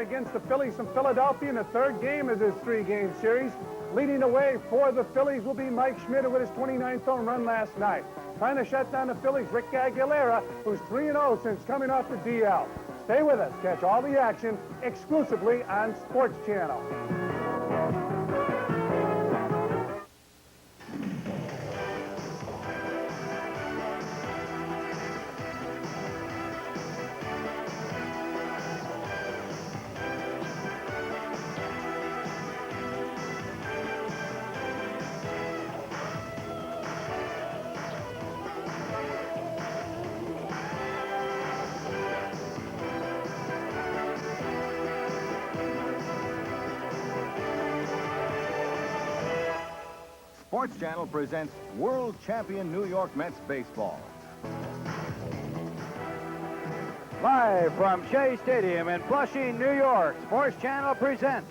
against the Phillies from Philadelphia in the third game of this three-game series. Leading the way for the Phillies will be Mike Schmidt with his 29th home run last night. Trying to shut down the Phillies, Rick Aguilera, who's 3-0 since coming off the DL. Stay with us. Catch all the action exclusively on Sports Channel. Sports Channel presents World Champion New York Mets baseball. Live from Shea Stadium in Flushing, New York, Sports Channel presents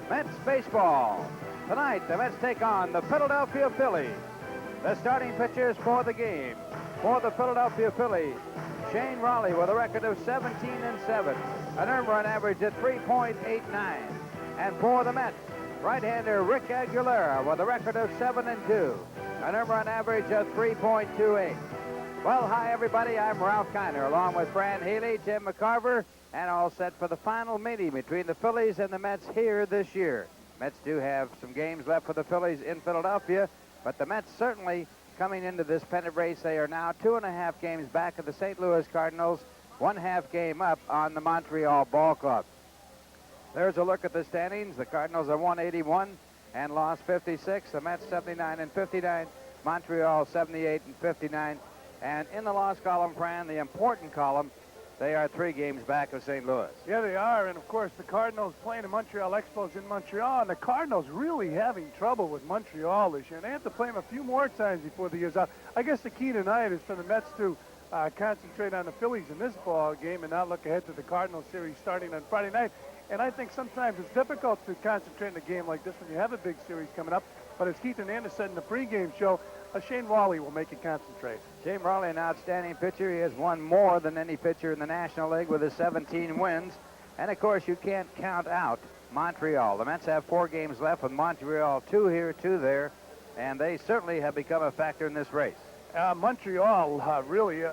Mets baseball. Tonight, the Mets take on the Philadelphia Phillies. The starting pitchers for the game. For the Philadelphia Phillies, Shane Raleigh with a record of 17-7, an earned run average at 3.89. And for the Mets, right-hander Rick Aguilera with a record of 7-2, an earned run average of 3.28. Well, hi, everybody. I'm Ralph Kiner, along with Fran Healy, Tim McCarver, and all set for the final meeting between the Phillies and the Mets here this year. Mets do have some games left for the Phillies in Philadelphia, but the Mets certainly coming into this pennant race. They are now 2.5 games back of the St. Louis Cardinals, 1/2 game up on the Montreal Ball Club. There's a look at the standings. The Cardinals are 181 and lost 56. The Mets 79-59. Montreal 78-59. And in the loss column, Fran, the important column, they are 3 games back of St. Louis. Yeah, they are. And, of course, the Cardinals playing the Montreal Expos in Montreal. And the Cardinals really having trouble with Montreal this year. And they have to play them a few more times before the year's out. I guess the key tonight is for the Mets to concentrate on the Phillies in this ball game and not look ahead to the Cardinals series starting on Friday night. And I think sometimes it's difficult to concentrate in a game like this when you have a big series coming up. But as Keith Hernandez said in the pregame show, Shane Raleigh will make it concentrate. Shane Raleigh, an outstanding pitcher. He has won more than any pitcher in the National League with his 17 wins. And, of course, you can't count out Montreal. The Mets have 4 games left with Montreal, 2 here, 2 there. And they certainly have become a factor in this race. Montreal really...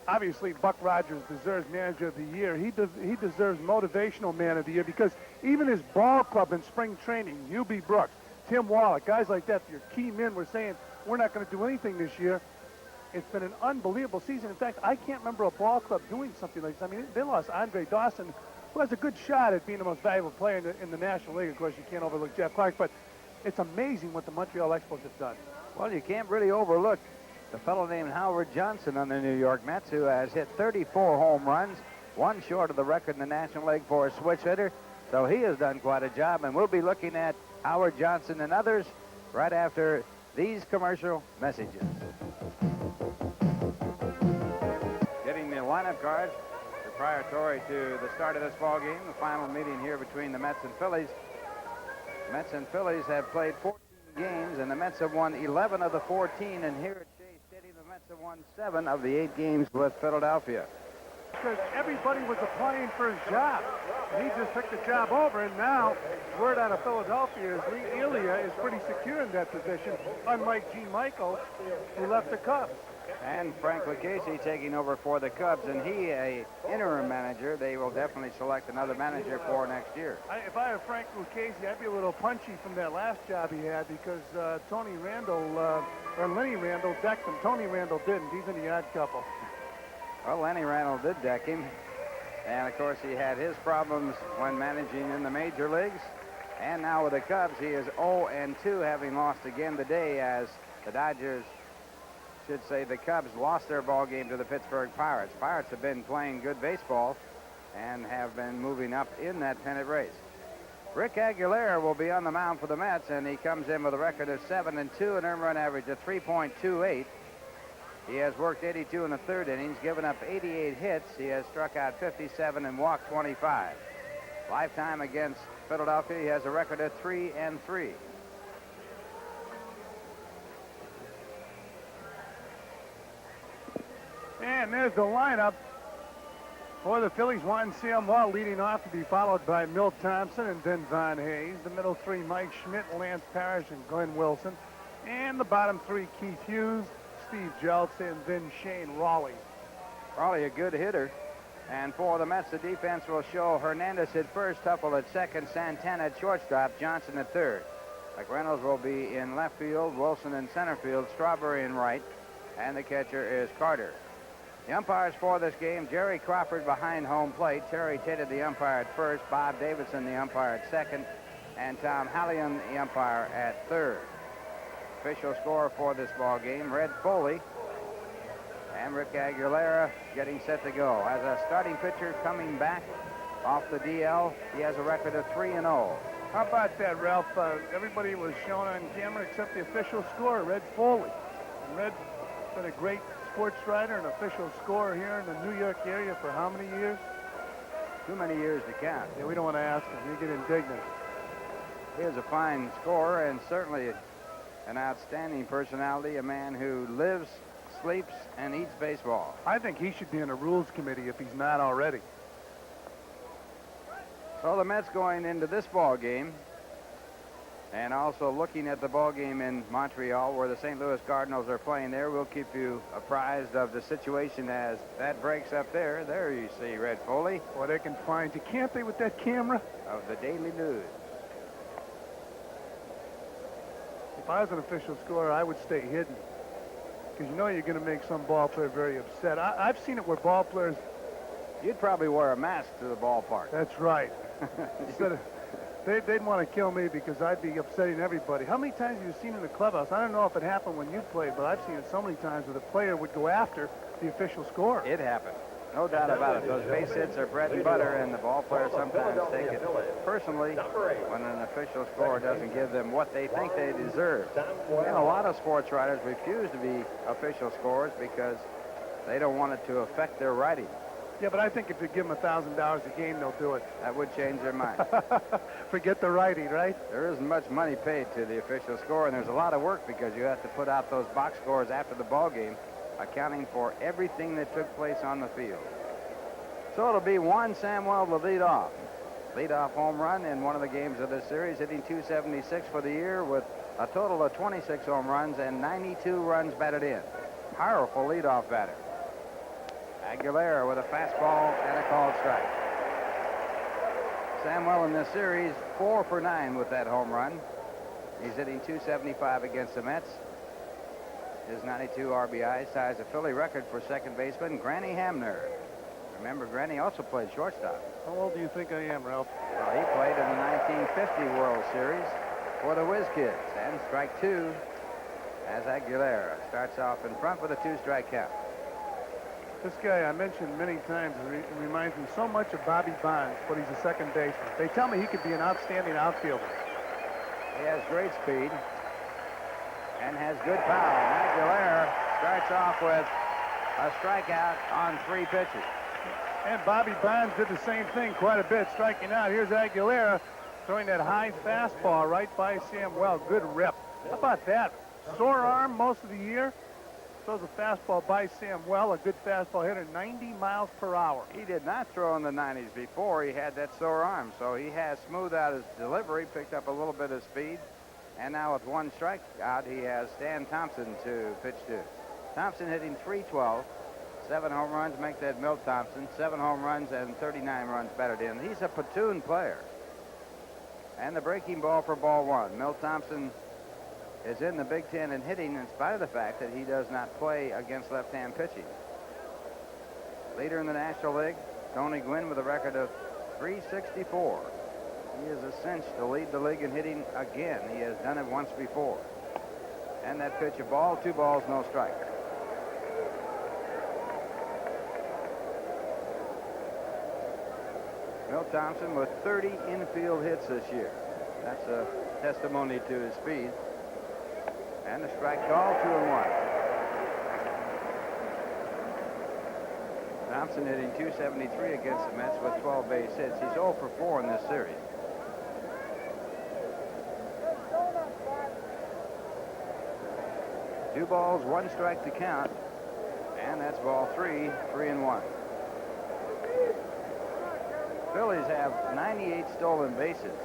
Obviously, Buck Rogers deserves Manager of the Year. He deserves Motivational Man of the Year because even his ball club in spring training, UB Brooks, Tim Wallach, guys like that, your key men were saying, we're not going to do anything this year. It's been an unbelievable season. In fact, I can't remember a ball club doing something like this. I mean, they lost Andre Dawson, who has a good shot at being the most valuable player in the National League. Of course, you can't overlook Jeff Clark, but it's amazing what the Montreal Expos have done. Well, you can't really overlook the fellow named Howard Johnson on the New York Mets, who has hit 34 home runs, 1 short of the record in the National League for a switch hitter. So he has done quite a job, and we'll be looking at Howard Johnson and others right after these commercial messages. Getting the lineup cards preparatory to the start of this ball game, the final meeting here between the Mets and Phillies. Mets and Phillies have played 14 games, and the Mets have won 11 of the 14, and here at Shea Stadium, the Mets have won 7 of the 8 games with Philadelphia. Because everybody was applying for his job. And he just took the job over, and now word out of Philadelphia is Lee Elia is pretty secure in that position, unlike Gene Michaels, who left the Cubs. And Frank Lucchese taking over for the Cubs, and he, a interim manager, they will definitely select another manager for next year. If I were Frank Lucchese, I'd be a little punchy from that last job he had because Tony Randall, or Lenny Randall decked him. Tony Randall didn't. He's in the odd couple. Well, Lenny Randall did deck him. And, of course, he had his problems when managing in the major leagues. And now with the Cubs, he is 0-2, having lost again today as the Dodgers, should say the Cubs, lost their ball game to the Pittsburgh Pirates. Pirates have been playing good baseball and have been moving up in that pennant race. Rick Aguilera will be on the mound for the Mets, and he comes in with a record of 7-2, an earned run average of 3.28. He has worked 82 in the 3rd innings, given up 88 hits. He has struck out 57 and walked 25. Lifetime against Philadelphia, he has a record of 3-3. And there's the lineup. For the Phillies, Juan Samuel leading off, to be followed by Milt Thompson and then Von Hayes. The middle three, Mike Schmidt, Lance Parrish, and Glenn Wilson. And the bottom three, Keith Hughes, Steve Jeltz, and then Shane Raleigh. Raleigh, a good hitter. And for the Mets, the defense will show Hernandez at first, Tuffle at second, Santana at shortstop, Johnson at third. McReynolds will be in left field, Wilson in center field, Strawberry in right, and the catcher is Carter. The umpires for this game, Jerry Crawford behind home plate, Terry Tatum the umpire at first, Bob Davidson the umpire at second, and Tom Hallion the umpire at third. Official score for this ball game, Red Foley and Rick Aguilera getting set to go. As a starting pitcher coming back off the DL, he has a record of 3-0. How about that, Ralph? Everybody was shown on camera except the official scorer, Red Foley. And Red's been a great sports writer and official scorer here in the New York area for how many years? Too many years to count. Yeah, we don't want to ask him. He'll get indignant. Here's a fine scorer and certainly an outstanding personality, a man who lives, sleeps, and eats baseball. I think he should be in a rules committee if he's not already. So the Mets going into this ball game and also looking at the ball game in Montreal where the St. Louis Cardinals are playing there. We'll keep you apprised of the situation as that breaks up there. There you see Red Foley. Boy, they can find you, can't they, with that camera? Of the Daily News. If I was an official scorer, I would stay hidden. Because you know you're going to make some ball player very upset. I've seen it where ball players... You'd probably wear a mask to the ballpark. That's right. They'd want to kill me because I'd be upsetting everybody. How many times have you seen in the clubhouse? I don't know if it happened when you played, but I've seen it so many times where the player would go after the official scorer. It happened. No doubt about it. Those base hits are bread and butter, and the ball players sometimes take it personally when an official scorer doesn't give them what they think they deserve. And a lot of sports writers refuse to be official scorers because they don't want it to affect their writing. Yeah, but I think if you give them $1,000 a game, they'll do it. That would change their mind. Forget the writing, right? There isn't much money paid to the official score, and there's a lot of work because you have to put out those box scores after the ball game, accounting for everything that took place on the field. So it'll be Juan Samuel to lead off. Lead-off home run in one of the games of this series, hitting .276 for the year with a total of 26 home runs and 92 runs batted in. Powerful leadoff batter. Aguilera with a fastball and a called strike. Samuel in this series 4 for 9 with that home run. He's hitting .275 against the Mets. His 92 RBIs ties a Philly record for second baseman Granny Hamner. Remember, Granny also played shortstop. How old do you think I am, Ralph? Well, he played in the 1950 World Series for the Whiz Kids. And strike two as Aguilera starts off in front with a 2-strike count. This guy I mentioned many times reminds me so much of Bobby Bonds, but he's a second baseman. They tell me he could be an outstanding outfielder. He has great speed and has good power. And Aguilera starts off with a strikeout on 3 pitches. And Bobby Bonds did the same thing quite a bit, striking out. Here's Aguilera throwing that high fastball right by Samuel. Good rip. How about that? Sore arm most of the year. Throws a fastball by Samuel, a good fastball hitter, 90 miles per hour. He did not throw in the 90s before he had that sore arm, so he has smoothed out his delivery, picked up a little bit of speed, and now with 1 strikeout, he has Stan Thompson to pitch to. Thompson hitting .312, 7 home runs, make that Milt Thompson, 7 home runs and 39 runs batted in. He's a platoon player. And the breaking ball for ball 1. Milt Thompson is in the Big Ten in hitting in spite of the fact that he does not play against left-hand pitching. Leader in the National League, Tony Gwynn with a record of .364. He is a cinch to lead the league in hitting again. He has done it once before. And that pitch, a ball, 2 balls, no strike. Milt Thompson with 30 infield hits this year. That's a testimony to his speed. And a strike call, 2-1. Thompson hitting .273 against the Mets with 12 base hits. He's 0 for 4 in this series. Two balls, 1 strike to count. And that's ball 3, 3-1. Phillies have 98 stolen bases,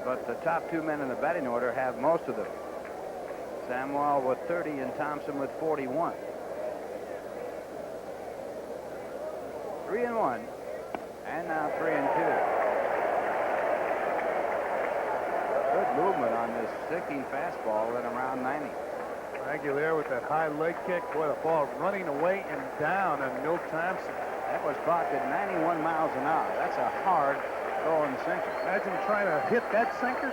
but the top two men in the batting order have most of them. Samuel with 30 and Thompson with 41. 3-1, and now 3-2. Good movement on this sinking fastball at around 90. Aguilera with that high leg kick. Boy, the ball running away and down on Milt Thompson. That was clocked at 91 miles an hour. That's a hard throwing sinker. Imagine trying to hit that sinker.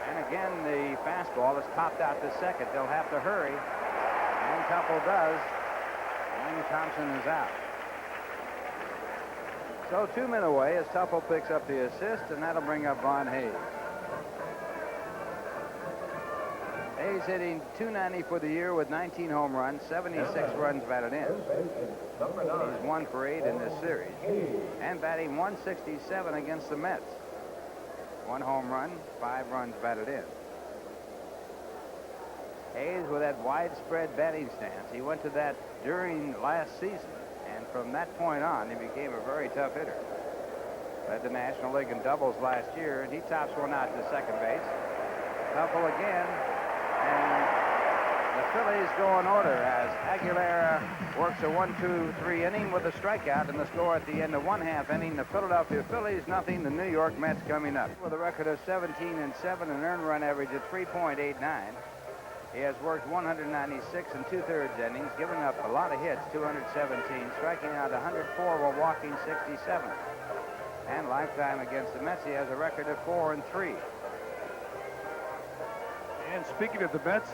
And again, the fastball is topped out to second. They'll have to hurry. And Tuffle does. And Thompson is out. So 2 men away as Tuffle picks up the assist, and that'll bring up Von Hayes. Hayes hitting .290 for the year with 19 home runs, 76 runs batted in. He's 1 for 8 in this series. And batting .167 against the Mets. 1 home run, 5 runs batted in. Hayes with that widespread batting stance. He went to that during last season. And from that point on, he became a very tough hitter. Led the National League in doubles last year, and he tops one out to second base. Tuffle again. And the Phillies go in order as Aguilera works a 1-2-3 inning with a strikeout, and the score at the end of 1/2 inning, the Philadelphia Phillies 0, the New York Mets coming up. With a record of 17-7 and earned run average of 3.89. He has worked 196 and 2/3 innings, given up a lot of hits, 217, striking out 104 while walking 67. And lifetime against the Mets, he has a record of 4-3. And speaking of the Mets,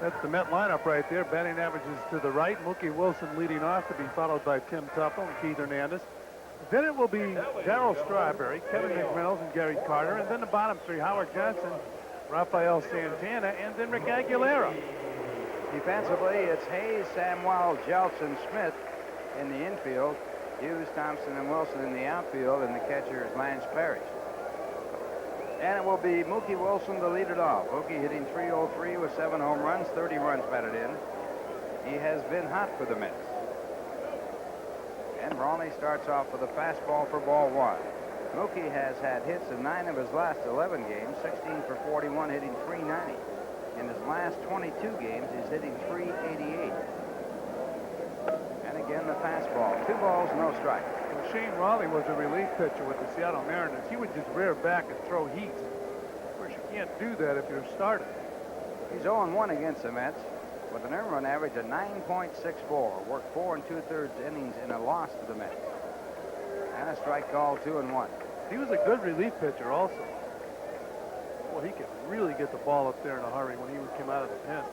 that's the Met lineup right there. Batting averages to the right. Mookie Wilson leading off, to be followed by Tim Tuffle and Keith Hernandez. Then it will be Darryl Strawberry, Kevin McReynolds, and Gary Carter. And then the bottom three, Howard Johnson, Rafael Santana, and then Rick Aguilera. Defensively, it's Hayes, Samwell, Jeltz, and Smith in the infield. Hughes, Thompson, and Wilson in the outfield, and the catcher is Lance Parrish. And it will be Mookie Wilson to lead it off. Mookie hitting .303 with 7 home runs, 30 runs batted in. He has been hot for the Mets. And Brawley starts off with a fastball for ball 1. Mookie has had hits in 9 of his last 11 games, 16 for 41, hitting .390. In his last 22 games, he's hitting .388. And again, the fastball. 2 balls, no strikes. When Shane Raleigh was a relief pitcher with the Seattle Mariners, he would just rear back and throw heat. Of course, you can't do that if you're a starter. He's 0-1 against the Mets with an earned run average of 9.64. Worked 4 2/3 innings in a loss to the Mets. And a strike call, 2-1. He was a good relief pitcher also. Well, he could really get the ball up there in a hurry when he would come out of the pen.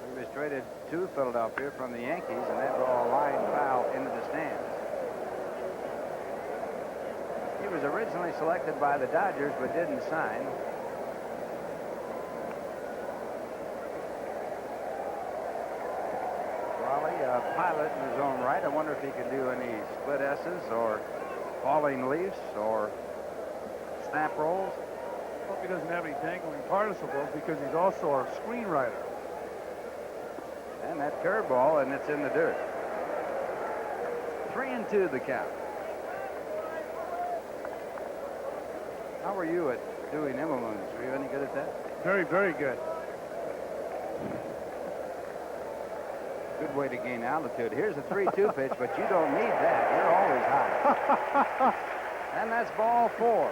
He was traded to Philadelphia from the Yankees, and that ball line foul into the stands. He was originally selected by the Dodgers, but didn't sign. Raleigh, a pilot in his own right. I wonder if he can do any split S's or falling leaves or snap rolls. I hope he doesn't have any dangling participles, because he's also a screenwriter. And that curveball, and it's in the dirt. 3-2 the count. How are you at doing Emma-moons? Were you any good at that? Very, very good. Good way to gain altitude. Here's a 3-2 pitch, but you don't need that. You're always high. And that's ball 4.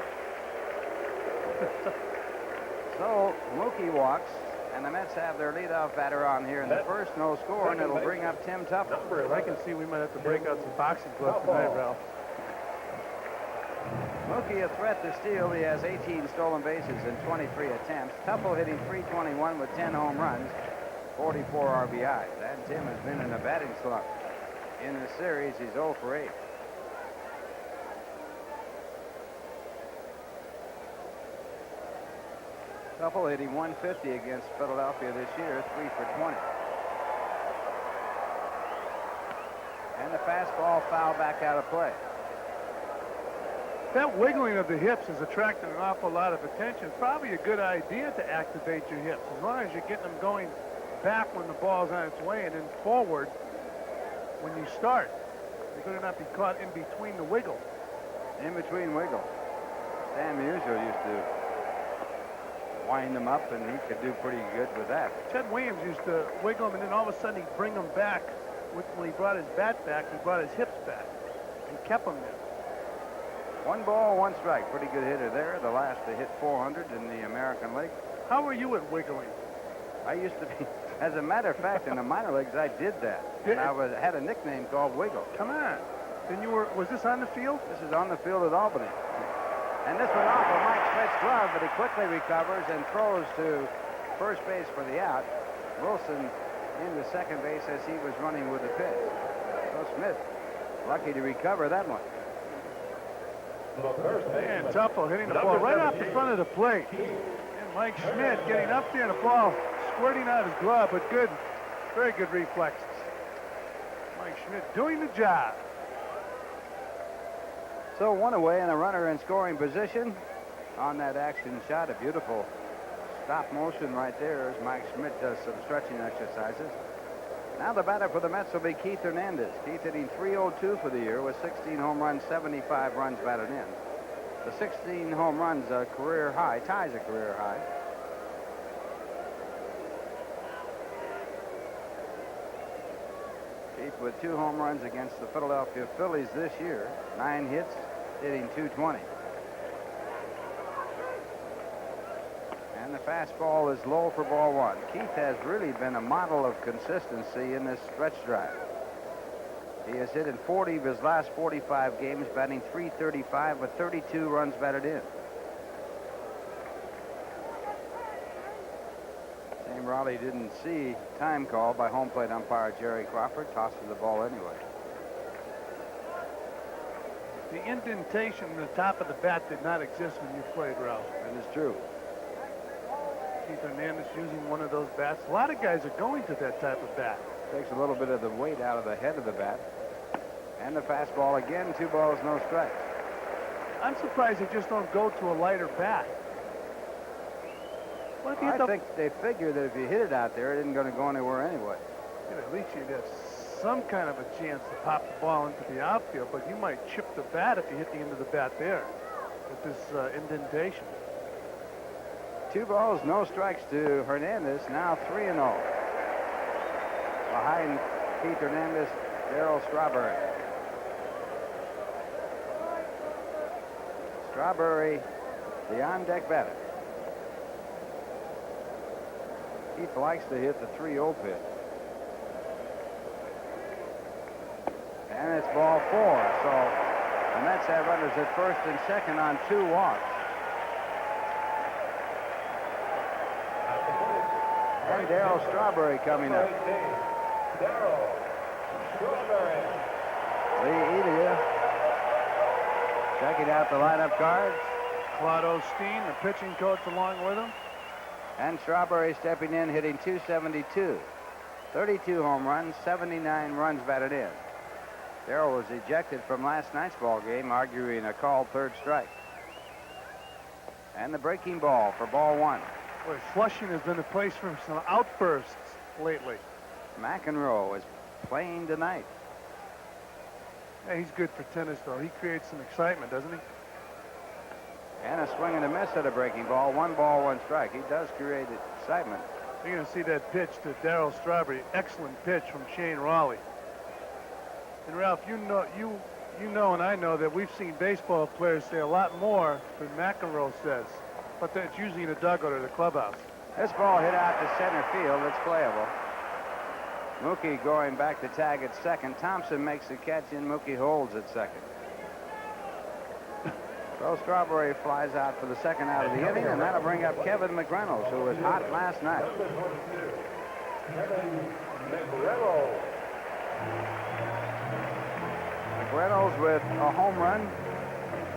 So Mookie walks, and the Mets have their leadoff batter on here in the first, no score, and it'll bring up Tim Tuffle. I can see we might have to break out some boxing gloves tonight, Ralph. Mookie a threat to steal. He has 18 stolen bases in 23 attempts. Tuffle hitting .321 with 10 home runs, 44 RBIs. And Tim has been in a batting slump. In this series, he's 0 for 8. Tuffle hitting .150 against Philadelphia this year, 3 for 20. And the fastball foul back out of play. That wiggling of the hips is attracting an awful lot of attention. It's probably a good idea to activate your hips, as long as you're getting them going back when the ball's on its way and then forward when you start. You better not be caught in between the wiggle. In between wiggle. Stan Musial used to wind them up, and he could do pretty good with that. Ted Williams used to wiggle them, and then all of a sudden he'd bring them back. When he brought his bat back, he brought his hips back and kept them there. 1 ball, 1 strike. Pretty good hitter there. The last to hit 400 in the American League. How were you at wiggling? I used to be, as a matter of fact, in the minor leagues, I did that. And I had a nickname called Wiggle. Come on. Then was this on the field? This is on the field at Albany. And this went off of Mike Schmidt's glove, but he quickly recovers and throws to first base for the out. Wilson into second base as he was running with the pitch. So Schmidt lucky to recover that one. Man, Tuppo hitting the ball right off the front of the plate. And Mike Schmidt getting up there and the ball squirting out his glove, but good, very good reflexes. Mike Schmidt doing the job. So 1 away and a runner in scoring position on that action shot. A beautiful stop motion right there as Mike Schmidt does some stretching exercises. Now the batter for the Mets will be Keith Hernandez. Keith hitting .302 for the year with 16 home runs, 75 runs batted in. The 16 home runs a career high, ties a career high. Keith with 2 home runs against the Philadelphia Phillies this year. 9 hits, hitting .220. And the fastball is low for ball 1. Keith has really been a model of consistency in this stretch drive. He has hit in 40 of his last 45 games, batting .335 with 32 runs batted in. Shane Raleigh didn't see time call by home plate umpire Jerry Crawford, tossing the ball anyway. The indentation in the top of the bat did not exist when you played, Ralph. That is true. Keith Hernandez using one of those bats. A lot of guys are going to that type of bat. Takes a little bit of the weight out of the head of the bat. And the fastball again, 2 balls, no strikes. I'm surprised they just don't go to a lighter bat. What if you hit I think they figure that if you hit it out there, it isn't going to go anywhere anyway. at least you'd have some kind of a chance to pop the ball into the outfield, but you might chip the bat if you hit the end of the bat there with this indentation. 2 balls, no strikes to Hernandez. Now 3-0. Behind Keith Hernandez, Darryl Strawberry. Strawberry, the on-deck batter. Keith likes to hit the 3-0 pitch. And it's ball 4. So the Mets have runners at first and second on 2 walks. And Darryl Strawberry coming up. Darryl Strawberry. Lee Elia checking out the lineup cards. Claude Osteen, the pitching coach, along with him. And Strawberry stepping in, hitting .272. 32 home runs, 79 runs batted in. Darryl was ejected from last night's ball game, arguing a called 3rd strike. And the breaking ball for ball 1. Boy, Flushing has been a place for some outbursts lately. McEnroe is playing tonight. Yeah, he's good for tennis, though. He creates some excitement, doesn't he? And a swing and a miss at a breaking ball. 1 ball, 1 strike. He does create excitement. You're going to see that pitch to Darryl Strawberry. Excellent pitch from Shane Raleigh. And Ralph, you know and I know that we've seen baseball players say a lot more than McEnroe says, but that's usually in the dugout or the clubhouse. This ball hit out to center field. It's playable. Mookie going back to tag at second. Thompson makes the catch and Mookie holds at second. So Strawberry flies out for the second out of the inning, and that'll bring up Kevin McReynolds, who was hot last night. McReynolds with a home run,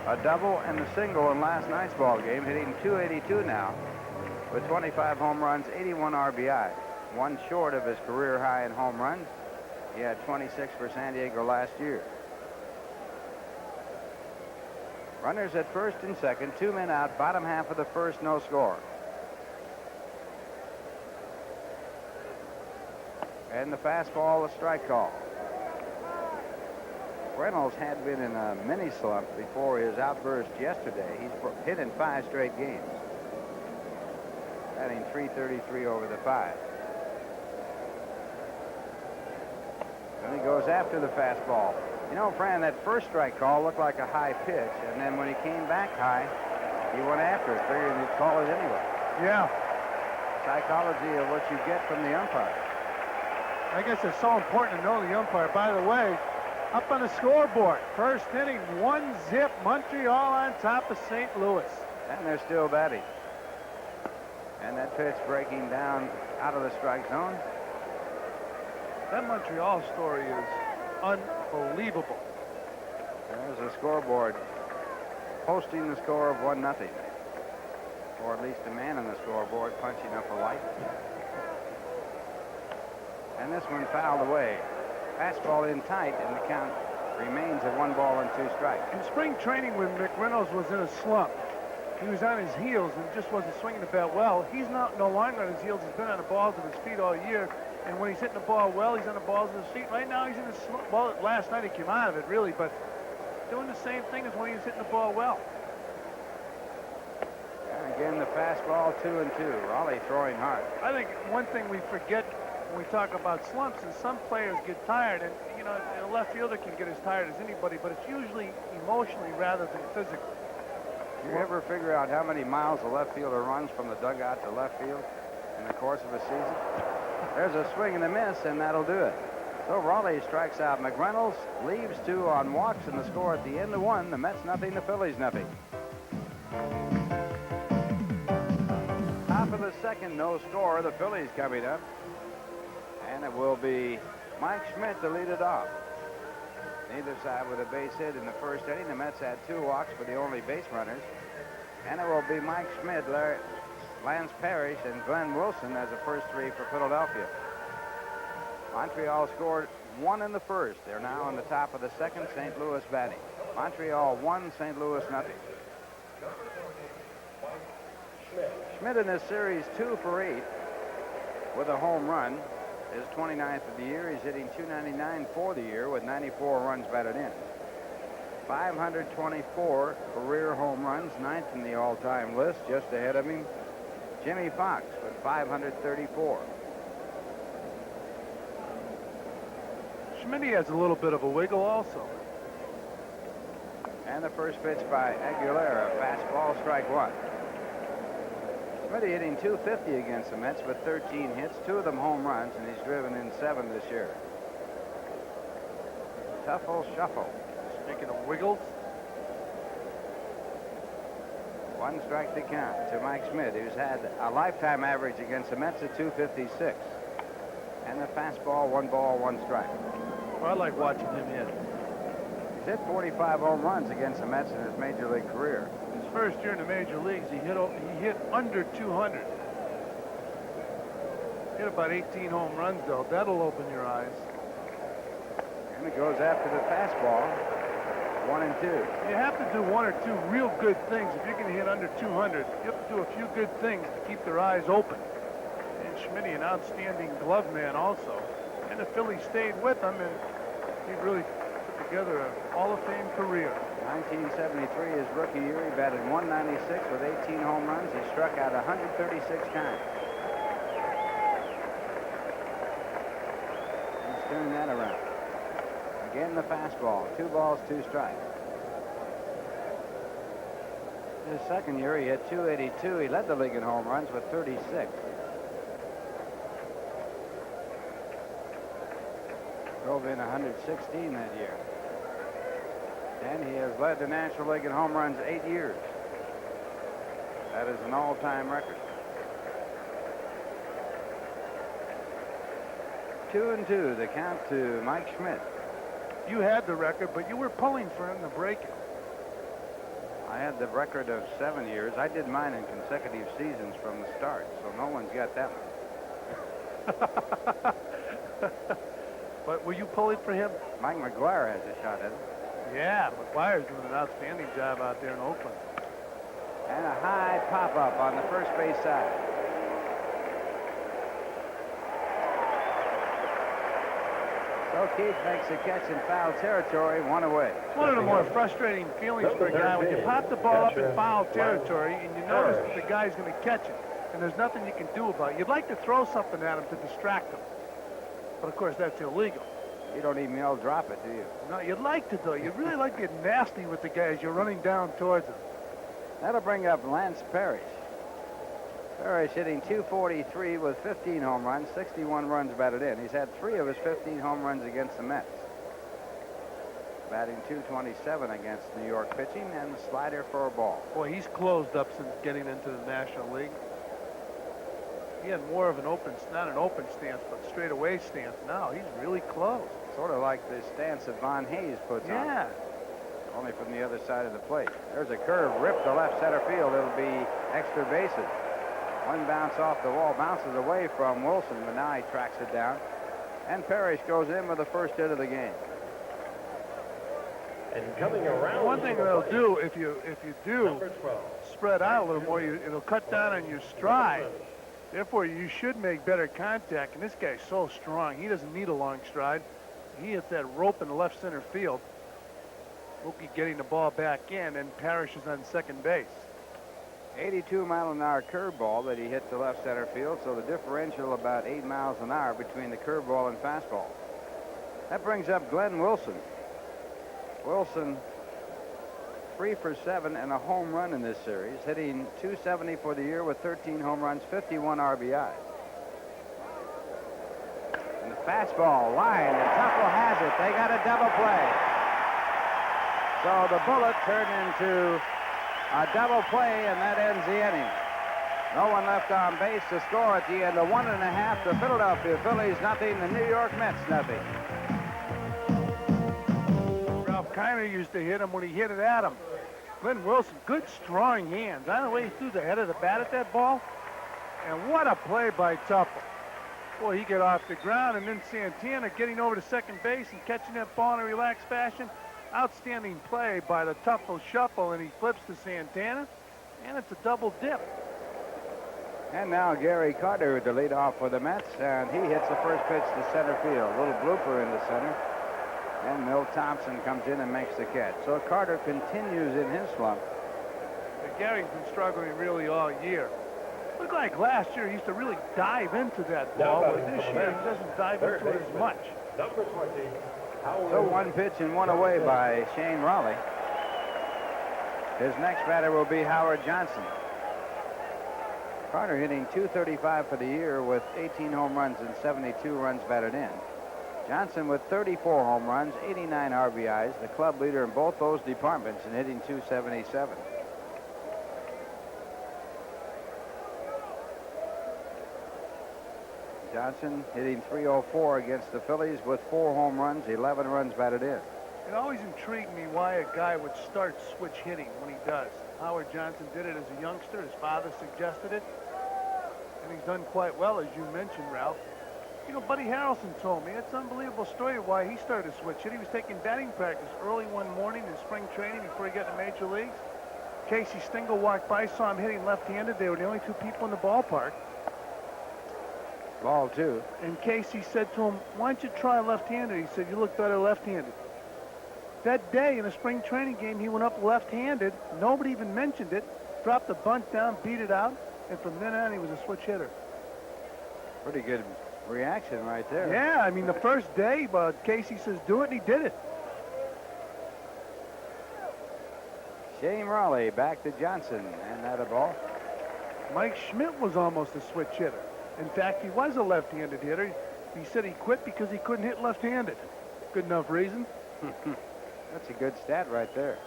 a double, and a single in last night's ball game, hitting .282 now with 25 home runs, 81 RBI. 1 short of his career high in home runs. He had 26 for San Diego last year. Runners at first and second, 2 men out, bottom half of the first, no score. And the fastball, a strike call. Reynolds had been in a mini slump before his outburst yesterday. He's hit in 5 straight games, batting .333 over the 5. And he goes after the fastball. You know, Fran, that first strike call looked like a high pitch, and then when he came back high, he went after it, figuring he'd call it anyway. Yeah. Psychology of what you get from the umpire. I guess it's so important to know the umpire. By the way, up on the scoreboard, first inning, 1-0, Montreal on top of St. Louis. And they're still batting. And that pitch breaking down out of the strike zone. That Montreal story is unbelievable. There's the scoreboard posting the score of 1-0. Or at least a man on the scoreboard punching up a light. And this one fouled away. Fastball in tight, and the count remains at 1 ball and 2 strikes. In spring training, when McReynolds was in a slump, he was on his heels and just wasn't swinging the bat well. He's no longer on his heels. He's been on the balls of his feet all year. And when he's hitting the ball well, he's on the balls of his feet. Right now, he's in a slump. Well, last night he came out of it, really, but doing the same thing as when he was hitting the ball well. And again, the fastball 2-2. Raleigh throwing hard. I think one thing we forget when we talk about slumps is some players get tired, and you know, a left fielder can get as tired as anybody, but it's usually emotionally rather than physically. Do you ever figure out how many miles a left fielder runs from the dugout to left field in the course of a season? There's a swing and a miss, and that'll do it. So Raleigh strikes out McReynolds, leaves 2 on walks, and the score at the end of 1. The Mets nothing, the Phillies nothing. Top of the second, no score. The Phillies coming up. And it will be Mike Schmidt to lead it off. Neither side with a base hit in the first inning. The Mets had 2 walks for the only base runners. And it will be Mike Schmidt, Lance Parrish, and Glenn Wilson as the first 3 for Philadelphia. Montreal scored 1 in the first. They're now on the top of the second. St. Louis batting. Montreal 1, St. Louis nothing. Schmidt in this series 2 for 8 with a home run. His 29th of the year. He's hitting .299 for the year with 94 runs batted in. 524 career home runs, 9th in the all-time list. Just ahead of him, Jimmy Fox with 534. Schmidt has a little bit of a wiggle also. And the first pitch by Aguilera, fastball, strike 1. Schmidt hitting .250 against the Mets with 13 hits, 2 of them home runs, and he's driven in 7 this year. Tuffle shuffle. Speaking of wiggles. 1 strike to count to Mike Schmidt, who's had a lifetime average against the Mets of .256. And the fastball, 1 ball, 1 strike. Well, I like watching him hit. He's hit 45 home runs against the Mets in his major league career. His first year in the major leagues, he hit under 200. Hit about 18 home runs, though. That'll open your eyes. And it goes after the fastball. 1 and 2. You have to do 1 or 2 real good things. If you're going to hit under 200, you have to do a few good things to keep their eyes open. And Schmidt, an outstanding glove man also. And the Phillies stayed with him, and he really put together a Hall of Fame career. 1973, his rookie year, he batted .196 with 18 home runs. He struck out 136 times. He's turning that around. Again, the fastball. 2 balls, 2 strikes. His second year, he had .282. He led the league in home runs with 36. Drove in 116 that year. And he has led the National League in home runs 8 years. That is an all-time record. 2-2, the count to Mike Schmidt. You had the record, but you were pulling for him to break it. I had the record of 7 years. I did mine in consecutive seasons from the start, so no one's got that one. But were you pulling for him? Mike McGuire has a shot at it. Yeah, McGuire's doing an outstanding job out there in Oakland. And a high pop-up on the first base side. So O'Keefe makes a catch in foul territory, 1 away. It's one of the more frustrating feelings for a guy when you pop the ball up in foul territory and you notice that the guy's going to catch it, and there's nothing you can do about it. You'd like to throw something at him to distract him, but of course that's illegal. You don't even yell drop it, do you? No, you'd like to, though. You'd really like to get nasty with the guy as you're running down towards him. That'll bring up Lance Parrish. Parrish hitting .243 with 15 home runs, 61 runs batted in. He's had 3 of his 15 home runs against the Mets. Batting .227 against New York pitching, and the slider for a ball. Boy, he's closed up since getting into the National League. He had more of an open, not an open stance, but straight away stance. Now he's really close. Sort of like the stance that Von Hayes puts on. Yeah. Only from the other side of the plate. There's a curve ripped to left center field. It'll be extra bases. One bounce off the wall, bounces away from Wilson, but now he tracks it down. And Parrish goes in with the first hit of the game. And coming around. One thing they'll do, if you do Number 12. spread out a little more, it'll cut down on your stride. Therefore, you should make better contact. And this guy's so strong, he doesn't need a long stride. He hits that rope in the left center field. Mookie getting the ball back in, and Parrish is on second base. 82-mile-an-hour curveball that he hit to left center field, so the differential about 8 miles an hour between the curveball and fastball. That brings up Glenn Wilson. Wilson 3 for 7 and a home run in this series, hitting .270 for the year with 13 home runs, 51 RBIs. And the fastball line, and Tupple has it. They got a double play. So the bullet turned into a double play, and that ends the inning. No one left on base to score at the end of 1.5. The Philadelphia Phillies nothing, the New York Mets nothing. Ralph Kiner used to hit him when he hit it at him. Glenn Wilson, good strong hands. I don't know the way he threw the head of the bat at that ball. And what a play by Tupple. Boy, he got off the ground, and then Santana getting over to second base and catching that ball in a relaxed fashion. Outstanding play by the Tupple shuffle, and he flips to Santana, and it's a double dip. And now Gary Carter to lead off for the Mets, and he hits the first pitch to center field. A little blooper in the center. And Milt Thompson comes in and makes the catch. So Carter continues in his slump. Gary's been struggling really all year. Looked like last year he used to really dive into that ball, but this year he doesn't dive into it as much. Number 20. So 1 pitch and 1 away by Shane Raleigh. His next batter will be Howard Johnson. Carter hitting .235 for the year with 18 home runs and 72 runs batted in. Johnson with 34 home runs, 89 RBIs, the club leader in both those departments and hitting .277. Johnson hitting .304 against the Phillies with 4 home runs, 11 runs batted in. It always intrigued me why a guy would start switch hitting when he does. Howard Johnson did it as a youngster. His father suggested it. And he's done quite well, as you mentioned, Ralph. You know, Buddy Harrelson told me, it's an unbelievable story why he started to switch hit. He was taking batting practice early one morning in spring training before he got to Major Leagues. Casey Stengel walked by, saw him hitting left-handed. They were the only 2 people in the ballpark. Ball 2. And Casey said to him, why don't you try left-handed? He said, you look better left-handed. That day in a spring training game, he went up left-handed. Nobody even mentioned it. Dropped the bunt down, beat it out. And from then on, he was a switch hitter. Pretty good reaction right there. Yeah, I mean, the first day, Casey says, do it, and he did it. Shane Raleigh back to Johnson, and that a ball. Mike Schmidt was almost a switch hitter. In fact, he was a left-handed hitter. He said he quit because he couldn't hit left-handed. Good enough reason. That's a good stat right there.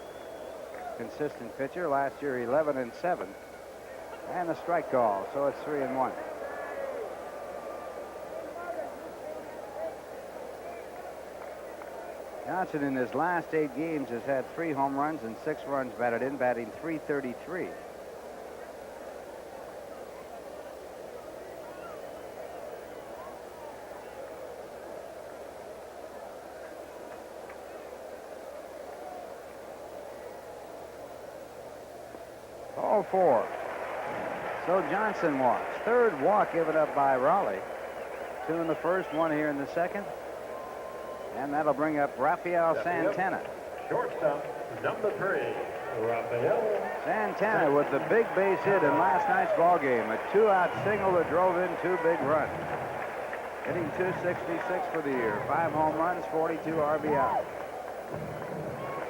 Consistent pitcher. Last year, 11-7. And a strike call, so it's 3-1. Johnson in his last 8 games has had 3 home runs and 6 runs batted in, batting .333. Ball 4. So Johnson walks. 3rd walk given up by Raleigh. 2 in the first, 1 here in the second. And that'll bring up Rafael Santana. Shortstop, number 3, Rafael Santana with the big base hit in last night's ball game. A 2-out single that drove in 2 big runs. Hitting .266 for the year. 5 home runs, 42 RBI.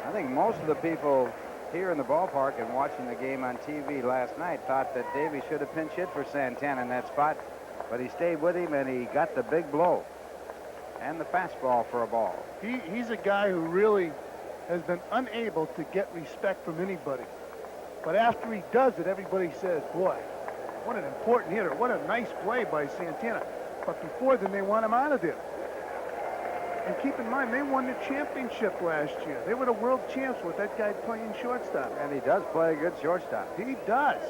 I think most of the people here in the ballpark and watching the game on TV last night thought that Davey should have pinch hit for Santana in that spot, but he stayed with him and he got the big blow and the fastball for a ball. He's a guy who really has been unable to get respect from anybody. But after he does it, everybody says, boy, what an important hitter. What a nice play by Santana. But before then, they want him out of there. And keep in mind, they won the championship last year. They were the world champs with that guy playing shortstop. And he does play a good shortstop. He does.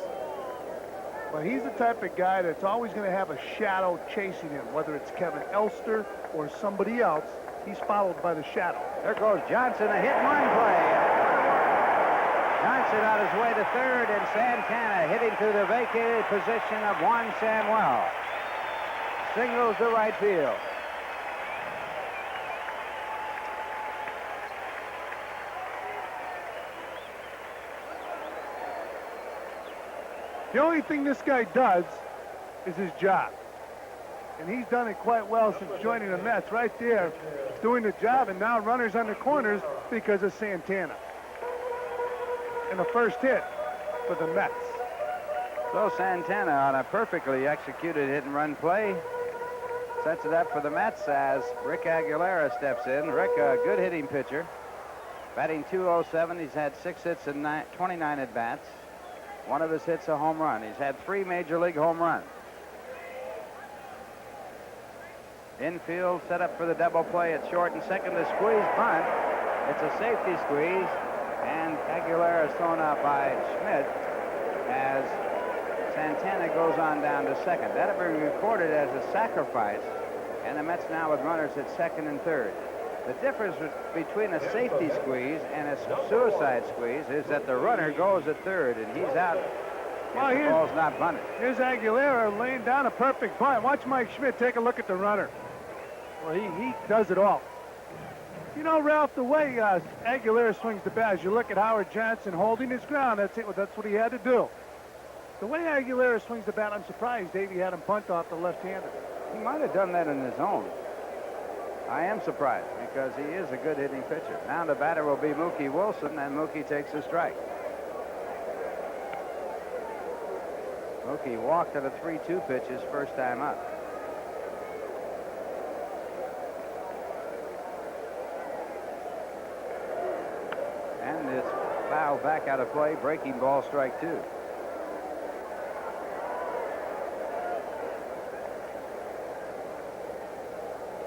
But he's the type of guy that's always going to have a shadow chasing him, whether it's Kevin Elster or somebody else. He's followed by the shadow. There goes Johnson, a hit-and-run play. Johnson on his way to third, and Santana hitting to the vacated position of Juan Samuel. Singles to right field. The only thing this guy does is his job. And he's done it quite well since joining the Mets. Right there, doing the job, and now runners on the corners because of Santana. And the first hit for the Mets. So Santana on a perfectly executed hit-and-run play sets it up for the Mets as Rick Aguilera steps in. Rick, a good hitting pitcher. Batting .207. He's had 6 hits and 29 at-bats. One of his hits a home run. He's had 3 major league home runs. Infield set up for the double play at short and second. The squeeze bunt. It's a safety squeeze, and Aguilera is thrown out by Schmidt as Santana goes on down to second. That'll be recorded as a sacrifice, and the Mets now with runners at second and third. The difference between a safety squeeze and a suicide squeeze is that the runner goes at third, and he's out if the ball's not bunted. Here's Aguilera laying down a perfect bunt. Watch Mike Schmidt take a look at the runner. Well, he does it all. You know, Ralph, the way Aguilera swings the bat, as you look at Howard Johnson holding his ground, that's what he had to do. The way Aguilera swings the bat, I'm surprised Davey had him bunt off the left-hander. He might have done that in his own. I am surprised because he is a good hitting pitcher. Now the batter will be Mookie Wilson, and Mookie takes a strike. Mookie walked at a 3-2 pitch his first time up. And it's fouled back out of play, breaking ball, strike 2.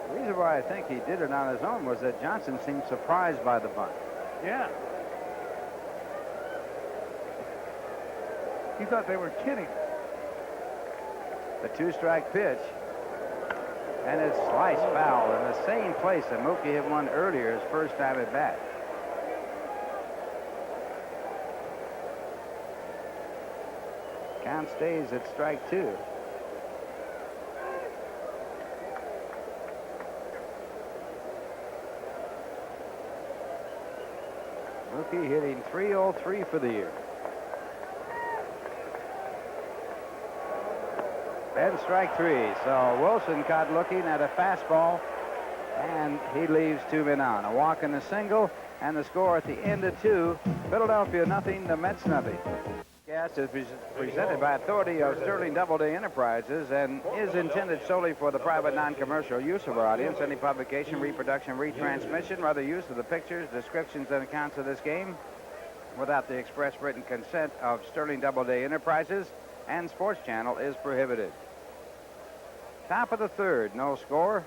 The reason why I think he did it on his own was that Johnson seemed surprised by the bunt. Yeah. He thought they were kidding. The 2-strike pitch. And it's sliced foul in the same place that Mookie had won earlier his first time at bat. Count stays at strike 2. Mookie hitting .303 for the year. And strike 3. So Wilson caught looking at a fastball, and he leaves 2 men on. A walk and a single, and the score at the end of 2. Philadelphia nothing, the Mets nothing. Yes, is presented by authority of Sterling Doubleday Enterprises and is intended solely for the private non-commercial use of our audience. Any publication, reproduction, retransmission, or other use of the pictures, descriptions, and accounts of this game without the express written consent of Sterling Doubleday Enterprises and Sports Channel is prohibited. Top of the third, no score.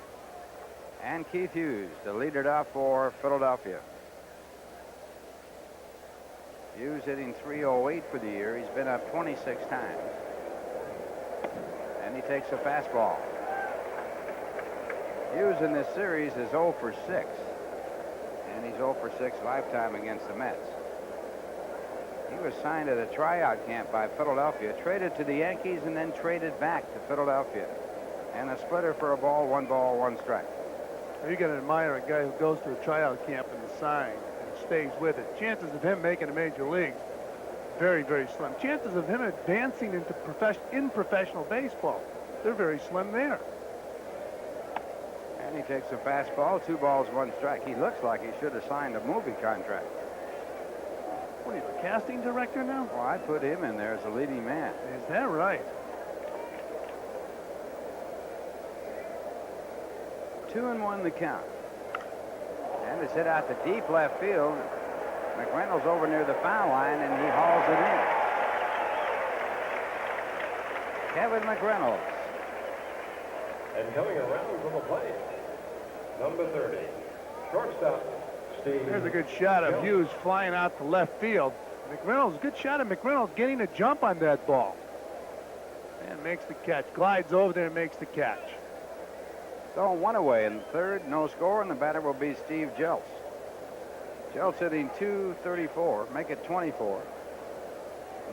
And Keith Hughes, the leader off for Philadelphia. Hughes hitting .308 for the year. He's been up 26 times. And he takes a fastball. Hughes in this series is 0 for 6. And he's 0 for 6 lifetime against the Mets. He was signed at a tryout camp by Philadelphia, traded to the Yankees, and then traded back to Philadelphia. And a splitter for a ball, 1 strike. You got to admire a guy who goes to a tryout camp and is signed and stays with it. Chances of him making the major leagues, very, very slim. Chances of him advancing into professional baseball, they're very slim there. And he takes a fastball, 2 balls, 1 strike. He looks like he should have signed a movie contract. What are you, the casting director now? Well, I put him in there as a leading man. Is that right? 2-1 the count. And it's hit out to deep left field. McReynolds over near the foul line, and he hauls it in. Kevin McReynolds. And coming around from the plate, number 30, shortstop, Steve. There's a good shot of Hughes flying out to left field. McReynolds, good shot of McReynolds getting a jump on that ball. And makes the catch. Glides over there and makes the catch. So 1 away in the 3rd, no score, and the batter will be Steve Jeltz. Jeltz hitting .234, make it 24.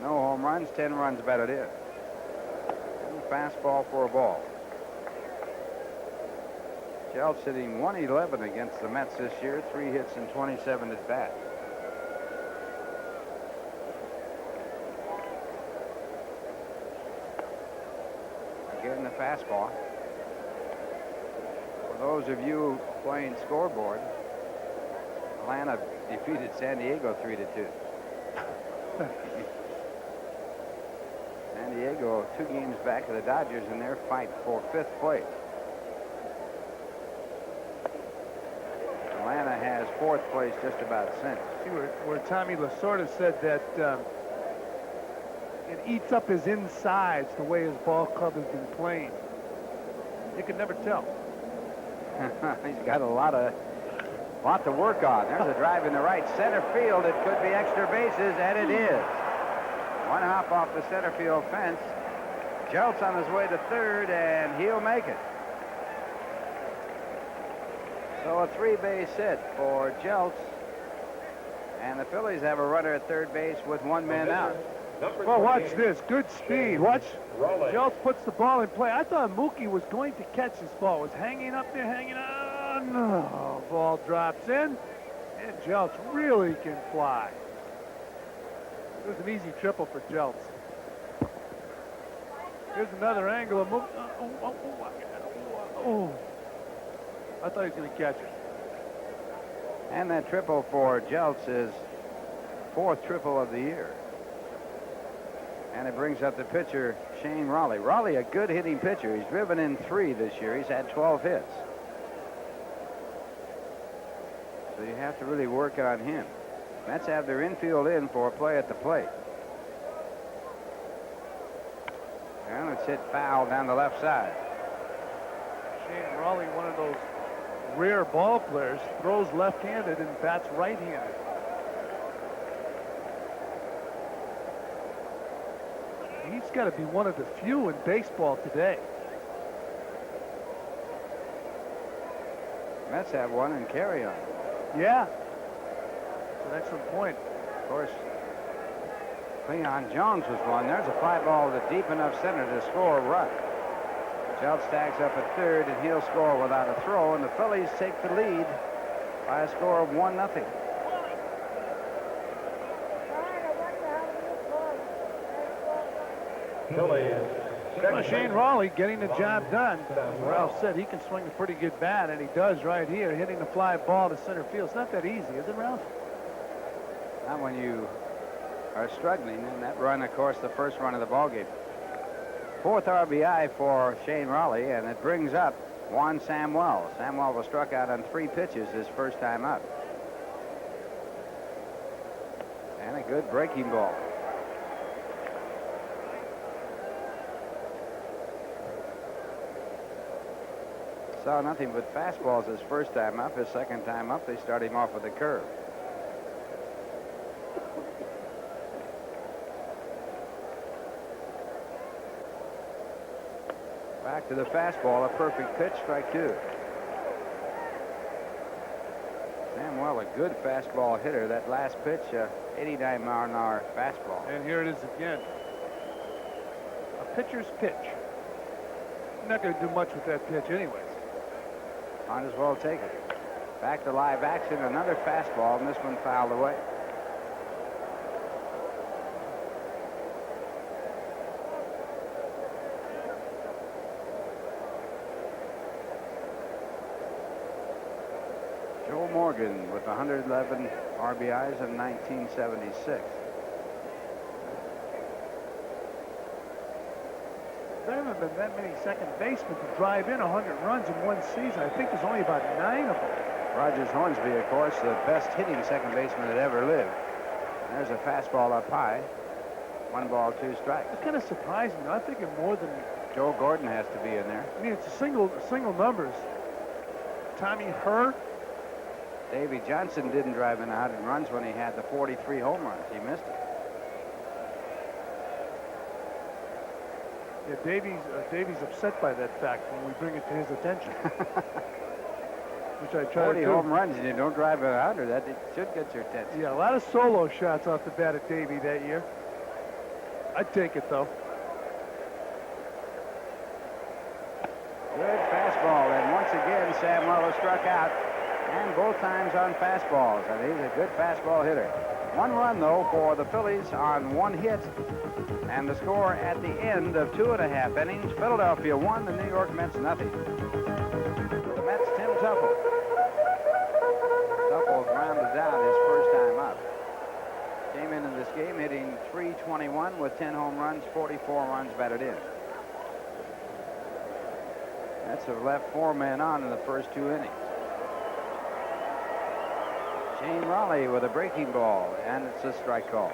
No home runs, 10 runs batted in. And fastball for a ball. Jeltz hitting .111 against the Mets this year, 3 hits and 27 at bat. Again, the fastball. For those of you playing scoreboard, Atlanta defeated San Diego 3-2. San Diego 2 games back of the Dodgers in their fight for 5th place. Atlanta has 4th place just about since. See where Tommy Lasorda said that it eats up his insides the way his ball club has been playing. You could never tell. He's got a lot to work on. There's a drive in the right center field. It could be extra bases, and it is. 1 hop off the center field fence. Jeltz on his way to 3rd, and he'll make it. So a 3-base hit for Jeltz. And the Phillies have a runner at 3rd base with 1 man out. Well, watch this. Good speed. Watch. Raleigh. Jeltz puts the ball in play. I thought Mookie was going to catch this ball. Was hanging up there, hanging on. No. Ball drops in. And Jeltz really can fly. It was an easy triple for Jeltz. Here's another angle of Mookie. Oh. I thought he was going to catch it. And that triple for Jeltz is 4th triple of the year. And it brings up the pitcher, Shane Raleigh. Raleigh, a good hitting pitcher. He's driven in 3 this year. He's had 12 hits. So you have to really work on him. Mets have their infield in for a play at the plate. And it's hit foul down the left side. Shane Raleigh, one of those rare ball players, throws left-handed and bats right-handed. He's got to be one of the few in baseball today. Mets have one and carry on. Yeah. That's an excellent point. Of course, Cleon Jones was one. There's a fly ball to deep enough center to score a run. Jeltz tags up at 3rd, and he'll score without a throw, and the Phillies take the lead by a score of 1-0. Phillies. Shane Raleigh getting the job done. As Ralph said, he can swing a pretty good bat, and he does right here, hitting the fly ball to center field. It's not that easy, is it, Ralph? Not when you are struggling, and that run, of course, the first run of the ball game. 4th RBI for Shane Raleigh, and it brings up Juan Samuel. Samuel was struck out on 3 pitches his first time up. And a good breaking ball. Saw nothing but fastballs his first time up. His second time up, they start him off with a curve. Back to the fastball, a perfect pitch, strike 2. Samuel, a good fastball hitter. That last pitch, 89-mile-an-hour fastball. And here it is again. A pitcher's pitch. You're not going to do much with that pitch anyways. Might as well take it. Back to live action. Another fastball, and this one fouled away. Joe Morgan with 111 RBIs in 1976. There haven't been that many second basemen to drive in 100 runs in one season. I think there's only about 9 of them. Rogers Hornsby, of course, the best hitting second baseman that ever lived. There's a fastball up high. 1 ball, 2 strikes. It's kind of surprising. I'm thinking more than. Joe Gordon has to be in there. I mean, it's single numbers. Tommy Hurt. Davy Johnson didn't drive in 100 runs when he had the 43 home runs. He missed it. Yeah, Davy's upset by that fact when we bring it to his attention. Which I try to 40 do. home runs and you don't drive in 100. That it should get your attention. Yeah, a lot of solo shots off the bat at Davy that year. I'd take it, though. Good fastball. And once again, Samuel struck out. And both times on fastballs. And he's a good fastball hitter. 1 run, though, for the Phillies on 1 hit. And the score at the end of 2.5 innings. Philadelphia 1, the New York Mets nothing. The Mets, Tim Tuffle. Tuffle rounded out his first time up. Came into this game hitting .321 with 10 home runs, 44 runs batted in. Mets have left 4 men on in the first 2 innings. Shane Raleigh with a breaking ball, and it's a strike call.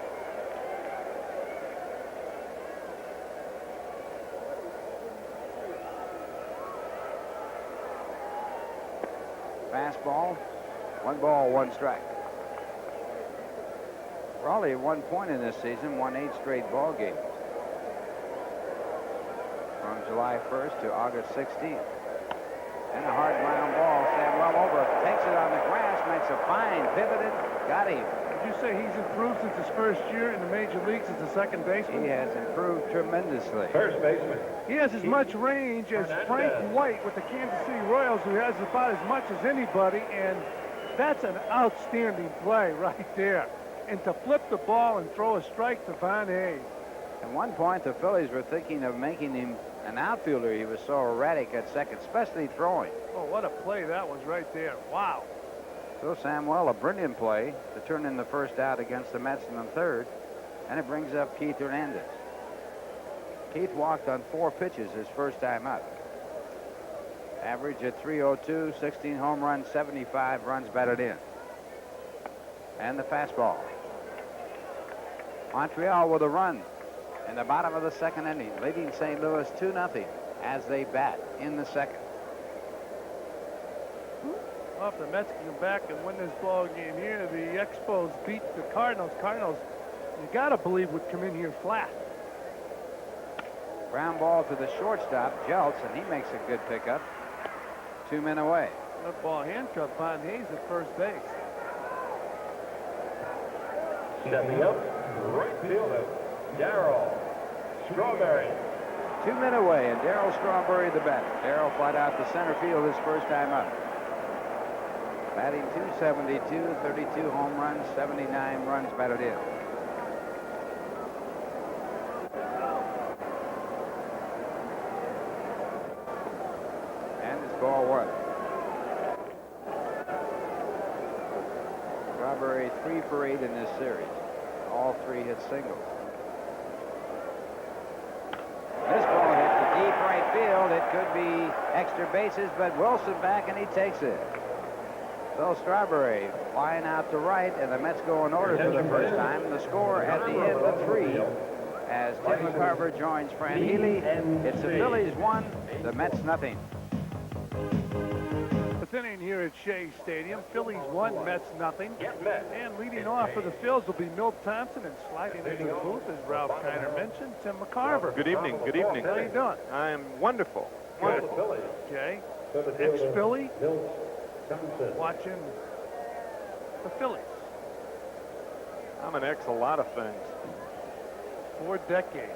Fastball, 1 ball, 1 strike. Raleigh 1 point in this season, won 8 straight ball games. From July 1st to August 16th. And a hard ground ball. Samuel over, takes it on the grass, makes a fine pivoted, got him. Did you say he's improved since his first year in the major leagues as a second baseman? He has improved tremendously. First baseman. He has as much range as Frank White with the Kansas City Royals, who has about as much as anybody, and that's an outstanding play right there. And to flip the ball and throw a strike to Von Hayes. At one point, the Phillies were thinking of making him an outfielder. He was so erratic at second, especially throwing. Oh, what a play that was right there. Wow. So Samuel, a brilliant play to turn in the first out against the Mets in the third. And it brings up Keith Hernandez. Keith walked on 4 pitches his first time up. Average at .302, 16 home runs, 75 runs batted in. And the fastball. Montreal with a run in the bottom of the second inning, leading St. Louis 2-0 as they bat in the second. Well, if the Mets can come back and win this ball game here, the Expos beat the Cardinals. Cardinals, you got to believe, would come in here flat. Ground ball to the shortstop, Jeltz, and he makes a good pickup. 2 men away. That ball handcuffed Von Hayes at first base. Stepping up, right fielder, Darryl Strawberry. 2 men away, and Darryl Strawberry the batter. Darryl flied out to center field his first time up. Batting .272, 32 home runs, 79 runs batted in. And it's ball 1. Strawberry 3 for 8 in this series. All 3 hit singles. This ball hit to deep right field. It could be extra bases, but Wilson back and he takes it. So Strawberry flying out to right, and the Mets go in order for the first time. The score at the end of 3 as Tim McCarver joins Fran Healy. It's the Phillies 1, the Mets nothing. Fifth inning here at Shea Stadium. Phillies 1, Mets nothing. Met. And leading off for the Phils will be Milt Thompson, and sliding into the booth, as Ralph Kiner mentioned, Tim McCarver. Good evening. Good evening. How you doing? I am wonderful. Good. Wonderful. Okay. So the fielder, Ex-Philly, Milt Thompson. watching the Phillies. I'm an ex a lot of things. 4 decades.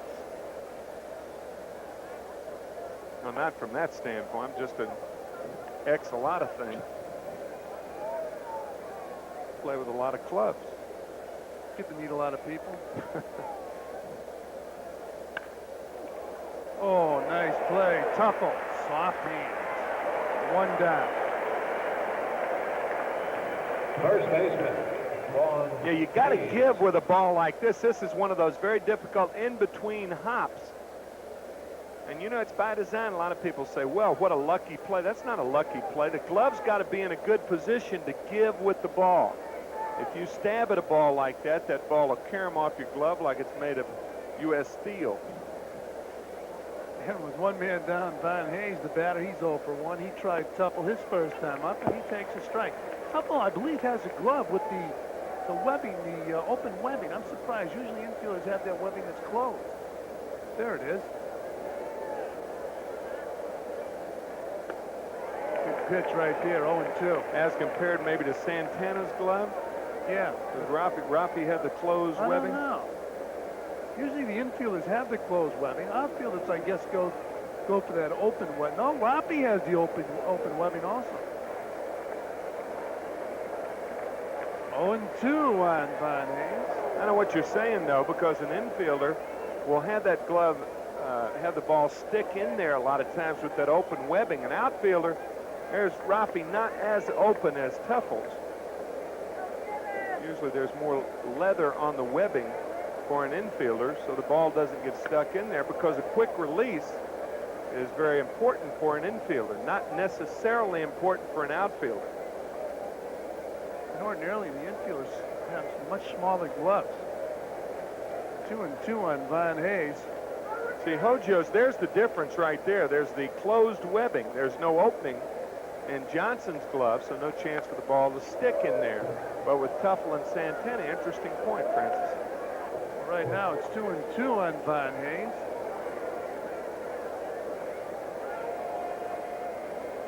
No, not from that standpoint. I'm just an X a lot of thing. Play with a lot of clubs. Get to meet a lot of people. Oh, nice play. Tuffle. Soft hands. One down. First baseman. Vaughn. Yeah, you got to give with a ball like this. This is one of those very difficult in-between hops. And you know, it's by design. A lot of people say, well, what a lucky play. That's not a lucky play. The glove's got to be in a good position to give with the ball. If you stab at a ball like that, that ball will carry off your glove like it's made of U.S. steel. And with one man down, Von Hayes, the batter, he's 0 for 1. He tried Tuffle his first time up, and he takes a strike. Tuffle, I believe, has a glove with the webbing, the open webbing. I'm surprised. Usually infielders have that webbing that's closed. There it is. Good pitch right there, 0-2. As compared maybe to Santana's glove? Yeah. Does Rafi have the closed webbing? I don't know. Usually the infielders have the closed webbing. Outfielders, I guess, go for that open webbing. No, Rafi has the open webbing also. 0-2 on Von Hayes. I know what you're saying, though, because an infielder will have that glove, have the ball stick in there a lot of times with that open webbing. An outfielder, there's Rafi not as open as Tuffle's. Usually there's more leather on the webbing for an infielder, so the ball doesn't get stuck in there, because a quick release is very important for an infielder, not necessarily important for an outfielder. And ordinarily, the infielders have much smaller gloves. 2-2 on Von Hayes. See, Hojo's, there's the difference right there. There's the closed webbing. There's no opening in Johnson's glove, so no chance for the ball to stick in there. But with Tuffle and Santana, interesting point, Francis. Right now, it's 2-2 on Von Hayes.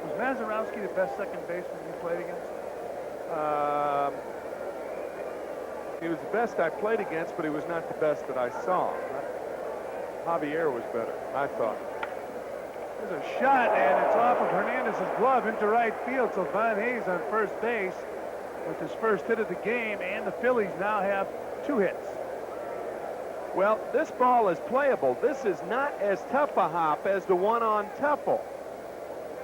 Was Mazurowski the best second baseman you played against? He was the best I played against, but he was not the best that I saw. Javier was better, I thought. There's a shot, and it's off of Hernandez's glove into right field. So Von Hayes on first base with his first hit of the game, and the Phillies now have 2 hits. Well, this ball is playable. This is not as tough a hop as the one on Tuffle.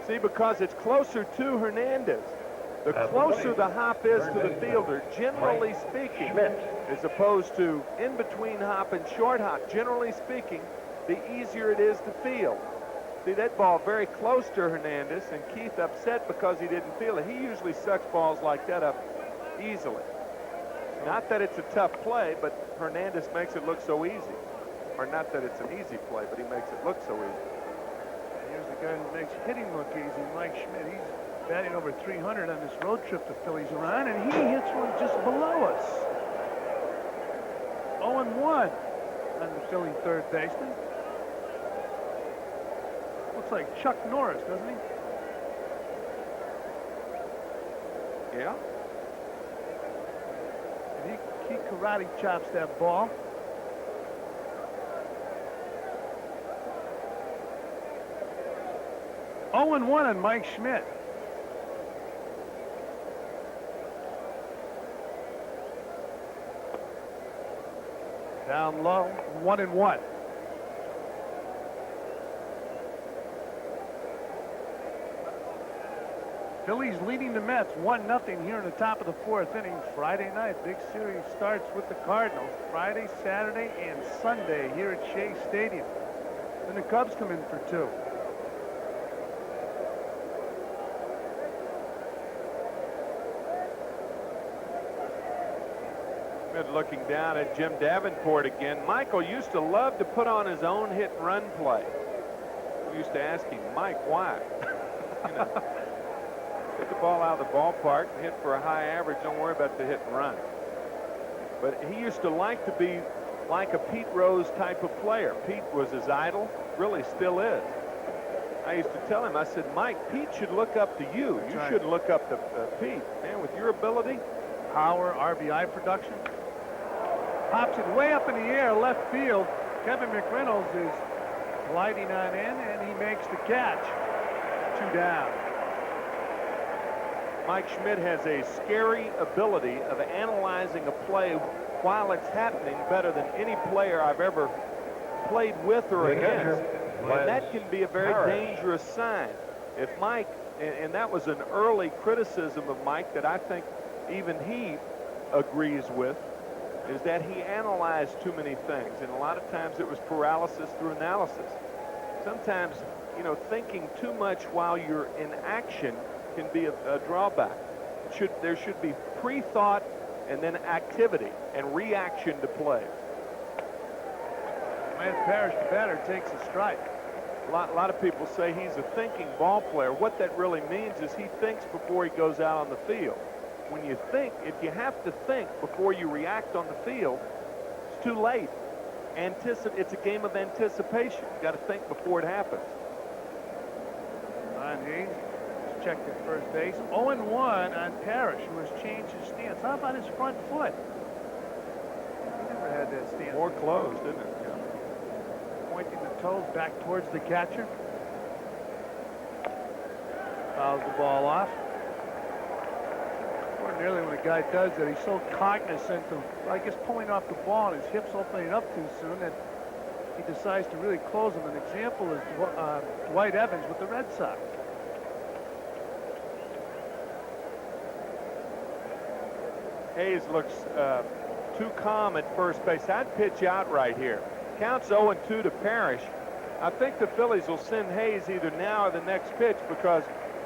See, because it's closer to Hernandez. The closer the hop is to the fielder, generally speaking, as opposed to in-between hop and short hop, generally speaking, the easier it is to field. See, that ball very close to Hernandez, and Keith upset because he didn't feel it. He usually sucks balls like that up easily. Not that it's a tough play, but Hernandez makes it look so easy. Or not that it's an easy play, but he makes it look so easy. Here's the guy who makes hitting look easy, Mike Schmidt. He's batting over 300 on this road trip the Phillies are on, and he hits one just below us. 0-1 on the Philly third baseman. Looks like Chuck Norris, doesn't he? Yeah. And he karate chops that ball. Oh, 0-1 on Mike Schmidt. Down low, 1-1. Phillies leading the Mets 1-0 here in the top of the 4th inning. Friday night, big series starts with the Cardinals. Friday, Saturday, and Sunday here at Shea Stadium. Then the Cubs come in for 2. Looking down at Jim Davenport again. Michael used to love to put on his own hit and run play. We used to ask him, Mike, why? You know, get the ball out of the ballpark and hit for a high average. Don't worry about the hit and run. But he used to like to be like a Pete Rose type of player. Pete was his idol, really still is. I used to tell him, I said, Mike, Pete should look up to you. That's you right. shouldn't look up to Pete. Man, with your ability. Power, RBI production. Pops it way up in the air, left field. Kevin McReynolds is gliding on in, and he makes the catch. 2 down. Mike Schmidt has a scary ability of analyzing a play while it's happening better than any player I've ever played with or against. And that can be a very dangerous sign. If Mike, and that was an early criticism of Mike that I think even he agrees with, is that he analyzed too many things. And a lot of times it was paralysis through analysis. Sometimes, you know, thinking too much while you're in action can be a drawback. There should be pre-thought and then activity and reaction to plays. Lance Parrish, the batter, takes a strike. A lot of people say he's a thinking ball player. What that really means is he thinks before he goes out on the field. When you think, if you have to think before you react on the field, it's too late. It's a game of anticipation. You got to think before it happens. Ron Hayes has checked at first base. 0-1 on Parrish, who has changed his stance. How about his front foot? He never had that stance. More closed, isn't it? Yeah. Pointing the toes back towards the catcher. Fouls the ball off. Ordinarily, when a guy does that, he's so cognizant of, I guess, pulling off the ball and his hips opening up too soon that he decides to really close them. An example is Dwight Evans with the Red Sox. Hayes looks too calm at first base. I'd pitch out right here. Counts 0-2 to Parrish. I think the Phillies will send Hayes either now or the next pitch, because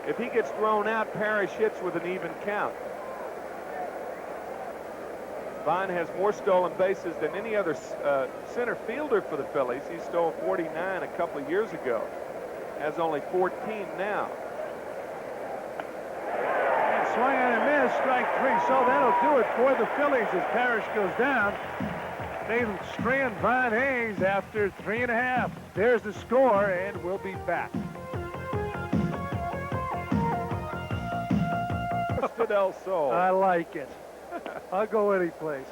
if he gets thrown out, Parrish hits with an even count. Vaughn has more stolen bases than any other center fielder for the Phillies. He stole 49 a couple of years ago. Has only 14 now. And swing and a miss, strike three. So that'll do it for the Phillies as Parrish goes down. They strand Von Hayes after 3.5. There's the score, and we'll be back. Del Sol. I like it. I'll go any place.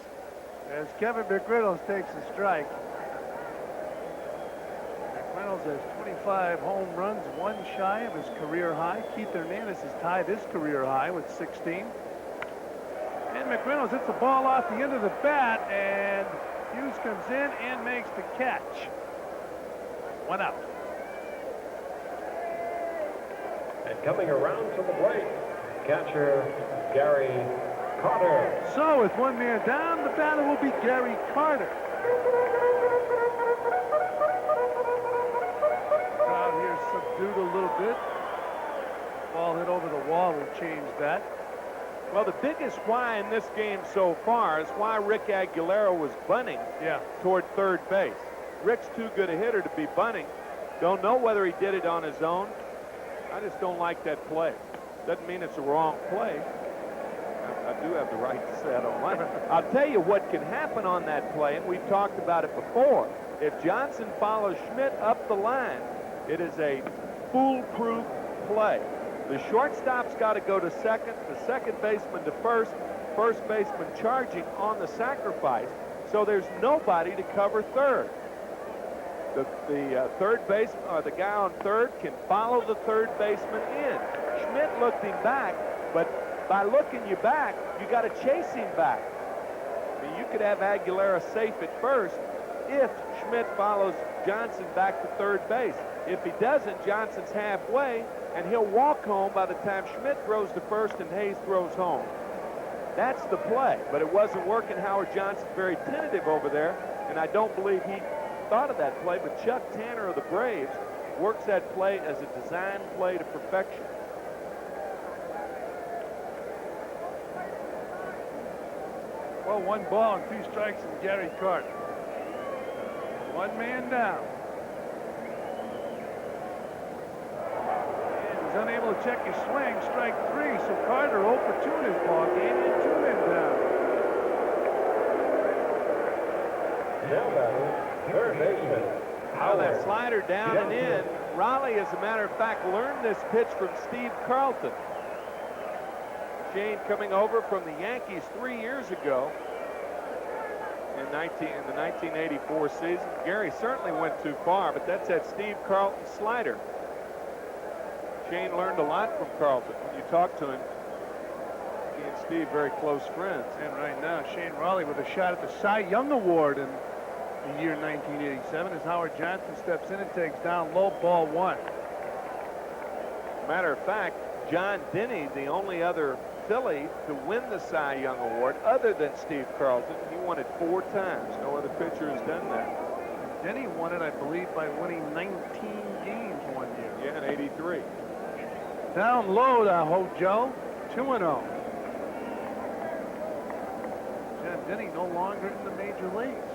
As Kevin McReynolds takes a strike. McReynolds has 25 home runs, one shy of his career high. Keith Hernandez has tied his career high with 16. And McReynolds hits the ball off the end of the bat, and Hughes comes in and makes the catch. 1 out. And coming around to the plate, catcher Gary Carter. So with one man down, the batter will be Gary Carter. Crowd here subdued a little bit. Ball hit over the wall will change that. Well, the biggest why in this game so far is why Rick Aguilera was bunting toward third base. Rick's too good a hitter to be bunting. Don't know whether he did it on his own. I just don't like that play. Doesn't mean it's a wrong play. I do have the right to say I don't like it. I'll tell you what can happen on that play, and we've talked about it before. If Johnson follows Schmidt up the line, it is a foolproof play. The shortstop's got to go to second, the second baseman to first baseman charging on the sacrifice, so there's nobody to cover third. The third baseman, or the guy on third, can follow the third baseman in. Schmidt looked him back, but by looking you back, you got to chase him back. I mean, you could have Aguilera safe at first if Schmidt follows Johnson back to third base. If he doesn't, Johnson's halfway, and he'll walk home by the time Schmidt throws to first and Hayes throws home. That's the play, but it wasn't working. Howard Johnson's very tentative over there, and I don't believe he thought of that play, but Chuck Tanner of the Braves works that play as a design play to perfection. Well, 1 ball and 2 strikes from Gary Carter. 1 man down. And he's unable to check his swing. Strike 3. So Carter 0 for 2 in his ball game and 2 men down. Now batting, third baseman. Well, that slider down and in. Raleigh, as a matter of fact, learned this pitch from Steve Carlton. Shane coming over from the Yankees 3 years ago in the 1984 season. Gary certainly went too far, but that's that Steve Carlton slider. Shane learned a lot from Carlton. When you talk to him, Steve very close friends. And right now, Shane Raleigh with a shot at the Cy Young Award in the year 1987 as Howard Johnson steps in and takes down low, ball 1. Matter of fact, John Denny, the only other Philly to win the Cy Young Award other than Steve Carlton. He won it 4 times. No other pitcher has done that. Denny won it, I believe, by winning 19 games one year. Yeah, in '83. Down low to Hojo, 2-0. John Denny no longer in the major leagues.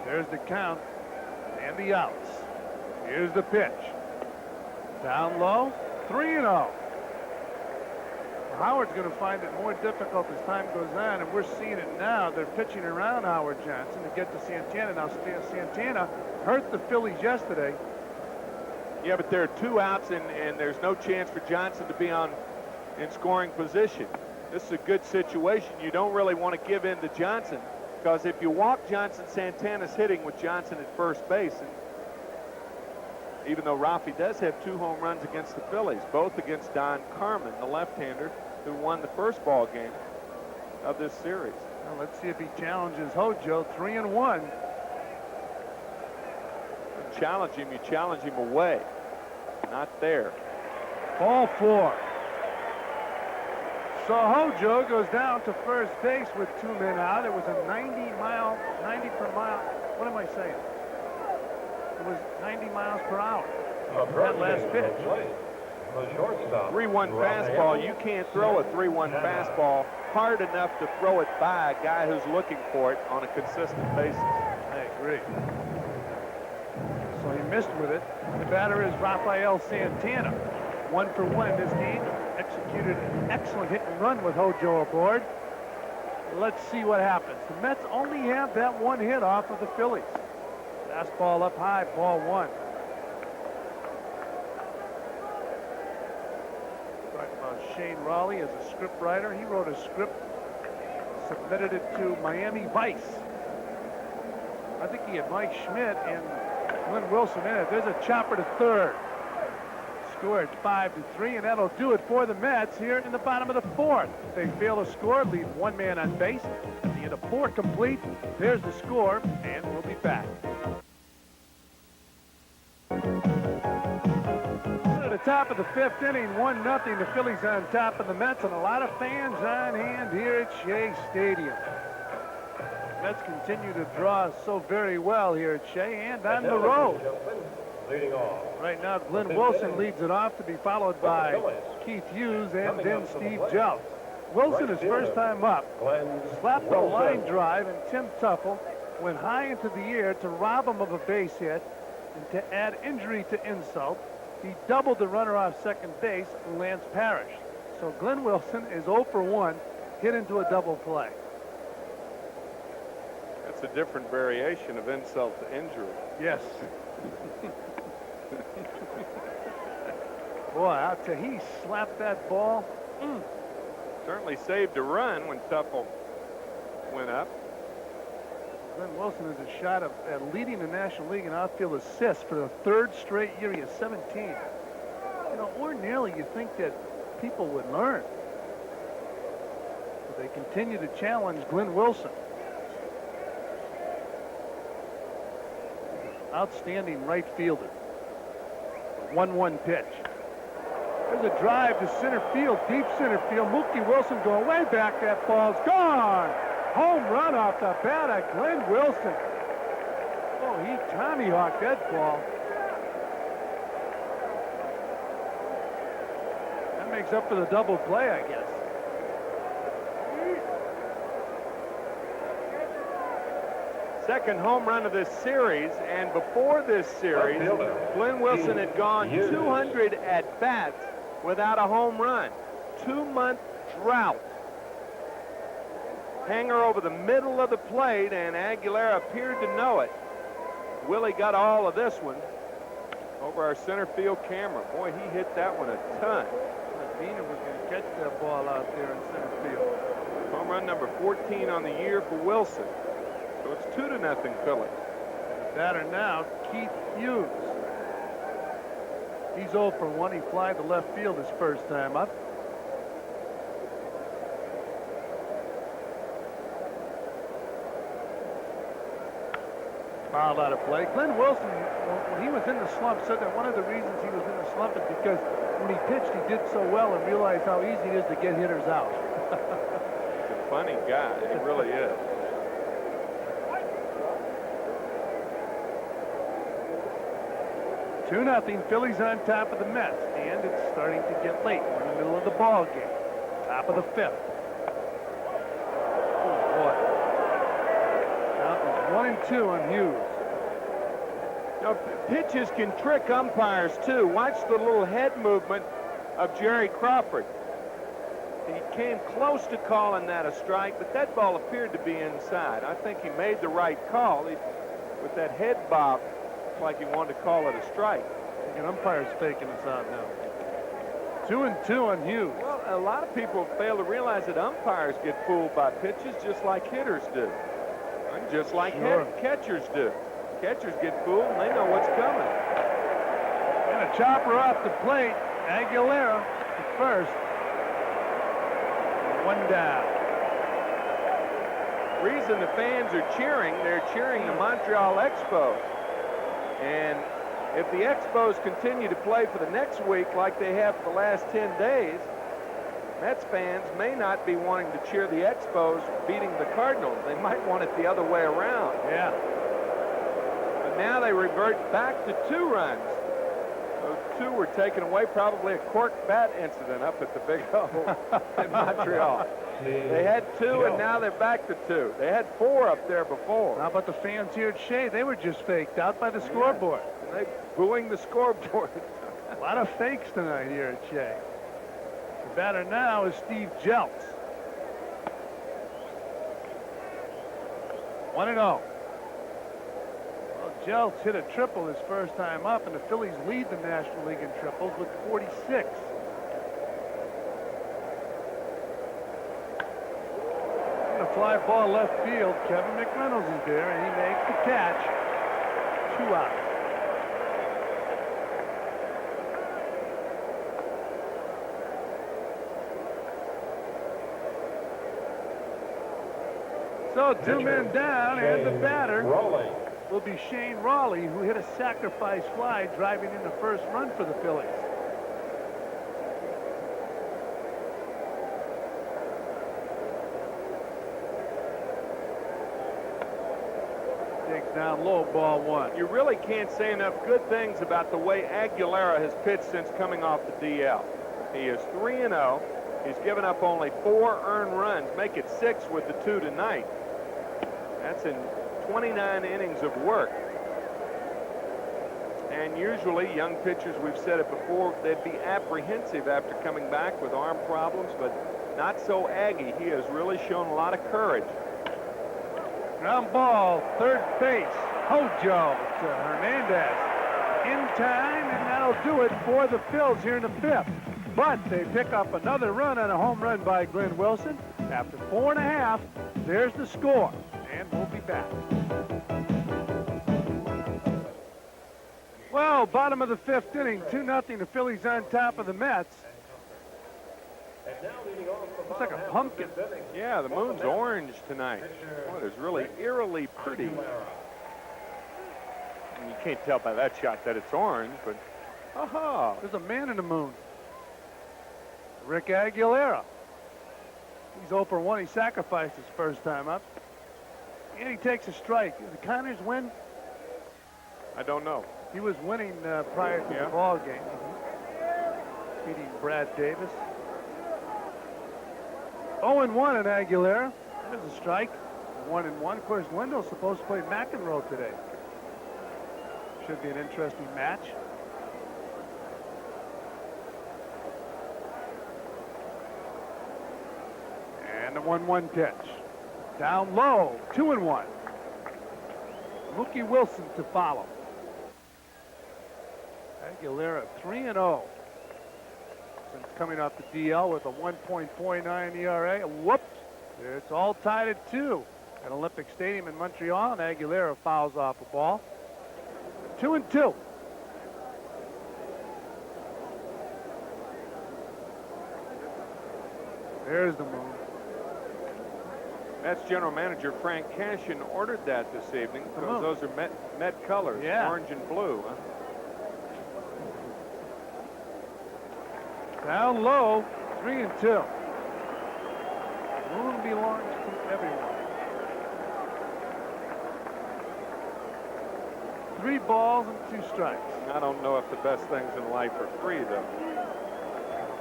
There's the count and the outs. Here's the pitch. Down low, 3-0. Howard's going to find it more difficult as time goes on, and we're seeing it now. They're pitching around Howard Johnson to get to Santana. Now, Santana hurt the Phillies yesterday. Yeah, but there are 2 outs, and there's no chance for Johnson to be in scoring position. This is a good situation. You don't really want to give in to Johnson, because if you walk Johnson, Santana's hitting with Johnson at first base. And even though Rafi does have 2 home runs against the Phillies, both against Don Carmen, the left-hander, who won the first ball game of this series. Well, let's see if he challenges Hojo. 3-1. You challenge him, you challenge him away. Not there. Ball 4. So Hojo goes down to first base with 2 men out. It was a 90 per mile. What am I saying? It was 90 miles per hour. That last pitch. The shortstop. 3-1 fastball. You can't throw a 3-1 fastball hard enough to throw it by a guy who's looking for it on a consistent basis. I agree. So he missed with it. The batter is Rafael Santana. 1 for 1 in this game. Executed an excellent hit and run with Hojo aboard. Let's see what happens. The Mets only have that 1 hit off of the Phillies. Fastball up high, ball 1. Talking about Shane Raleigh as a script writer. He wrote a script, submitted it to Miami Vice. I think he had Mike Schmidt and Glenn Wilson in it. There's a chopper to third. Scored 5-3, and that'll do it for the Mets here in the bottom of the 4th. They fail to score, leave 1 man on base. At the end of 4 complete, there's the score, and we'll be back. At the top of the 5th inning, 1-0. The Phillies on top of the Mets, and a lot of fans on hand here at Shea Stadium. Mets continue to draw so very well here at Shea and on the road. Leading off. Right now, Glenn Wilson leads it off, to be followed by Keith Hughes and then Steve Jeltz. Wilson, his first time up, slapped a line drive, and Tim Tuffle went high into the air to rob him of a base hit, and to add injury to insult, he doubled the runner off second base, Lance Parrish. So Glenn Wilson is 0 for 1, hit into a double play. That's a different variation of insult to injury. Yes. Boy, I'll tell you, he slapped that ball. Certainly saved a run when Tuffle went up. Glenn Wilson has a shot at leading the National League in outfield assists for the 3rd straight year. He has 17. You know, ordinarily you think that people would learn. But they continue to challenge Glenn Wilson. Outstanding right fielder. 1-1 pitch. There's a drive to center field, deep center field. Mookie Wilson going way back. That ball's gone. Home run off the bat of Glenn Wilson. Oh, he tommyhawked that ball. That makes up for the double play, I guess. Second home run of this series, and before this series, Glenn Wilson had gone 200 at-bats without a home run. 2-month drought. Hanger over the middle of the plate, and Aguilera appeared to know it. Willie got all of this one over our center field camera. Boy, he hit that one a ton. Medina was going to catch that ball out there in center field. Home run number 14 on the year for Wilson. So it's 2-0 Phillies. Batter now, Keith Hughes. He's 0 for 1. He flied to left field his first time up. Fouled out of play. Glenn Wilson, when he was in the slump, said that one of the reasons he was in the slump is because when he pitched, he did so well and realized how easy it is to get hitters out. He's a funny guy. He really is. 2-0, Phillies on top of the Mets, and it's starting to get late. We're in the middle of the ball game. Top of the 5th. Oh, boy. Now it's 1-2 on Hughes. You know, pitches can trick umpires, too. Watch the little head movement of Jerry Crawford. He came close to calling that a strike, but that ball appeared to be inside. I think he made the right call. With that head bob, it's like he wanted to call it a strike. An umpire's faking us out now. 2-2 on Hughes. Well, a lot of people fail to realize that umpires get fooled by pitches just like hitters do. And just like catchers do. Catchers get fooled and they know what's coming. And a chopper off the plate. Aguilera at first. 1 down. Reason the fans are cheering, they're cheering the Montreal Expos. And if the Expos continue to play for the next week like they have for the last 10 days, Mets fans may not be wanting to cheer the Expos beating the Cardinals. They might want it the other way around. Yeah. But now they revert back to 2 runs. Those 2 were taken away, probably a cork bat incident up at the Big O in Montreal. They had 2, and now they're back to 2. They had 4 up there before. How about the fans here at Shea? They were just faked out by the scoreboard. And they booing the scoreboard. A lot of fakes tonight here at Shea. The batter now is Steve Jeltz. 1-0. Well, Jeltz hit a triple his first time up, and the Phillies lead the National League in triples with 46. A fly ball left field. Kevin McReynolds is there, and he makes the catch. 2 out. So 2 men down, and the batter will be Shane Raleigh, who hit a sacrifice fly driving in the first run for the Phillies. Takes down low, ball 1. You really can't say enough good things about the way Aguilera has pitched since coming off the DL. He is 3-0. He's given up only 4 earned runs. Make it 6 with the 2 tonight. That's in 29 innings of work. And usually young pitchers, we've said it before, they'd be apprehensive after coming back with arm problems, but not so Aggie. He has really shown a lot of courage. Ground ball, third base. Hojo to Hernandez. In time, and that'll do it for the Phils here in the 5th. But they pick up another run on a home run by Glenn Wilson. After 4.5, there's the score. And we'll be back. Well, bottom of the 5th inning, 2-0. The Phillies on top of the Mets. Looks like a pumpkin. Yeah, the moon's orange tonight. Boy, it's really eerily pretty. And you can't tell by that shot that it's orange, but aha. There's a man in the moon. Rick Aguilera. He's 0 for 1. He sacrificed his first time up. And he takes a strike. Did the Connors win? I don't know. He was winning prior to the ball game. Beating Brad Davis. 0-1 on Aguilera. There's a strike. 1-1. Of course, Wendell's supposed to play McEnroe today. Should be an interesting match. And the 1-1 pitch. Down low. 2-1. Mookie Wilson to follow. Aguilera 3-0 since coming off the DL with a 1.49 ERA. Whoops. It's all tied at 2 at Olympic Stadium in Montreal, and Aguilera fouls off a ball. 2-2. There's the moon. Mets general manager Frank Cashin ordered that this evening because those are Met colors, orange and blue. Huh? Down low, 3-2. Moon belongs to everyone. 3 balls and 2 strikes. I don't know if the best things in life are free, though.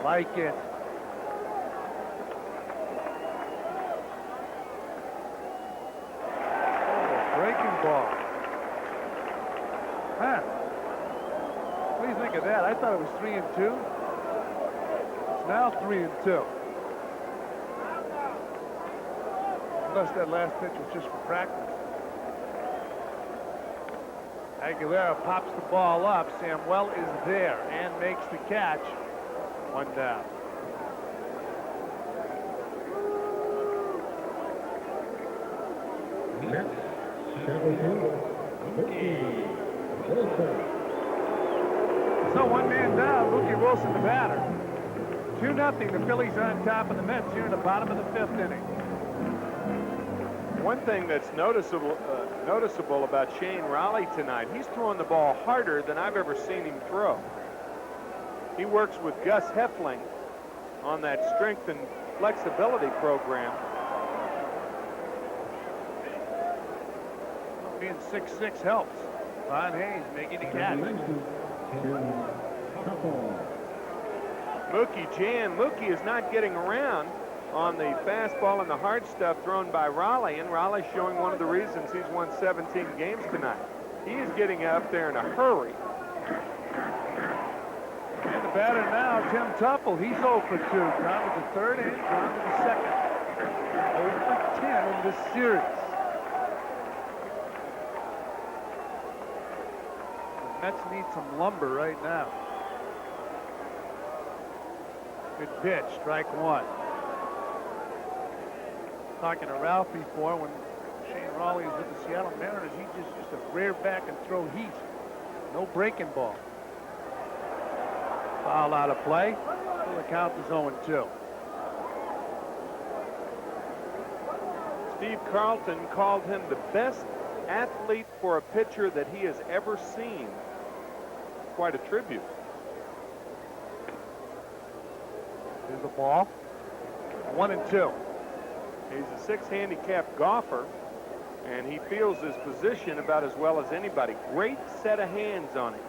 Like it. Oh, breaking ball. Huh. What do you think of that? I thought it was 3-2. It's now 3-2. Unless that last pitch was just for practice. Aguilera pops the ball up. Samuel is there and makes the catch. 1 down. So 1 man down. Mookie Wilson, the batter. 2-0. The Phillies are on top of the Mets here in the bottom of the 5th inning. One thing that's noticeable about Shane Raleigh tonight, he's throwing the ball harder than I've ever seen him throw. He works with Gus Heffling on that strength and flexibility program. Being 6'6" helps. Von Hayes making the catch. Mookie is not getting around on the fastball and the hard stuff thrown by Raleigh, and Raleigh's showing one of the reasons he's won 17 games tonight. He is getting up there in a hurry. And the batter now, Tim Tuffle, he's 0 for 2. Down to the 3rd and down to the 2nd. 0 for 10 in this series. The Mets need some lumber right now. Good pitch, strike 1. Talking to Ralph before, when Shane Raleigh was with the Seattle Mariners, he just used to rear back and throw heat. No breaking ball. Foul out of play. So the count is 0-2. Steve Carlton called him the best athlete for a pitcher that he has ever seen. Quite a tribute. Here's the ball. 1-2. He's a 6 handicap golfer, and he feels his position about as well as anybody. Great set of hands on him.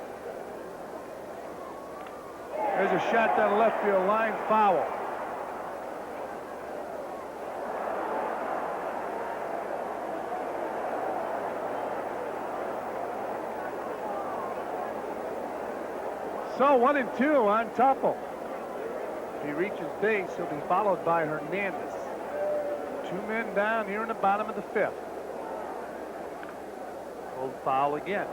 There's a shot down the left field line, foul. So 1-2 on Tuffle. If he reaches base, he'll be followed by Hernandez. 2 men down here in the bottom of the 5th. Old foul again.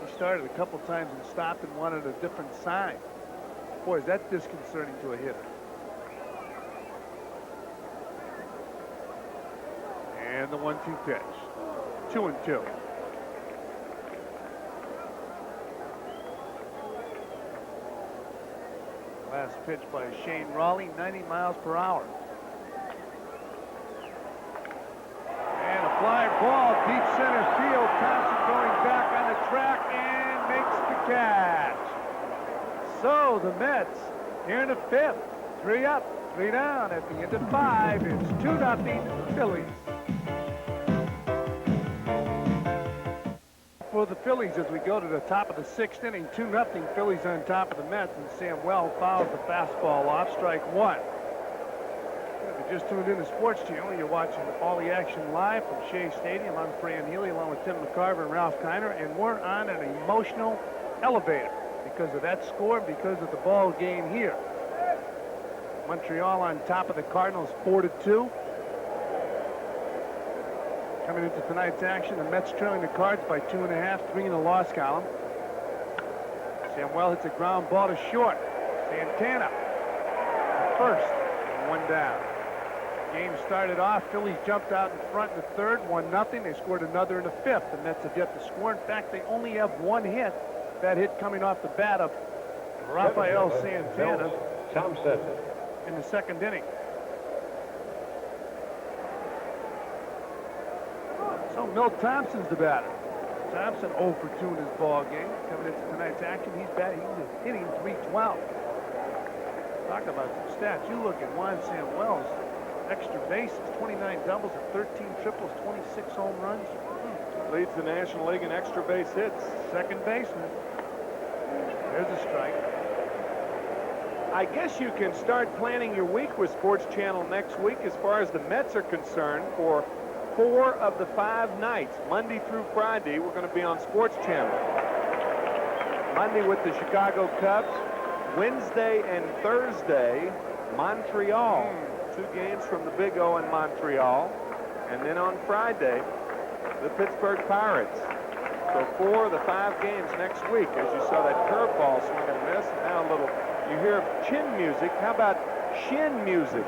He started a couple times and stopped and wanted a different sign. Boy, is that disconcerting to a hitter. And the 1-2 pitch. 2-2. Last pitch by Shane Raleigh, 90 miles per hour. And a fly ball, deep center field. Thompson going back on the track and makes the catch. So the Mets here in the 5th. 3 up, 3 down at the end of 5. It's 2-0 Phillies. For the Phillies as we go to the top of the 6th inning, 2-0 Phillies on top of the Mets, and Samuel fouls the fastball off, strike 1. If you just tuned in to Sports Channel, you're watching all the action live from Shea Stadium. I'm Fran Healy along with Tim McCarver and Ralph Kiner, and we're on an emotional elevator because of that score, because of the ball game here. Montreal on top of the Cardinals 4-2. Coming into tonight's action, the Mets trailing the Cards by 2.5, 3 in the loss column. Samuel hits a ground ball to short. Santana first, and 1 down. Game started off. Phillies jumped out in front in the third, 1-0. They scored another in the fifth. The Mets have yet to score. In fact, they only have 1 hit. That hit coming off the bat of Rafael Santana Thompson. in the second inning. So Milt Thompson's the batter. Thompson 0 for 2 in his ball game. Coming into tonight's action, he's hitting .312. Talk about some stats. You look at Juan Samuel's extra bases, 29 doubles and 13 triples, 26 home runs. Leads the National League in extra base hits. Second baseman. There's a strike. I guess you can start planning your week with Sports Channel next week as far as the Mets are concerned. For 4 of the 5 nights, Monday through Friday, we're going to be on Sports Channel. Monday with the Chicago Cubs. Wednesday and Thursday, Montreal. 2 games from the Big O in Montreal. And then on Friday, the Pittsburgh Pirates. So 4 of the 5 games next week, as you saw that curveball swing and miss. Now a little, you hear chin music. How about shin music?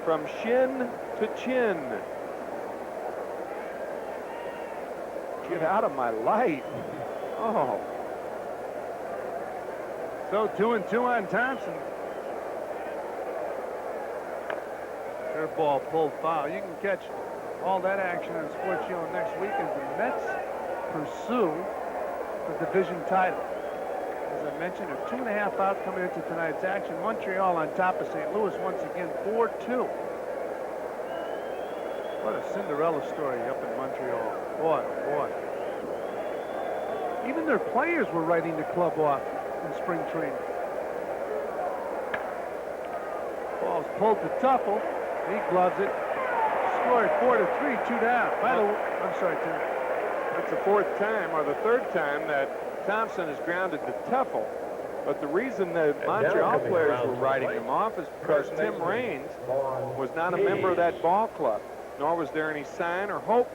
From shin to chin. Get out of my light. Oh. So 2-2 on Thompson. Curveball pulled foul. You can catch all that action on Sports Channel next week as the Mets pursue the division title. As I mentioned, a 2.5 out coming into tonight's action. Montreal on top of St. Louis once again, 4-2. What a Cinderella story up in Montreal. Boy, oh boy. Even their players were writing the club off in spring training. Ball's pulled to Tuffle. He gloves it. Scored 4-3, 2 down. By the way, I'm sorry, Tim. That's the 4th time or the 3rd time that Thompson has grounded to Tuffle. But the reason the Montreal players were writing him off is because Tim Raines was not a member of that ball club, nor was there any sign or hope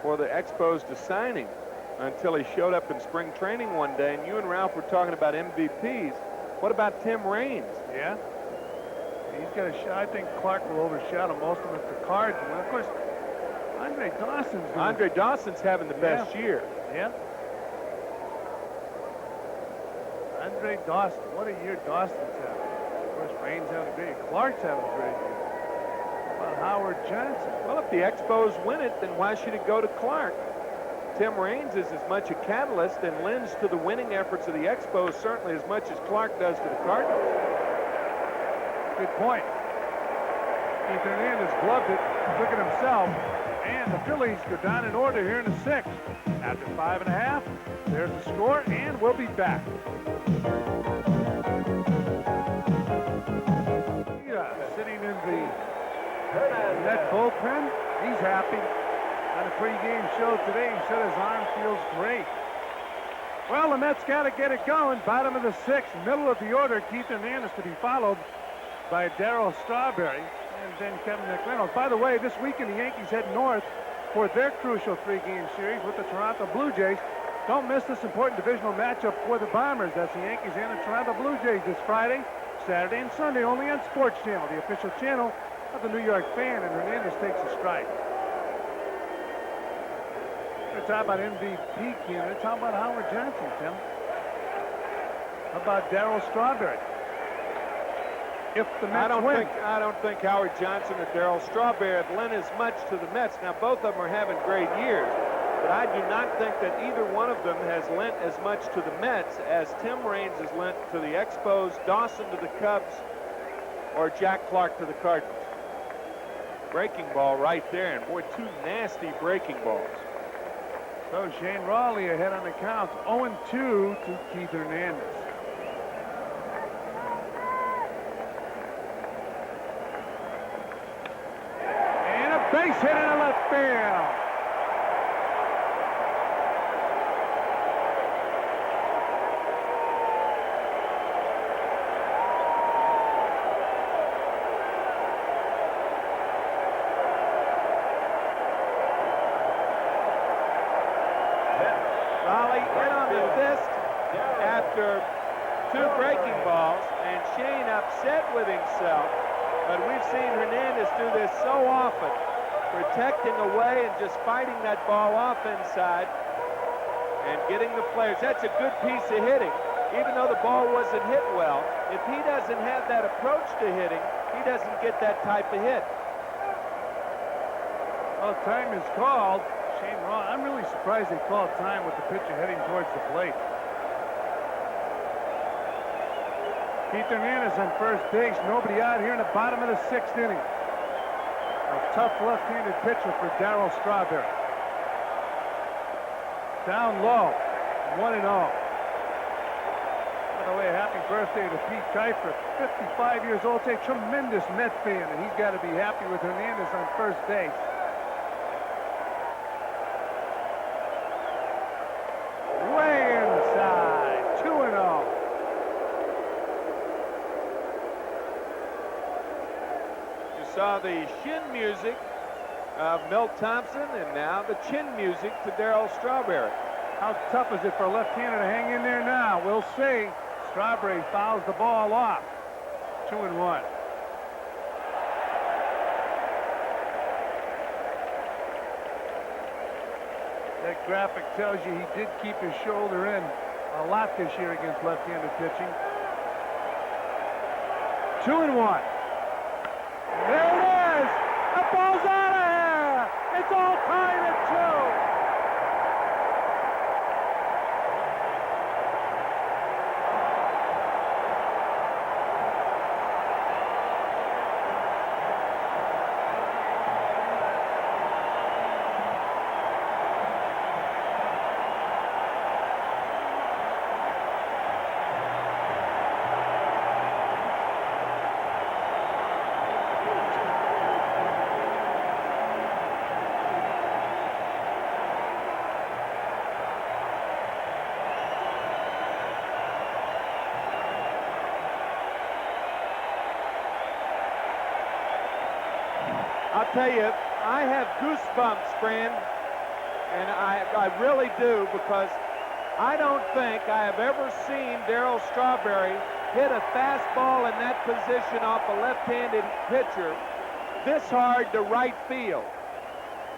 for the Expos to sign him until he showed up in spring training one day. And you and Ralph were talking about MVPs. What about Tim Raines? Yeah. He's got a shot. I think Clark will overshadow most of them at the Cards. And of course, Andre Dawson's having the best year. Yeah. Andre Dawson. What a year Dawson's having. Of course, Raines having a great year. Clark's having a great year. How about Howard Johnson? Well, if the Expos win it, then why should it go to Clark? Tim Raines is as much a catalyst and lends to the winning efforts of the Expos certainly as much as Clark does to the Cardinals. Good point. Keith Hernandez gloved it, took it himself, and the Phillies go down in order here in the 6th. After 5.5, there's the score, and we'll be back. Yeah, sitting in the net bullpen, he's happy. On a pregame show today, he said his arm feels great. Well, the Mets got to get it going. Bottom of the 6th, middle of the order, Keith Hernandez to be followed by Darryl Strawberry and then Kevin McReynolds. By the way, this weekend the Yankees head north for their crucial 3-game series with the Toronto Blue Jays. Don't miss this important divisional matchup for the Bombers. That's the Yankees and the Toronto Blue Jays this Friday, Saturday, and Sunday only on Sports Channel, the official channel of the New York Fan, and Hernandez takes a strike. We're talking about MVP candidates. How about Howard Johnson, Tim? How about Darryl Strawberry? If the Mets win. I don't think Howard Johnson or Darryl Strawberry have lent as much to the Mets. Now, both of them are having great years, but I do not think that either one of them has lent as much to the Mets as Tim Raines has lent to the Expos, Dawson to the Cubs, or Jack Clark to the Cardinals. Breaking ball right there, and boy, 2 nasty breaking balls. So Shane Rawley ahead on the count, 0-2 to Keith Hernandez. And a base hit into left field. Raleigh in on the fist after 2 breaking balls, and Shane upset with himself. But we've seen Hernandez do this so often, protecting away and just fighting that ball off inside and getting the players. That's a good piece of hitting, even though the ball wasn't hit well. If he doesn't have that approach to hitting, he doesn't get that type of hit. Well, time is called. Shane Raleigh, I'm really surprised they called time with the pitcher heading towards the plate. Keith Hernandez on first base. Nobody out here in the bottom of the 6th inning. A tough left-handed pitcher for Darryl Strawberry. Down low, 1-0. By the way, happy birthday to Pete Kiefer, 55 years old, a tremendous Met fan, and he's got to be happy with Hernandez on first base. Way inside, 2-0. Saw the shin music of Milt Thompson, and now the chin music to Darryl Strawberry. How tough is it for a left-hander to hang in there now? We'll see. Strawberry fouls the ball off. 2-1. That graphic tells you he did keep his shoulder in a lot this year against left-handed pitching. 2-1. There it is! The ball's out of here! It's all tied at 2! I'll tell you, I have goosebumps, friend, and I really do, because I don't think I have ever seen Darryl Strawberry hit a fastball in that position off a left-handed pitcher this hard to right field.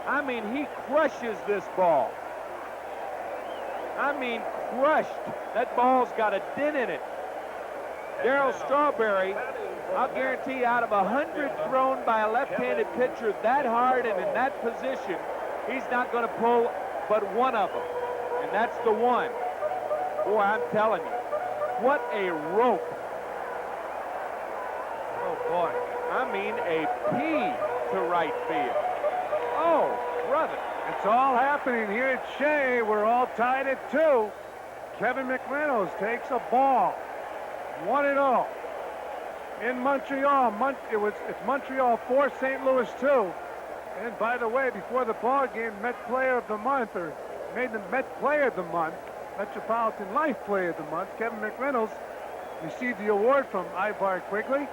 I mean, he crushes this ball. I mean, crushed. That ball's got a dent in it. Darryl Strawberry, I'll guarantee, out of 100 thrown by a left-handed pitcher that hard and in that position, he's not going to pull but one of them, and that's the one. Boy, I'm telling you, what a rope. Oh, boy. I mean, a P to right field. Oh, brother. It's all happening here at Shea. We're all tied at 2. Kevin McReynolds takes a ball. 1-0. In Montreal. It's Montreal 4, St. Louis 2. And by the way, before the ball game, Met Player of the Month, or made the Met Player of the Month, Metropolitan Life Player of the Month, Kevin McReynolds received the award from Ivar Quigley.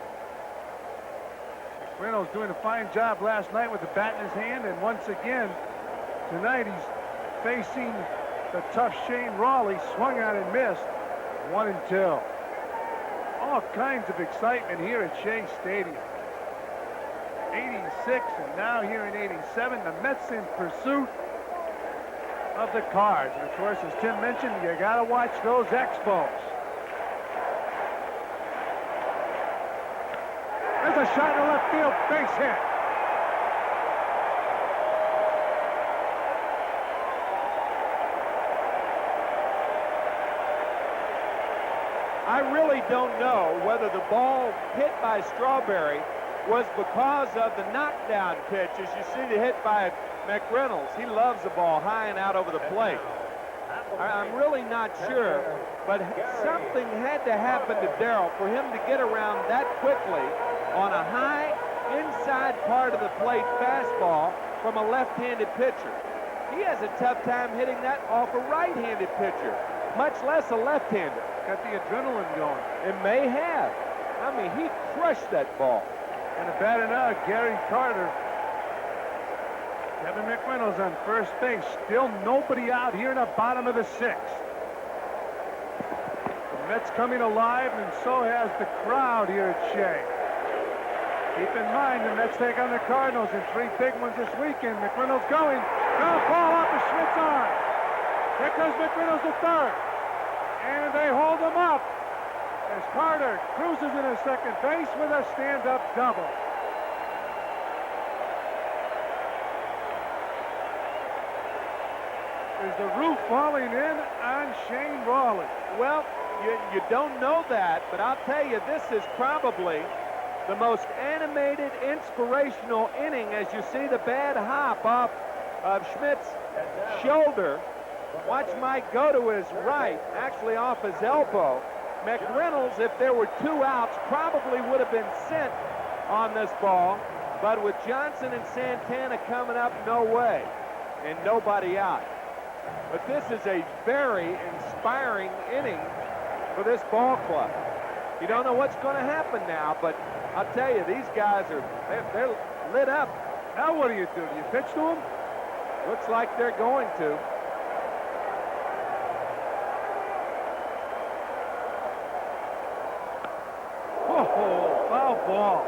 McReynolds doing a fine job last night with the bat in his hand, and once again tonight he's facing the tough Shane Raleigh. Swung on and missed. 1-2. All kinds of excitement here at Shea Stadium. 86 and now here in 87, the Mets in pursuit of the Cards. And of course, as Tim mentioned, you got to watch those Expos. There's a shot in the left field, base hit. I really don't know whether the ball hit by Strawberry was because of the knockdown pitch. As you see the hit by McReynolds, he loves the ball high and out over the plate. I'm really not sure, but something had to happen to Darryl for him to get around that quickly on a high inside part of the plate fastball from a left-handed pitcher. He has a tough time hitting that off a right-handed pitcher, much less a left-hander. Got the adrenaline going. It may have. I mean, he crushed that ball. And a batter now, Gary Carter. Kevin McReynolds on first base. Still nobody out here in the bottom of the sixth. The Mets coming alive, and so has the crowd here at Shea. Keep in mind, the Mets take on the Cardinals in 3 big ones this weekend. McReynolds going. Ground ball off of Schmidt's arm. Here comes McReynolds to third. And they hold him up as Carter cruises into second base with a stand-up double. Is the roof falling in on Shane Rawley? Well, you don't know that, but I'll tell you, this is probably the most animated, inspirational inning as you see the bad hop off of Schmidt's shoulder. Watch Mike go to his right, actually off his elbow. McReynolds, if there were 2 outs, probably would have been sent on this ball, but with Johnson and Santana coming up, no way, and nobody out. But this is a very inspiring inning for this ball club. You don't know what's going to happen now, but I'll tell you, these guys they're lit up. Now what do? You pitch to them? Looks like they're going to. Oh, foul ball.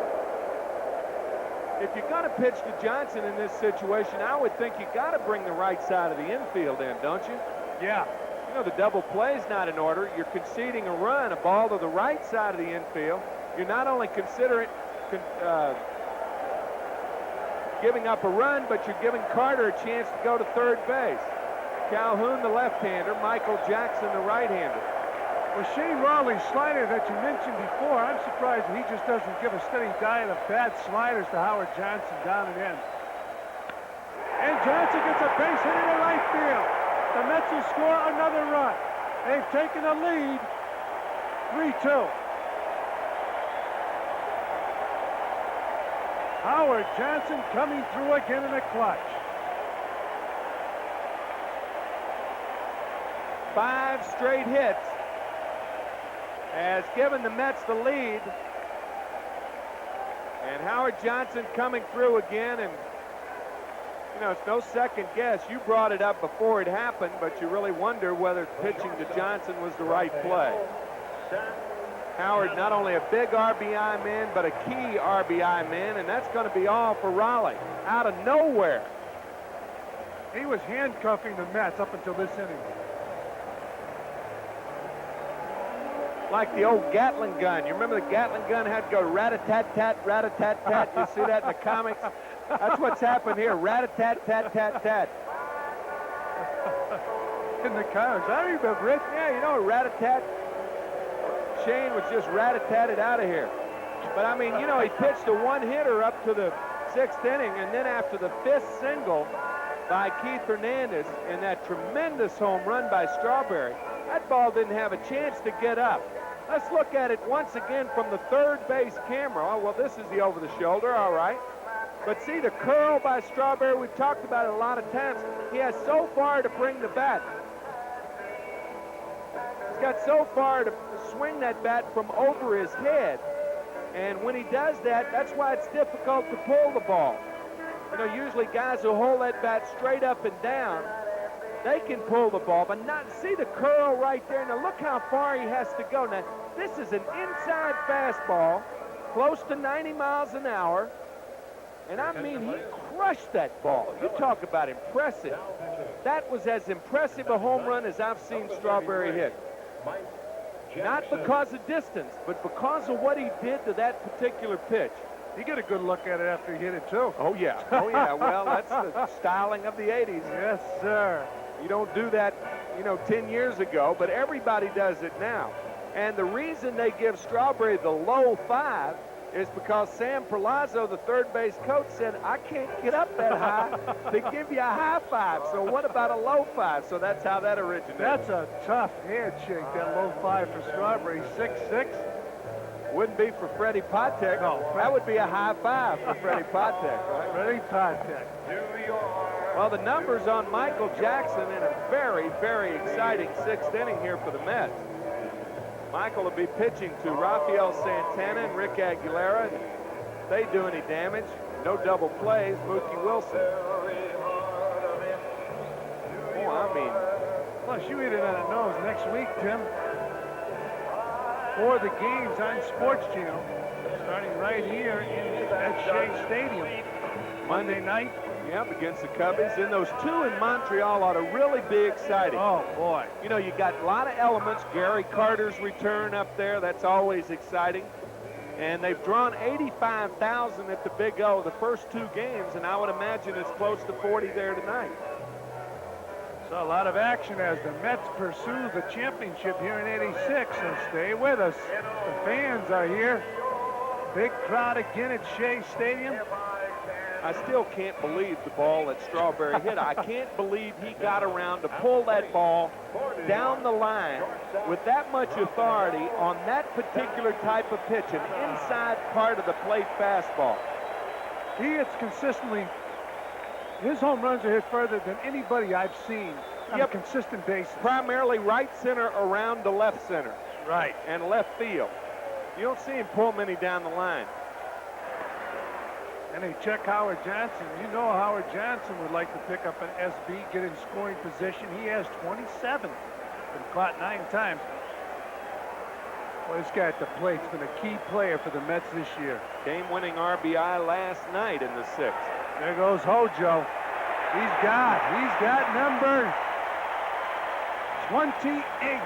If you're going to pitch to Johnson in this situation, I would think you got to bring the right side of the infield in, don't you? Yeah. You know, the double play's not in order. You're conceding a run, a ball to the right side of the infield. You're not only giving up a run, but you're giving Carter a chance to go to third base. Calhoun, the left-hander, Michael Jackson, the right-hander. Well, Shane Rawley's slider that you mentioned before, I'm surprised he just doesn't give a steady diet of bad sliders to Howard Johnson down and in. And Johnson gets a base hit into right field. The Mets will score another run. They've taken a lead, 3-2. Howard Johnson coming through again in the clutch. 5 straight hits has given the Mets the lead. And Howard Johnson coming through again, and you know, it's no second guess. You brought it up before it happened, but you really wonder whether pitching to Johnson was the right play. Howard, not only a big RBI man, but a key RBI man, and that's going to be all for Raleigh. Out of nowhere. He was handcuffing the Mets up until this inning. Like the old Gatling gun. You remember the Gatling gun had to go rat-a-tat-tat, rat-a-tat-tat. You see that in the comics? That's what's happened here. Rat-a-tat-tat-tat-tat. In the comics, I remember it. Yeah, you know, rat-a-tat. Shane was just rat-a-tatted out of here. But, I mean, you know, he pitched a one-hitter up to the 6th inning, and then after the 5th single by Keith Hernandez and that tremendous home run by Strawberry, that ball didn't have a chance to get up. Let's look at it once again from the third base camera. Oh, well, this is the over-the-shoulder, all right. But see the curl by Strawberry, we've talked about it a lot of times. He has so far to bring the bat. He's got so far to swing that bat from over his head. And when he does that, that's why it's difficult to pull the ball. You know, usually guys who hold that bat straight up and down, they can pull the ball, but not see the curl right there. Now look how far he has to go. Now this is an inside fastball, close to 90 miles an hour, and I mean he crushed that ball. You talk about impressive. That was as impressive a home run as I've seen Strawberry hit. Not because of distance, but because of what he did to that particular pitch. You get a good look at it after he hit it too. Oh yeah, oh yeah. Well, that's the styling of the 80s. Yes, sir. You don't do that, you know, 10 years ago, but everybody does it now. And the reason they give Strawberry the low 5 is because Sam Perlazzo, the third base coach, said, I can't get up that high to give you a high 5. So what about a low 5? So that's how that originated. That's a tough handshake, that low 5 for Strawberry. 6'6". Wouldn't be for Freddie Patek. No, that would be a high 5 for Freddie Patek, right? Freddie Patek. Well, the numbers on Michael Jackson in a very, very exciting 6th inning here for the Mets. Michael will be pitching to Rafael Santana and Rick Aguilera. If they do any damage, no double plays, Mookie Wilson. mean, Plus, you hit it on the nose next week, Tim. 4 of the games on SportsChannel, starting right here at Shea Stadium. Monday night. yep, against the Cubbies. And those 2 in Montreal ought to really be exciting. Oh, boy. You know, you got a lot of elements. Gary Carter's return up there, that's always exciting. And they've drawn 85,000 at the Big O the first 2 games, and I would imagine it's close to 40 there tonight. So a lot of action as the Mets pursue the championship here in '86. So stay with us. The fans are here. Big crowd again at Shea Stadium. I still can't believe the ball that Strawberry hit. I can't believe he got around to pull that ball down the line with that much authority on that particular type of pitch, an inside part of the plate fastball. He hits consistently. His home runs are hit further than anybody I've seen on a consistent basis. Primarily right center around to left center. Right. And left field. You don't see him pull many down the line. And they check Howard Johnson. You know Howard Johnson would like to pick up an SB, get in scoring position. He has 27. Been caught 9 times. Well, this guy at the plate's been a key player for the Mets this year. Game-winning RBI last night in the 6th. There goes Hojo. He's got number 28.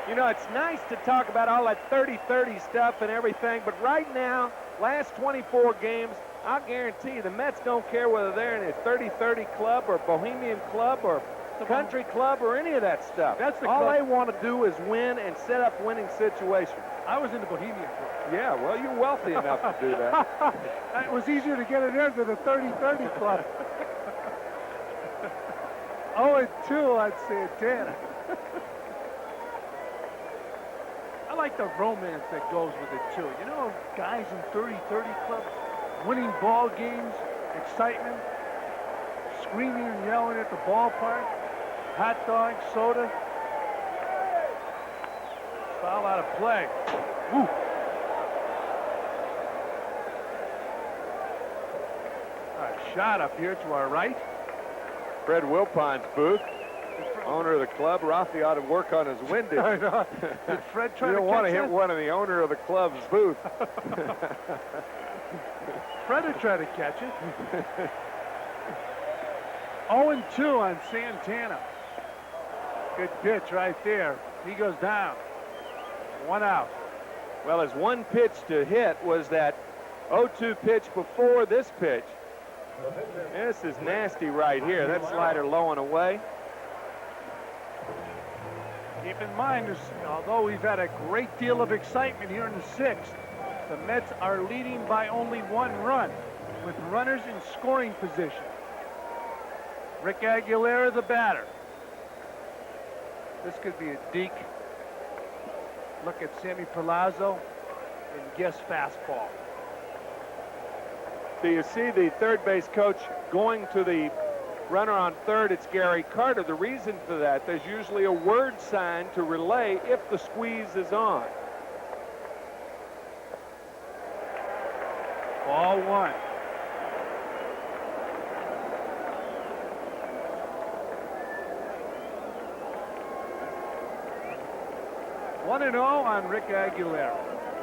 You know, it's nice to talk about all that 30-30 stuff and everything, but right now, last 24 games, I'll guarantee you the Mets don't care whether they're in a 30-30 club or Bohemian club or country club or any of that stuff. That's the all club. they want to do is win and set up winning situations. I was in the Bohemian club. Yeah, well, you're wealthy enough to do that. It was easier to get in there than the 30-30 club. 0-2, I'd say, Tana. I like the romance that goes with it, too. You know, guys in 30-30 clubs, winning ball games, excitement, screaming and yelling at the ballpark, hot dogs, soda. Foul out of play. Woo. Shot up here to our right. Fred Wilpon's booth. Owner of the club. Rafi ought to work on his windage. I know. Did Fred try you to don't want to catch hit that? one of the owner of the club's booth. Fred would try to catch it. 0-2 on Santana. Good pitch right there. He goes down. 1 out. Well, his one pitch to hit was that 0-2 pitch before this pitch. This is nasty right here. That slider low and away. Keep in mind, although we've had a great deal of excitement here in the 6th, the Mets are leading by only 1 run with runners in scoring position. Rick Aguilera, the batter. This could be a deke. Look at Sammy Palazzo and guess fastball. So you see the third base coach going to the runner on third. It's Gary Carter. The reason for that, there's usually a word sign to relay if the squeeze is on. Ball 1. One and 0 on Rick Aguilera.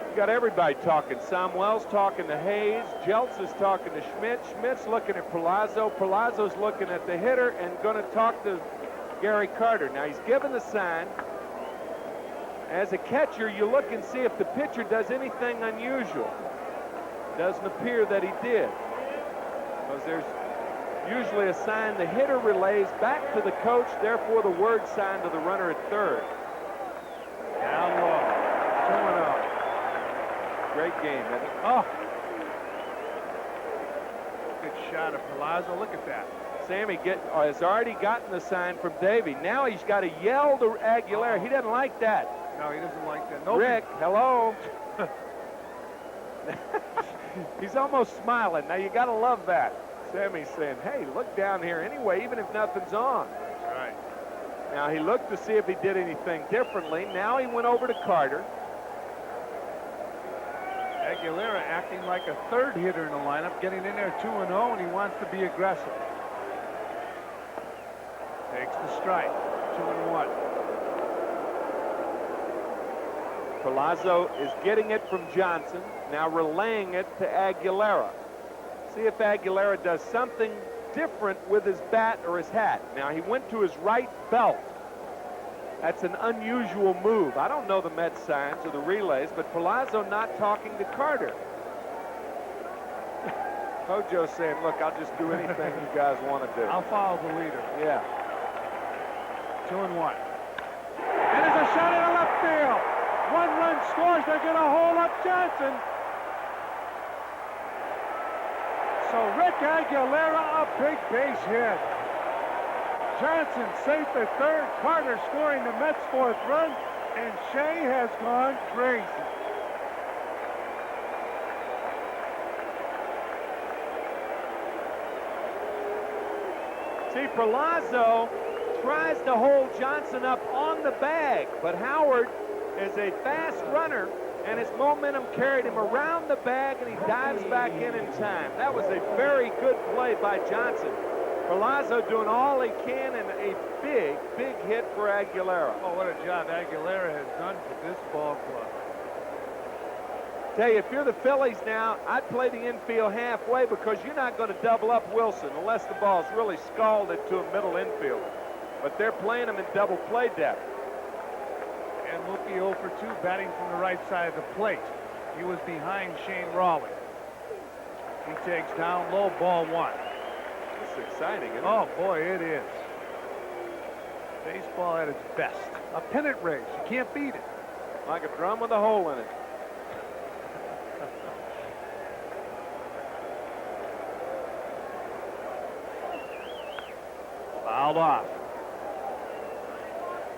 You got everybody talking. Samuel's talking to Hayes. Jeltz is talking to Schmidt. Schmidt's looking at Palazzo. Palazzo's looking at the hitter and going to talk to Gary Carter. Now he's given the sign. As a catcher, you look and see if the pitcher does anything unusual. Doesn't appear that he did. Because there's usually a sign the hitter relays back to the coach, therefore the word sign to the runner at third. Down low. 2-0. Great game, isn't it? Oh. Good shot of Palazzo. Look at that. Sammy has already gotten the sign from Davey. Now he's got to yell to Aguilera. He doesn't like that. No, he doesn't like that. Nobody. Rick, hello. He's almost smiling. Now you got to love that. Sammy's saying, hey, look down here anyway, even if nothing's on. That's right. Now he looked to see if he did anything differently. Now he went over to Carter. Aguilera acting like a third hitter in the lineup, getting in there 2-0, and he wants to be aggressive. Takes the strike. 2-1. Palazzo is getting it from Johnson, now relaying it to Aguilera. See if Aguilera does something different with his bat or his hat. Now he went to his right belt. That's an unusual move. I don't know the Mets signs or the relays, but Palazzo not talking to Carter. Hojo's saying, look, I'll just do anything you guys want to do. I'll follow the leader. Yeah. 2-1. And there's a shot into left field. 1 run scores. They're going to hold up Johnson. So Rick Aguilera, a big base hit. Johnson safe at third. Carter scoring the Mets' 4th run. And Shea has gone crazy. See, Palazzo tries to hold Johnson up on the bag, but Howard is a fast runner, and his momentum carried him around the bag, and he dives back in time. That was a very good play by Johnson. Palazzo doing all he can, and a big, big hit for Aguilera. Oh, what a job Aguilera has done for this ball club. Tell you, if you're the Phillies now, I'd play the infield halfway because you're not going to double up Wilson unless the ball's really scalded to a middle infielder. But they're playing him in double play depth. And Mookie 0 for 2 batting from the right side of the plate. He was behind Shane Raleigh. He takes down low, ball 1. This is exciting, isn't it? Oh, boy, it is. Baseball at its best. A pennant race. You can't beat it. Like a drum with a hole in it. Fouled off.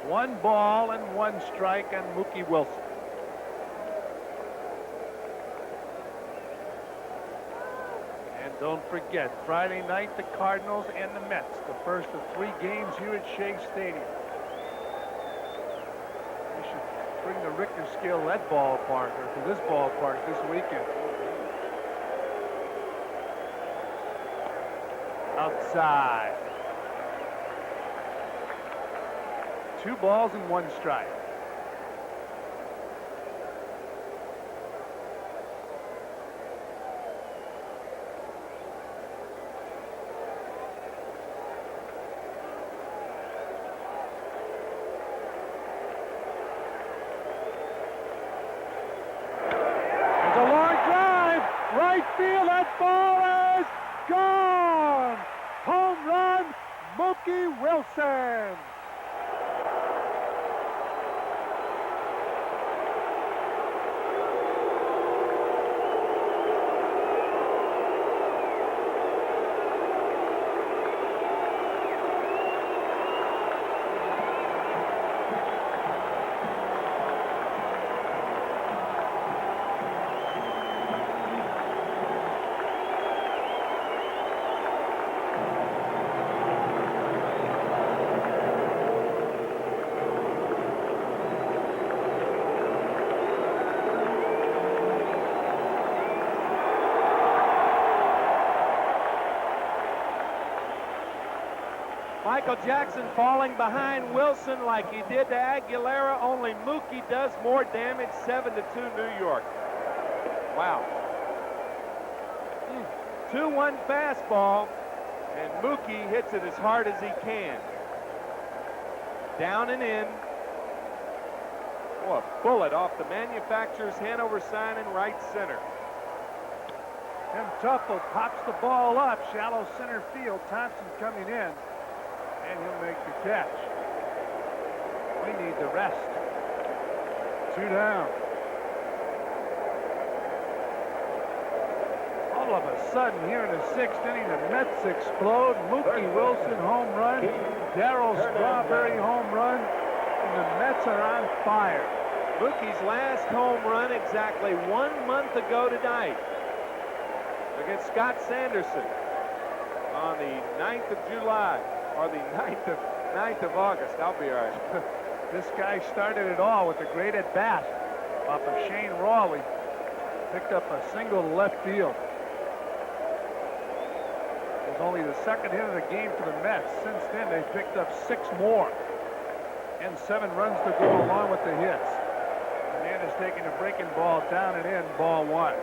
1 ball and 1 strike on Mookie Wilson. And don't forget, Friday night, the Cardinals and the Mets, the first of 3 games here at Shea Stadium. We should bring the Richter scale to that ballpark, or to this ballpark this weekend. Outside. 2 balls and 1 strike. It's a long drive. Right field. That ball is gone. Home run, Mookie Wilson. Michael Jackson falling behind Wilson like he did to Aguilera, only Mookie does more damage. 7-2 New York. Wow. 2-1 fastball, and Mookie hits it as hard as he can. Down and in. Oh, a bullet off the manufacturer's Hanover sign in right center. Tim Tuffle pops the ball up, shallow center field. Thompson coming in, and he'll make the catch. We need the rest. 2 down. All of a sudden, here in the 6th inning, the Mets explode. Mookie Wilson home run, Darryl Strawberry home run, and the Mets are on fire. Mookie's last home run exactly 1 month ago tonight against Scott Sanderson on the 9th of July, or the 9th of August. I'll be all right. This guy started it all with a great at-bat off of Shane Raleigh. Picked up a single to left field. was only the second hit of the game for the Mets. Since then, they've picked up 6 more. And 7 runs to go along with the hits. Hernandez taking a breaking ball down and in, ball 1.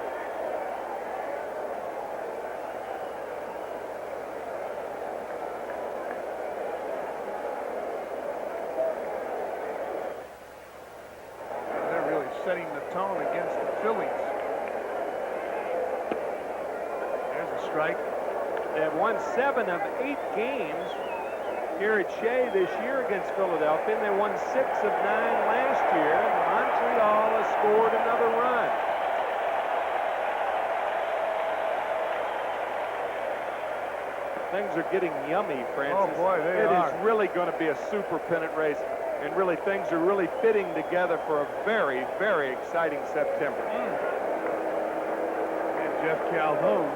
They're really setting the tone against the Phillies. There's a strike. They have won 7 of 8 games here at Shea this year against Philadelphia, and they won 6 of 9 last year. Montreal has scored another run. Things are getting yummy, Francis. Oh boy, they are. It is really going to be a super pennant race, and really things are really fitting together for a very, very exciting September. And Jeff Calhoun,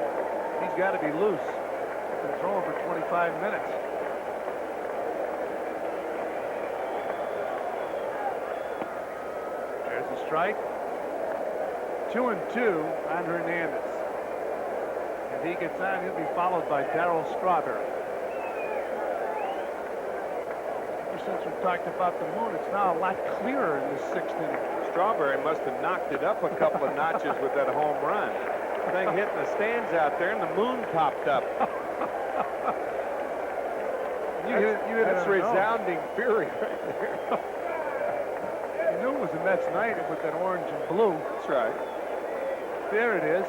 he's got to be loose. He's been throwing for 25 minutes. There's a strike. 2-2 on Hernandez. If he gets on, he'll be followed by Darryl Strawberry. Ever since we talked about the moon, it's now a lot clearer in this 6th inning. Strawberry must have knocked it up a couple of notches with that home run. Thing hitting the stands out there, and the moon popped up. That's resounding fury right there. You knew it was a Mets night with that orange and blue. That's right. There it is.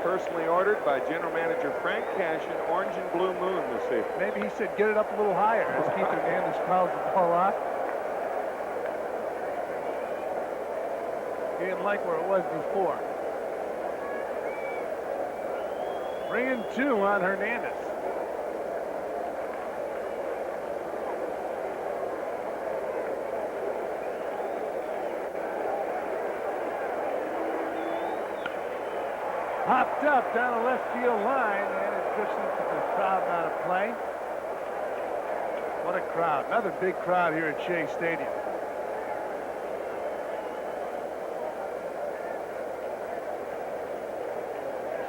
Personally ordered by General Manager Frank Cashin, orange and blue moon this evening. Maybe he said get it up a little higher as Keith Hernandez fouls the ball out. He didn't like where it was before. Bringing 2 on Hernandez. Popped up down the left field line, and it drifts into the crowd out of play. What a crowd. Another big crowd here at Shea Stadium.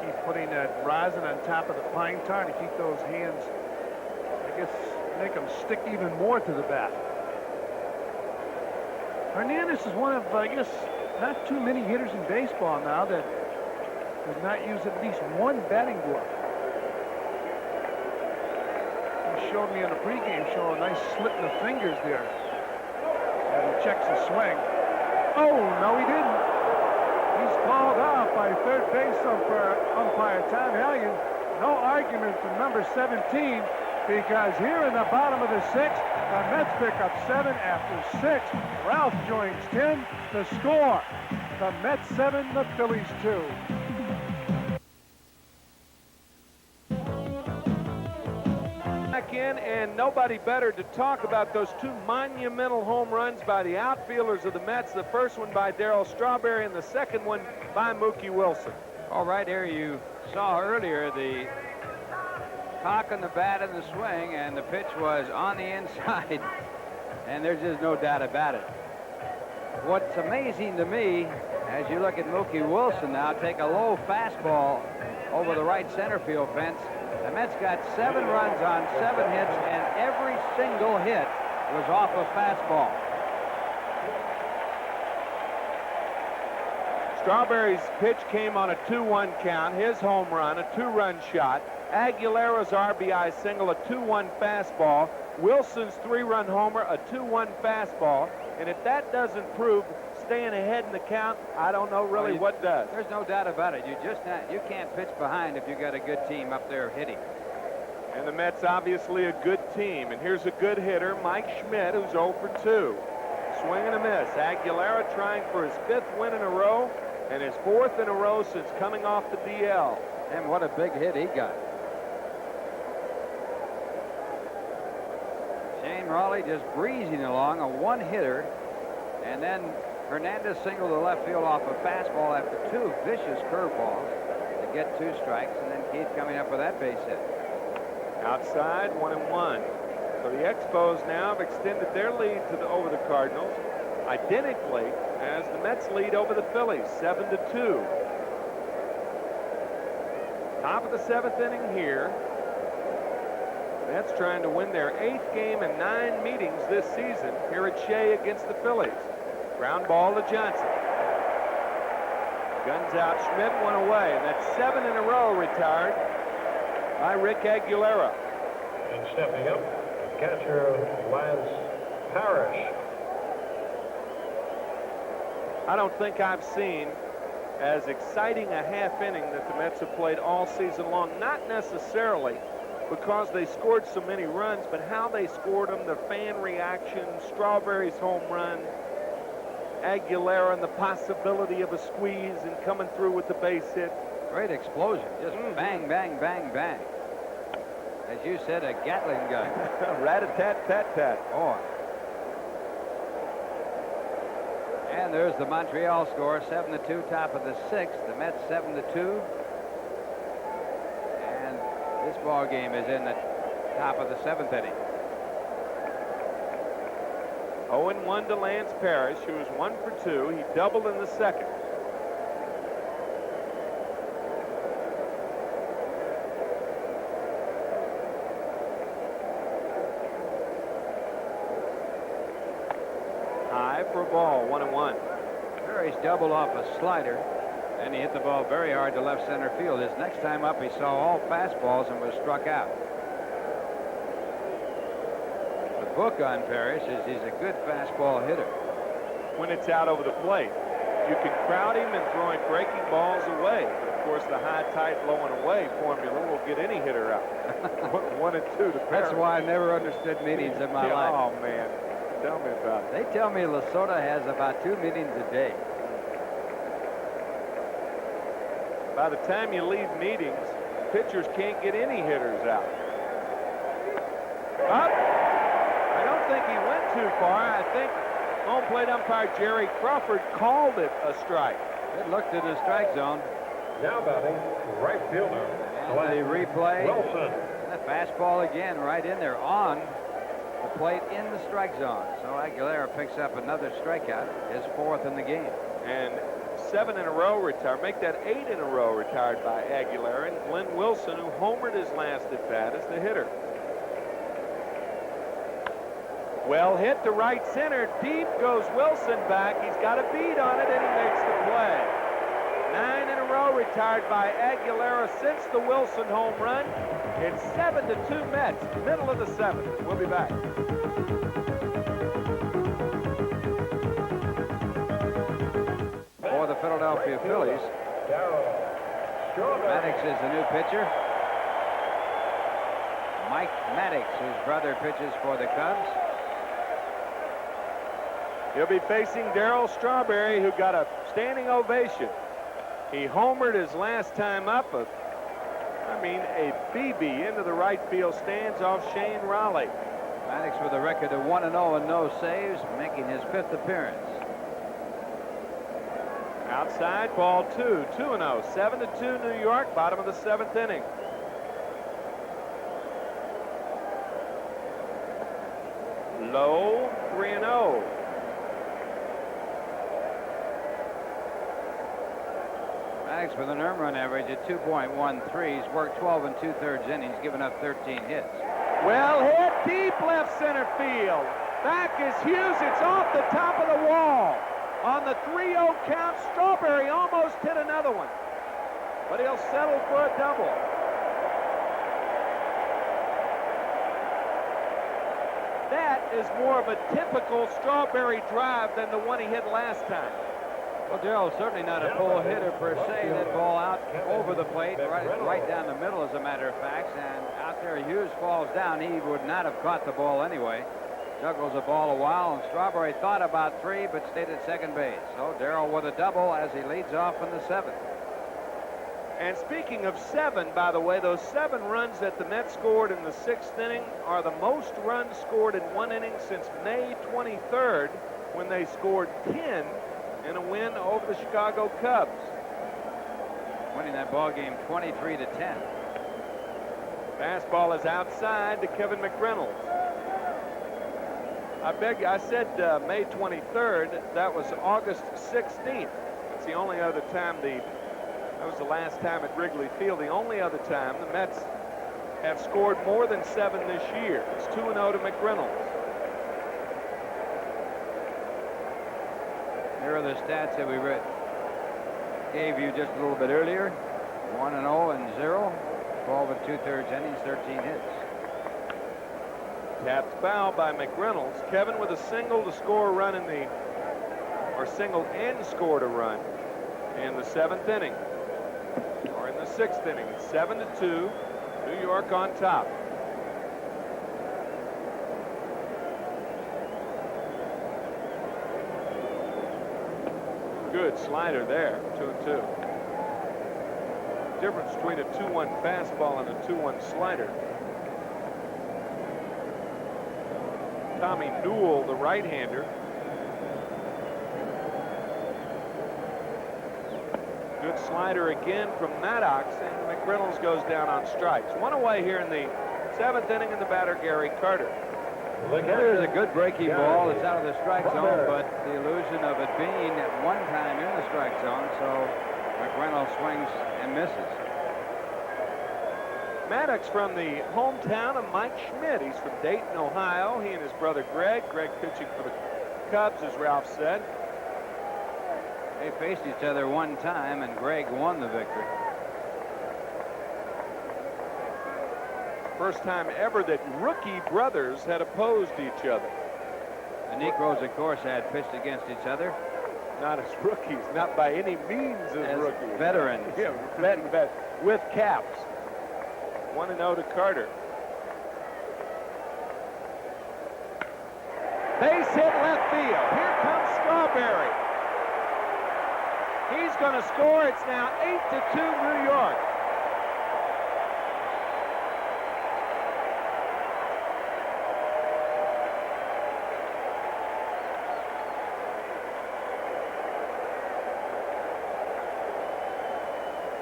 Keep putting that rosin on top of the pine tar to keep those hands, I guess, make them stick even more to the bat. Hernandez is one of, I guess, not too many hitters in baseball now that does not use at least 1 batting glove. He showed me on the pregame show a nice slit in the fingers there as he checks the swing. Oh, no, he didn't. He's called off by third base umpire Tom Hellion. No argument from number 17, because here in the bottom of the 6th, the Mets pick up 7 after 6. Ralph joins 10 to score. The Mets 7, the Phillies 2. Back in, and nobody better to talk about those 2 monumental home runs by the outfielders of the Mets. The first one by Darryl Strawberry, and the second one by Mookie Wilson. All right, there you saw earlier the cock on the bat and the swing, and the pitch was on the inside, and there's just no doubt about it. What's amazing to me, as you look at Mookie Wilson now take a low fastball over the right center field fence, the Mets got 7 runs on 7 hits, and every single hit was off a fastball. Strawberry's pitch came on a 2-1 count, his home run, a 2-run shot. Aguilera's RBI single, a 2-1 fastball. Wilson's 3-run homer, a 2-1 fastball. And if that doesn't prove staying ahead in the count, I don't know really what does. There's no doubt about it. You can't pitch behind if you got a good team up there hitting. And the Mets obviously a good team. And here's a good hitter, Mike Schmidt, who's 0 for 2. Swing and a miss. Aguilera trying for his 5th win in a row and his 4th in a row since coming off the DL. And what a big hit he got. Shane Raleigh just breezing along, a 1-hitter, and then Hernandez singled to left field off a fastball after 2 vicious curveballs to get 2 strikes, and then Keith coming up with that base hit. Outside, 1-1. So the Expos now have extended their lead over the Cardinals identically as the Mets lead over the Phillies, 7-2. Top of the 7th inning here. Mets trying to win their 8th game in 9 meetings this season here at Shea against the Phillies. Ground ball to Johnson. Guns out Schmidt, 1 away, and that's 7 in a row retired by Rick Aguilera. And stepping up, catcher Lance Parrish. I don't think I've seen as exciting a half inning that the Mets have played all season long. Not necessarily because they scored so many runs, but how they scored them, the fan reaction, Strawberry's home run, Aguilera and the possibility of a squeeze and coming through with the base hit. Great explosion. Just bang, bang, bang, bang. As you said, a Gatling gun. Rat-a-tat-tat-tat. Boy. And there's the Montreal score, 7-2, top of the 6th. The Mets 7-2. And this ball game is in the top of the 7th inning. 0-1 to Lance Parrish, who was 1 for 2. He doubled in the 2nd. High for a ball, 1-1. Parrish doubled off a slider, and he hit the ball very hard to left center field. His next time up, he saw all fastballs and was struck out. The book on Parrish is he's a good fastball hitter. When it's out over the plate, you can crowd him and throwing breaking balls away. Of course, the high, tight, low, and away formula will get any hitter out. 1 and 2 to Parrish. That's why I never understood meetings in my life. Oh, man. Tell me about it. They tell me Lesotho has about 2 meetings a day. By the time you leave meetings, pitchers can't get any hitters out. Up. I don't think he went too far. I think home plate umpire Jerry Crawford called it a strike. It looked at the strike zone. Now batting, right fielder. And the replay. Wilson. The fastball again right in there on the plate in the strike zone. So Aguilera picks up another strikeout, his 4th in the game. And 7 in a row retired. Make that 8 in a row retired by Aguilera. And Glenn Wilson, who homered his last at bat, is the hitter. Well hit to right center. Deep goes Wilson back. He's got a beat on it, and he makes the play. 9 in a row retired by Aguilera since the Wilson home run. It's 7-2 Mets, middle of the 7th. We'll be back. For the Philadelphia Phillies, Maddox is the new pitcher. Mike Maddox, his brother, pitches for the Cubs. He'll be facing Darryl Strawberry, who got a standing ovation. He homered his last time up. A BB into the right field stands off Shane Raleigh. Maddox with a record of 1-0 and no saves, making his 5th appearance. Outside, ball 2, 2-0, 7-2 New York, bottom of the 7th inning. Low, 3-0. Maddox with an earned run average at 2.13. He's worked 12 2/3 innings, given up 13 hits. Well hit, deep left center field. Back is Hughes. It's off the top of the wall. On the 3-0 count, Strawberry almost hit another one, but he'll settle for a double. That is more of a typical Strawberry drive than the one he hit last time. Well, Darrell's certainly not a pull hitter per se. That ball out over the plate, right down the middle, as a matter of fact. And out there, Hughes falls down. He would not have caught the ball anyway. Juggles the ball a while, and Strawberry thought about 3, but stayed at second base. So Darrell with a double as he leads off in the 7th. And speaking of 7, by the way, those 7 runs that the Mets scored in the 6th inning are the most runs scored in one inning since May 23rd, when they scored 10 in a win over the Chicago Cubs. Winning that ball game 23-10. Fastball is outside to Kevin McReynolds. I said May 23rd. That was August 16th. It's the only other time the That was the last time at Wrigley Field. The only other time the Mets have scored more than 7 this year. It's 2-0 to McReynolds. Here are the stats that we gave you just a little bit earlier. 1-0 and 0, 12 and 2/3 innings, 13 hits. Tapped foul by McReynolds. Kevin with a single to score a run single and scored a run in the 7th inning. Or in the 6th inning. It's 7-2. New York on top. Good slider there. 2-2. Difference between a 2-1 fastball and a 2-1 slider. Tommy Newell, the right-hander. Good slider again from Maddox, and McReynolds goes down on strikes. One away here in the 7th inning, and the batter, Gary Carter. There's a good breaking ball. It's out of the strike zone, but the illusion of it being at one time in the strike zone, so McReynolds swings and misses. Maddox from the hometown of Mike Schmidt. He's from Dayton, Ohio. He and his brother Greg pitching for the Cubs, as Ralph said. They faced each other one time, and Greg won the victory. First time ever that rookie brothers had opposed each other. The Negroes, of course, had pitched against each other. Not as rookies, not by any means as rookies. Veterans. Yeah, with caps. 1-0 to Carter. Base hit left field. Here comes Strawberry. He's going to score. It's now 8-2 New York.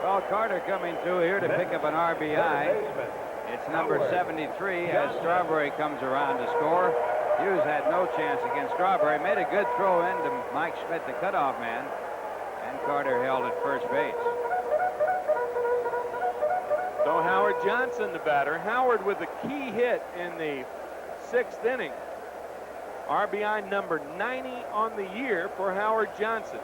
Well, Carter coming through here to pick up an RBI. It's number 73 as Strawberry comes around to score. Hughes had no chance against Strawberry. Made a good throw in to Mike Schmidt, the cutoff man. And Carter held at first base. So Howard Johnson, the batter. Howard with a key hit in the 6th inning. RBI number 90 on the year for Howard Johnson.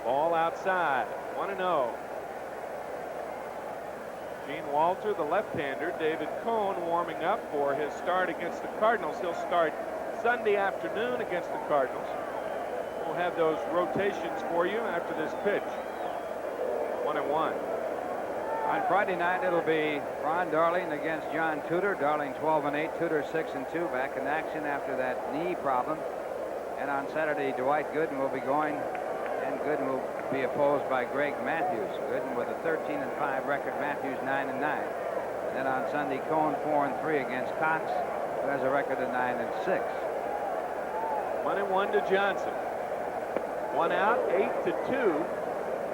Ball outside, 1-0. Gene Walter, the left-hander. David Cohn warming up for his start against the Cardinals. He'll start Sunday afternoon against the Cardinals. We'll have those rotations for you after this pitch. 1-1. On Friday night, it'll be Ron Darling against John Tudor. Darling 12-8, Tudor 6-2, back in action after that knee problem. And on Saturday, Dwight Gooden will be going, and Gooden will be opposed by Greg Matthews. Gooden with a 13-5 record, Matthews 9-9. Then on Sunday, Cohn 4-3 against Cox, who has a record of 9-6. 1-1 to Johnson. One out, 8-2.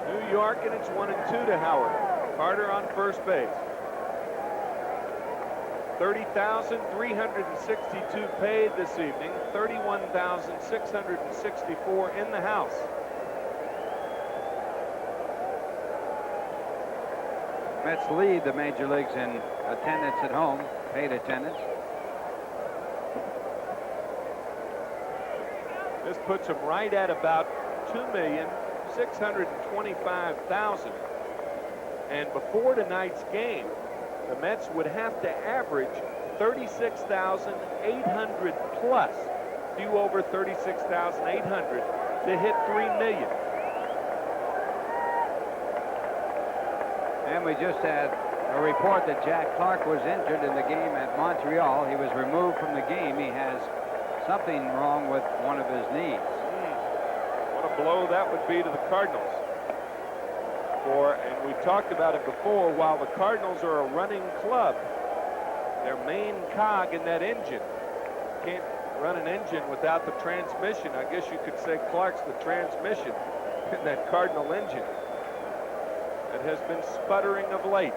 New York, and it's 1-2 to Howard. Carter on first base. 30,362 paid this evening. 31,664 in the house. Mets lead the major leagues in attendance at home, paid attendance. This puts them right at about 2,625,000. And before tonight's game, the Mets would have to average 36,800 plus, few over 36,800 to hit 3 million. And we just had a report that Jack Clark was injured in the game at Montreal. He was removed from the game. He has something wrong with one of his knees. What a blow that would be to the Cardinals. And we talked about it before, while the Cardinals are a running club, their main cog in that engine, can't run an engine without the transmission. I guess you could say Clark's the transmission in that Cardinal engine that has been sputtering of late.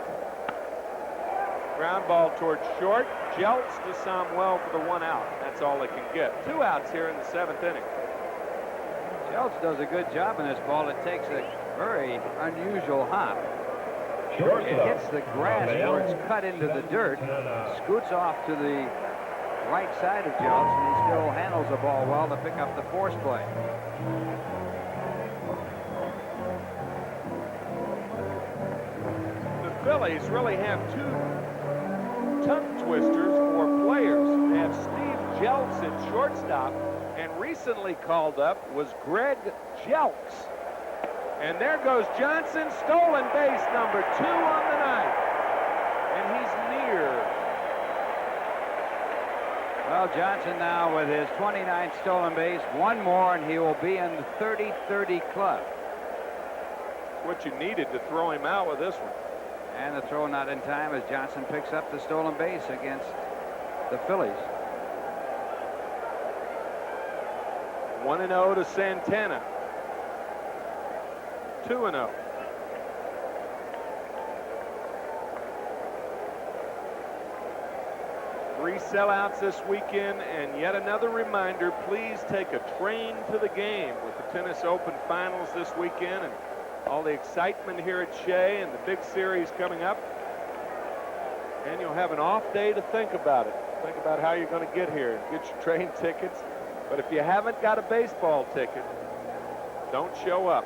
Ground ball towards short. Jeltz to Samuel for the 1 out. That's all they can get. 2 outs here in the 7th inning. Jeltz does a good job in this ball. It takes a very unusual hop. It hits the grass where it's cut into the dirt, scoots off to the right side of Jeltz, and he still handles the ball well to pick up the force play. The Phillies really have 2 tongue twisters for players. They have Steve Jeltz at shortstop, and recently called up was Greg Jeltz. And there goes Johnson, stolen base number 2 on the night. And he's near. Well, Johnson now with his 29th stolen base, 1 more, and he will be in the 30-30 club. What you needed to throw him out with this one. And the throw not in time as Johnson picks up the stolen base against the Phillies. 1-0 to Santana. 2-0. Three sellouts this weekend, and yet another reminder, please take a train to the game with the Tennis Open Finals this weekend and all the excitement here at Shea and the big series coming up. And you'll have an off day to think about it. Think about how you're going to get here and get your train tickets. But if you haven't got a baseball ticket, don't show up.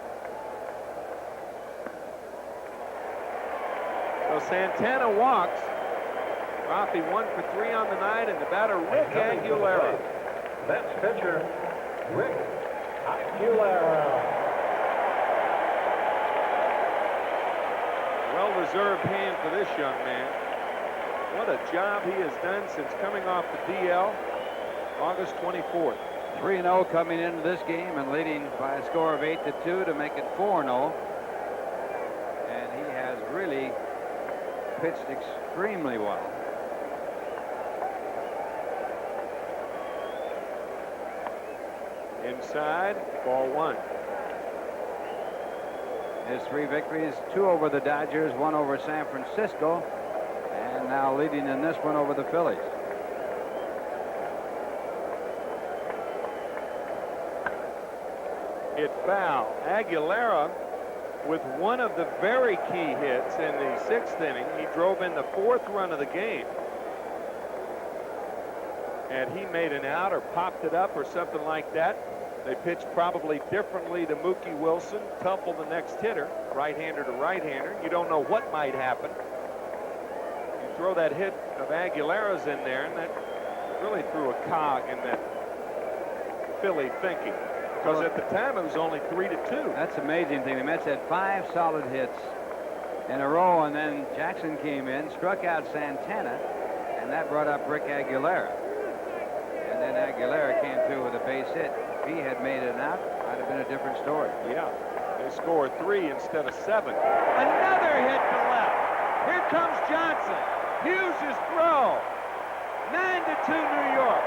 So Santana walks. Rafi 1 for 3 on the night, and the batter Rick Aguilera. Mets pitcher Rick Aguilera. Well-deserved hand for this young man. What a job he has done since coming off the DL August 24th. 3-0 coming into this game and leading by a score of 8-2 to make it 4-0. And he has really pitched extremely well. Inside, ball 1. His 3 victories, 2 over the Dodgers, 1 over San Francisco, and now leading in this one over the Phillies. Hit foul. Aguilera with one of the very key hits in the 6th inning. He drove in the 4th run of the game. And he made an out or popped it up or something like that. They pitched probably differently to Mookie Wilson. Tuffle the next hitter, right-hander to right-hander. You don't know what might happen. You throw that hit of Aguilera's in there, and that really threw a cog in that Philly thinking. Because at the time it was only 3-2. That's the amazing thing. The Mets had 5 solid hits in a row, and then Jackson came in, struck out Santana, and that brought up Rick Aguilera. And then Aguilera came through with a base hit. If he had made it out, it might have been a different story. Yeah, they scored 3 instead of 7. Another hit to left. Here comes Johnson. Hughes' throw. 9-2 New York.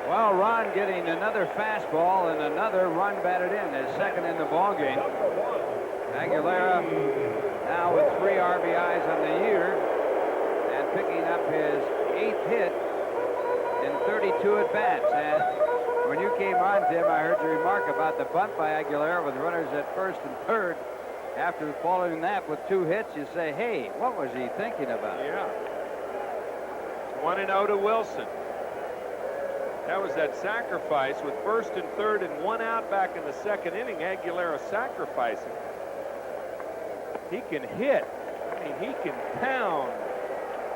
Well, Ron getting another fastball and another run batted in, his 2nd in the ballgame. Aguilera now with 3 RBIs on the year and picking up his 8th hit in 32 at-bats. And when you came on, Tim, I heard your remark about the bunt by Aguilera with runners at 1st and 3rd. After following that with 2 hits, you say, hey, what was he thinking about? Yeah. 1-0 to Wilson. That was that sacrifice with 1st and 3rd and 1 out back in the 2nd inning. Aguilera sacrificing. He can hit. I mean, he can pound.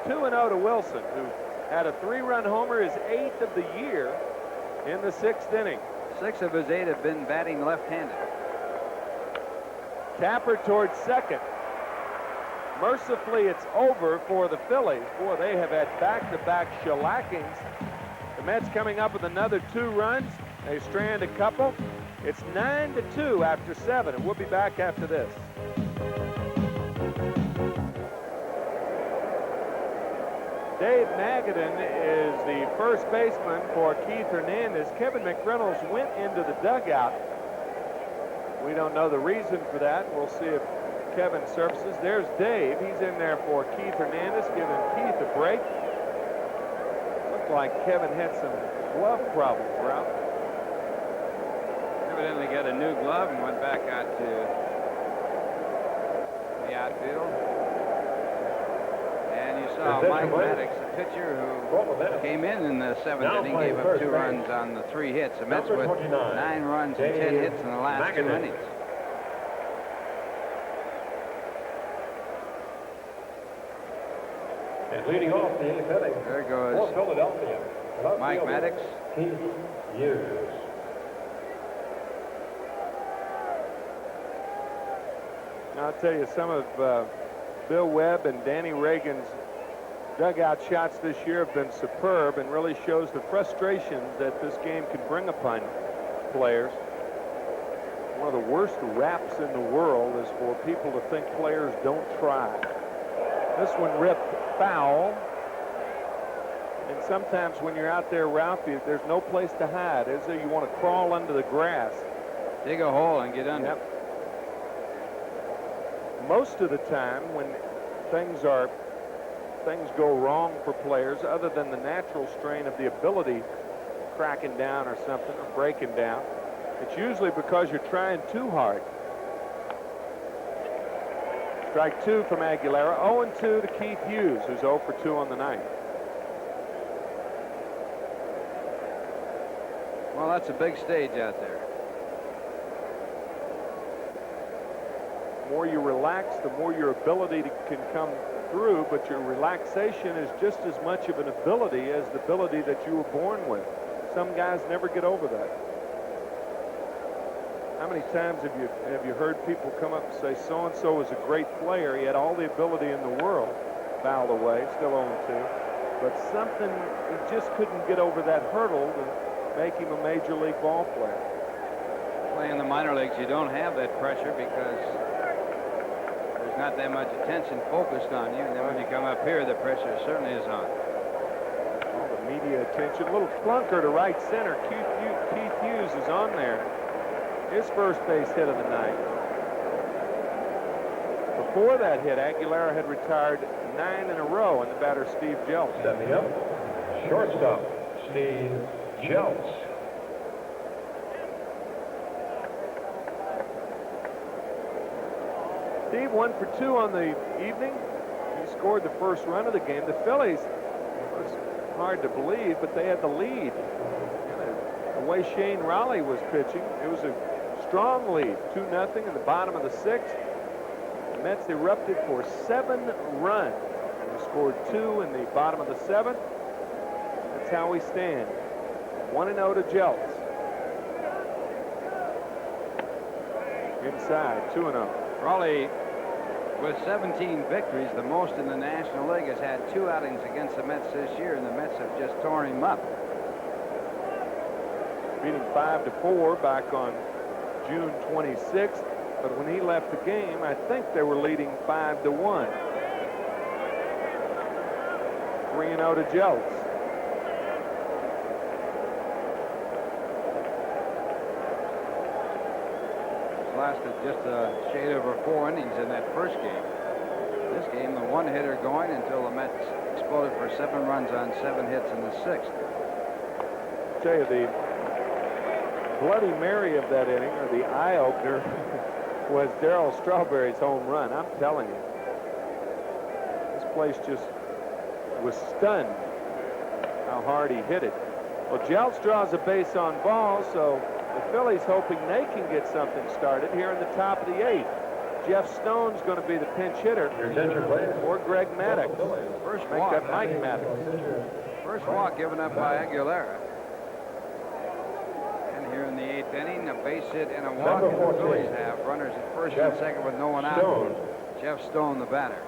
2-0 to Wilson, who had a 3-run homer, his 8th of the year in the 6th inning. 6 of his 8 have been batting left-handed. Tapper towards 2nd. Mercifully, it's over for the Phillies. Boy, they have had back-to-back shellackings. The Mets coming up with another 2 runs. They strand a couple. It's 9-2 after 7, and we'll be back after this. Dave Magadan is the first baseman for Keith Hernandez. Kevin McReynolds went into the dugout. We don't know the reason for that. We'll see if Kevin surfaces. There's Dave. He's in there for Keith Hernandez, giving Keith a break. Looked like Kevin had some glove problems, Ralph. Evidently got a new glove and went back out to the outfield. And you saw Mike Maddox, a pitcher who came in the 7th inning, gave up 2 runs on the 3 hits. The Mets with 9 runs and 10 hits in the last 2 innings. And leading off the 8th inning, There goes for Philadelphia, Mike Maddox. Keith Hughes. I'll tell you, some of Bill Webb and Danny Reagan's dugout shots this year have been superb and really shows the frustration that this game can bring upon players. One of the worst raps in the world is for people to think players don't try. This one ripped foul. And sometimes when you're out there, Ralph, there's no place to hide, is there? You want to crawl under the grass. Dig a hole and get under. Yep. Most of the time when things go wrong for players, other than the natural strain of the ability cracking down or something, or breaking down, it's usually because you're trying too hard. Strike 2 from Aguilera. 0-2 to Keith Hughes, who's 0 for 2 on the night. Well, that's a big stage out there. The more you relax, the more your ability can come through, but your relaxation is just as much of an ability as the ability that you were born with. Some guys never get over that. How many times have you heard people come up and say, so-and-so was a great player, he had all the ability in the world, fouled away, still 0-2, but something, he just couldn't get over that hurdle to make him a major league ball player. Playing the minor leagues, you don't have that pressure because there's not that much attention focused on you. And then when you come up here, the pressure certainly is on. All the media attention. A little flunker to right center. Keith Hughes is on there. His first base hit of the night. Before that hit, Aguilera had retired 9 in a row, and the batter, Steve Jeltz. Stepping up, shortstop, Steve Jeltz. Steve 1 for 2 on the evening. He scored the first run of the game. The Phillies, it was hard to believe, but they had the lead. The way Shane Raleigh was pitching, it was a strong lead, 2-0 in the bottom of the 6th. The Mets erupted for 7 runs. They scored 2 in the bottom of the 7th. That's how we stand. 1-0 to Jeltz. Inside, 2-0. Raleigh, with 17 victories, the most in the National League, has had 2 outings against the Mets this year, and the Mets have just torn him up. Beating 5-4 back on June 26th, but when he left the game, I think they were leading 5-1. 3-0 to Jeltz. Lasted just a shade over 4 innings in that first game. This game, the one-hitter going until the Mets exploded for 7 runs on 7 hits in the 6th. I'll tell you, the Bloody Mary of that inning, or the eye-opener, was Darryl Strawberry's home run. I'm telling you. This place just was stunned how hard he hit it. Well, Jeltz draws a base on ball, so the Phillies hoping they can get something started here in the top of the 8th. Jeff Stone's going to be the pinch hitter, or Greg Maddox. First Make walk. that Mike Maddox. First walk given up by Aguilera. And here in the 8th inning, a base hit and a walk, and the Phillies have runners at first and second with no one out. Jeff Stone, the batter.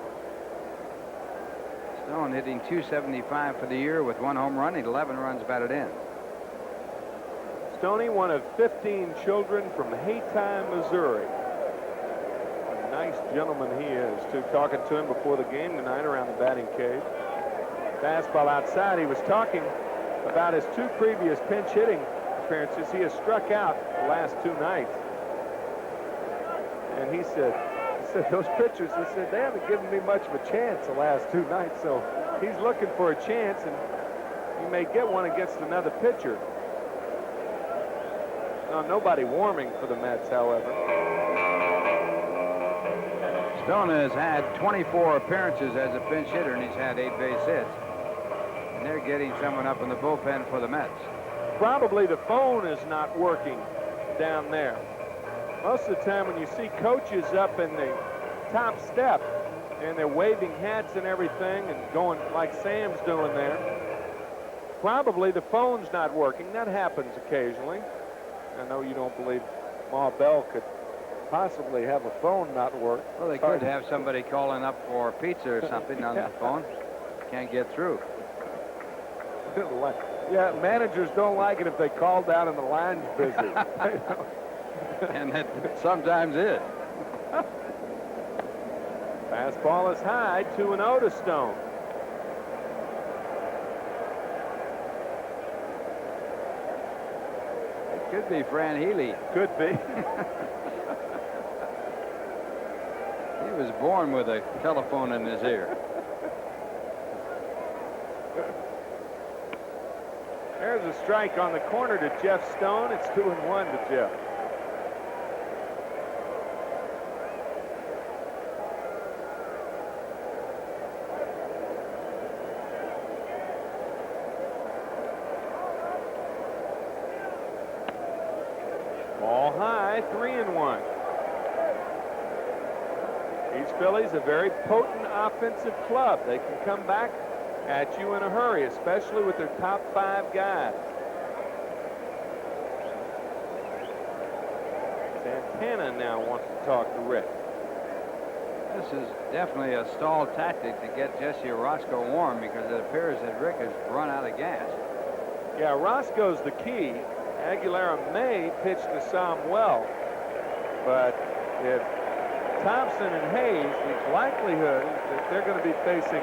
Stone hitting .275 for the year with 1 home run and 11 runs batted in. Stoney, one of 15 children from Haytime, Missouri. A nice gentleman he is, too. Talking to him before the game tonight around the batting cage. fastball outside. He was talking about his 2 previous pinch hitting appearances. He has struck out the last 2 nights. And he said those pitchers, he said, they haven't given me much of a chance the last 2 nights. So he's looking for a chance, and he may get one against another pitcher. Nobody warming for the Mets, however. Stone has had 24 appearances as a pinch hitter, and he's had 8 base hits. And they're getting someone up in the bullpen for the Mets. Probably the phone is not working down there. Most of the time when you see coaches up in the top step and they're waving hats and everything and going like Sam's doing there, probably the phone's not working. That happens occasionally. I know you don't believe Ma Bell could possibly have a phone not work. Well, they could have somebody calling up for pizza or something on the phone. Can't get through. Yeah, managers don't like it if they call down and the line's busy. And it sometimes is. Fastball is high, 2-0 to Stone. It could be Fran Healy. Could be. He was born with a telephone in his ear. There's a strike on the corner to Jeff Stone. It's 2-1 to Jeff. Ball high, 3-1. These Phillies, a very potent offensive club. They can come back at you in a hurry, especially with their top 5 guys. Santana now wants to talk to Rick. This is definitely a stall tactic to get Jesse Orozco warm, because it appears that Rick has run out of gas. Yeah, Roscoe's the key. Aguilera may pitch to Samuel, but if Thompson and Hayes, the likelihood that they're going to be facing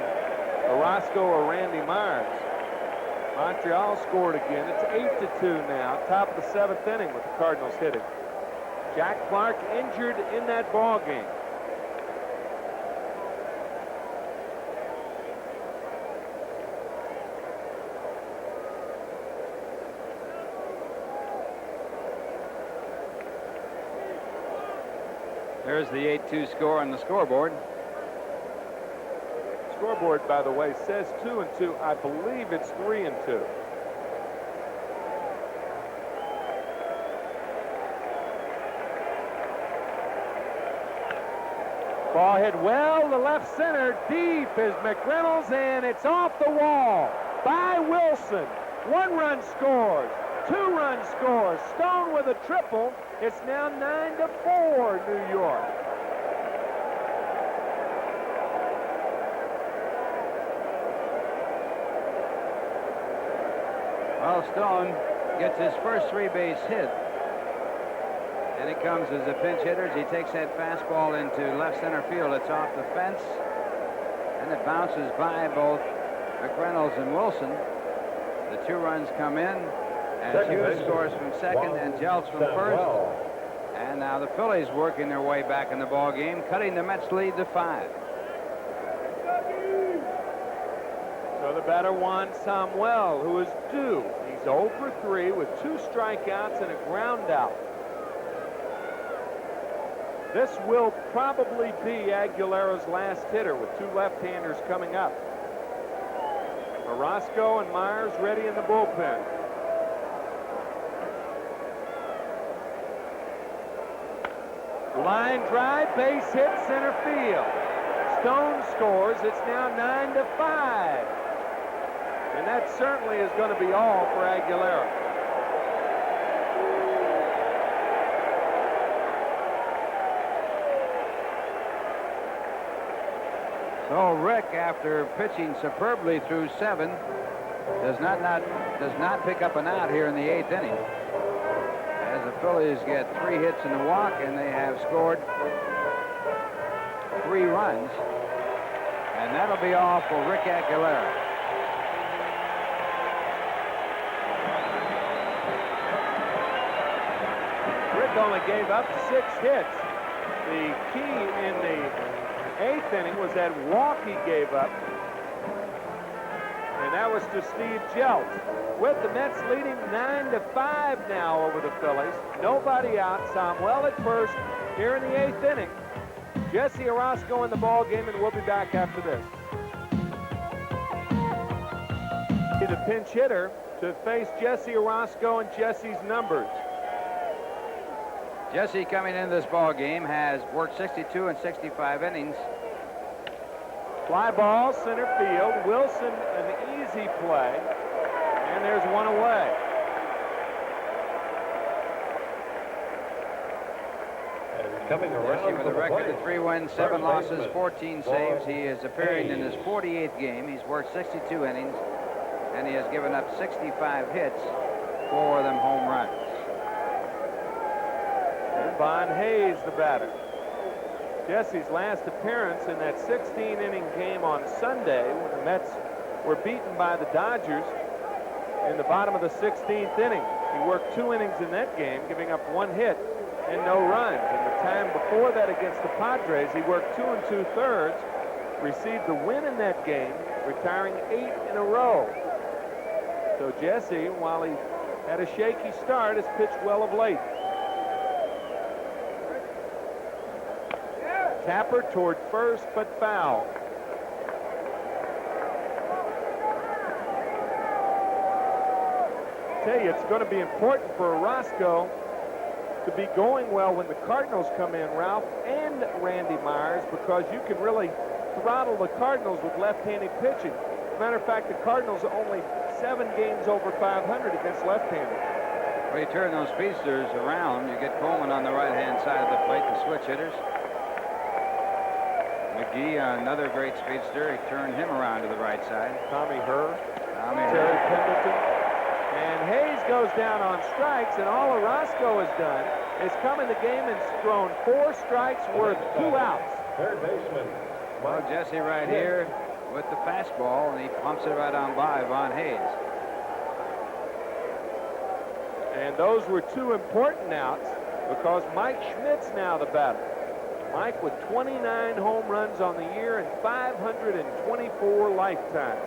Orozco or Randy Myers. Montreal scored again. It's 8-2 now. Top of the 7th inning with the Cardinals hitting. Jack Clark injured in that ball game. There's the 8-2 score on the scoreboard. Scoreboard, by the way, says 2-2. I believe it's 3-2. Ball hit well to left center. Deep is McReynolds, and it's off the wall by Wilson. 1 run scores. 2 run scores. Stone with a triple. It's now 9-4 New York. Well, Stone gets his first 3-base hit, and it comes as a pinch hitter. He takes that fastball into left center field. It's off the fence, and it bounces by both McReynolds and Wilson. The 2 runs come in, and Hughes scores from second, and Jeltz from first. And now the Phillies working their way back in the ball game, cutting the Mets lead to 5. So the batter, Juan Samuel, who is due. He's 0 for 3 with 2 strikeouts and a ground out. This will probably be Aguilera's last hitter with 2 left-handers coming up. Orozco and Myers ready in the bullpen. Line drive, base hit, center field. Stone scores. It's now 9-5. And that certainly is going to be all for Aguilera. So Rick, after pitching superbly through 7, does not pick up an out here in the 8th inning. As the Phillies get 3 hits and a walk, and they have scored 3 runs. And that'll be all for Rick Aguilera. Mike only gave up 6 hits. The key in the 8th inning was that walk he gave up, and that was to Steve Jeltz. With the Mets leading 9-5 now over the Phillies. Nobody out. Samuel at first here in the 8th inning. Jesse Orozco in the ball game, and we'll be back after this. The pinch hitter to face Jesse Orozco and Jesse's numbers. Jesse, coming into this ball game, has worked 62 and 65 innings. Fly ball, center field. Wilson, an easy play. And there's one away. And coming around Jesse with a record of 3 wins, 7 Third losses, baseman, 14 saves. He is appearing in his 48th game. He's worked 62 innings, and he has given up 65 hits, 4 of them home runs. And Von Hayes, the batter. Jesse's last appearance in that 16-inning game on Sunday when the Mets were beaten by the Dodgers in the bottom of the 16th inning. He worked 2 innings in that game, giving up 1 hit and no runs. And the time before that against the Padres, he worked 2 2/3, received the win in that game, retiring 8 in a row. So Jesse, while he had a shaky start, has pitched well of late. Tapper toward first, but foul. Tell you, it's going to be important for Orozco to be going well when the Cardinals come in, Ralph, and Randy Myers, because you can really throttle the Cardinals with left-handed pitching. As a matter of fact, the Cardinals are only 7 games over 500 against left-handers. Well, you turn those speedsters around, you get Coleman on the right-hand side of the plate, the switch hitters. McGee, another great speedster, he turned him around to the right side. Tommy Herr, Terry Terry Pendleton. And Hayes goes down on strikes, and all Orozco has done is come in the game and thrown 4 strikes worth 2 outs. Third baseman. Well, Jesse right here with the fastball, and he pumps it right on by Von Hayes. And those were 2 important outs because Mike Schmidt's now the batter. Mike with 29 home runs on the year and 524 lifetime.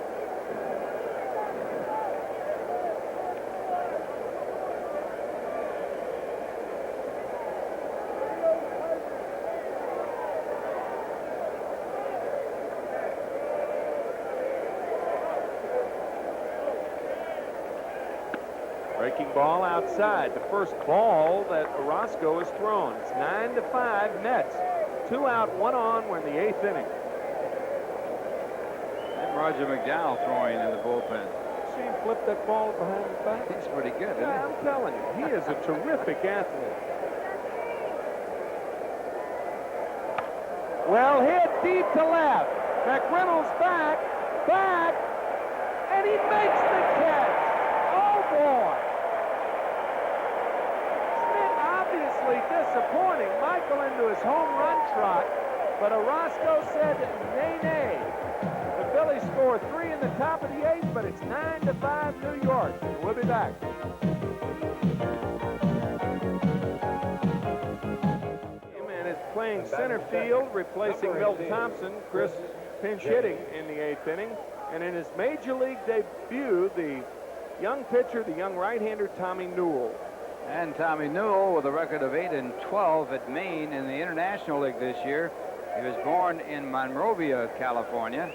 Breaking ball outside. The first ball that Orozco has thrown. It's 9-5 Mets. 2 out, 1 on. We're in the 8th inning. And Roger McDowell throwing in the bullpen. See him flip that ball behind his back? He's pretty good, isn't Yeah, I'm telling you, he is a terrific athlete. Well hit deep to left. McReynolds back, and he makes the catch. Oh boy. Schmidt obviously disappointing. Michael into his home run trot, but Orozco said nay, nay. The Phillies score 3 in the top of the 8th, but it's 9-5 New York. We'll be back. Man is playing center field, replacing Milt Thompson. Chris pinch hitting in the 8th inning. And in his major league debut, the young pitcher, the young right-hander Tommy Newell. And Tommy Newell with a record of 8-12 at Maine in the International League this year. He was born in Monrovia, California,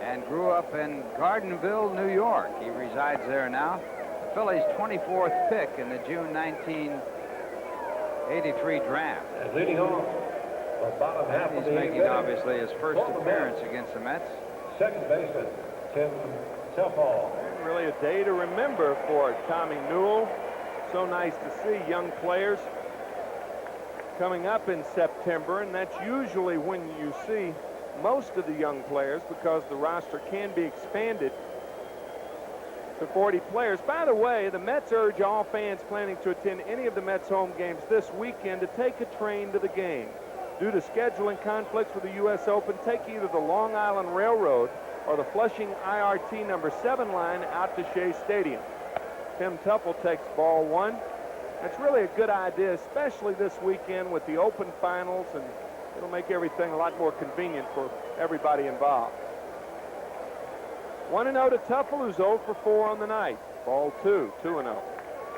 and grew up in Gardenville, New York. He resides there now. The Phillies' 24th pick in the June 1983 draft. And leading off the bottom half of He's the 8th making inning, obviously his first appearance against the Mets. second baseman Tim Tefall. Really a day to remember for Tommy Newell. So nice to see young players coming up in September, and that's usually when you see most of the young players because the roster can be expanded to 40 players. By the way, the Mets urge all fans planning to attend any of the Mets home games this weekend to take a train to the game. Due to scheduling conflicts with the U.S. Open, take either the Long Island Railroad or the Flushing IRT number 7 line out to Shea Stadium. Tim Tuffle takes ball 1. That's really a good idea, especially this weekend with the open finals, and it'll make everything a lot more convenient for everybody involved. 1-0 to Tuffle, who's 0 for 4 on the night. Ball 2, 2-0.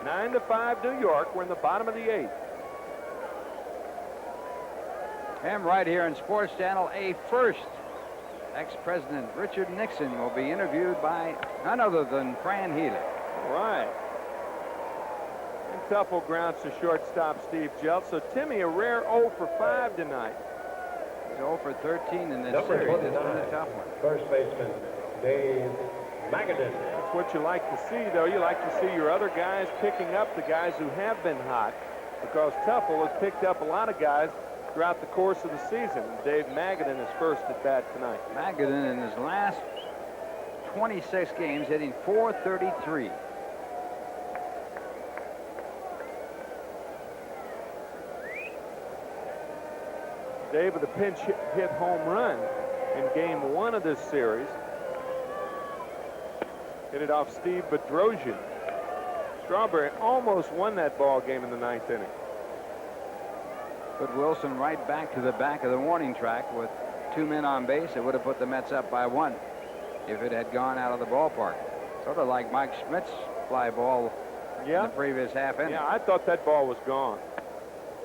9-5 New York. We're in the bottom of the 8th. And right here on Sports Channel, a first. Ex-President Richard Nixon will be interviewed by none other than Fran Healy. All right. And Tuffle grounds to shortstop Steve Jeltz. So Timmy, a rare 0 for 5 tonight. He's 0 for 13 in this Number series. It's 29, been a tough one. first baseman Dave Magadan. That's what you like to see, though. You like to see your other guys picking up the guys who have been hot, because Tuffle has picked up a lot of guys throughout the course of the season. Dave Magadan is first at bat tonight. Magadan in his last 26 games hitting .433. Dave with a pinch hit home run in game 1 of this series. Hit it off Steve Bedrosian. Strawberry almost won that ball game in the 9th inning. Put Wilson right back to the back of the warning track with 2 men on base. It would have put the Mets up by 1 if it had gone out of the ballpark. Sort of like Mike Schmidt's fly ball in the previous half inning. Yeah, I thought that ball was gone.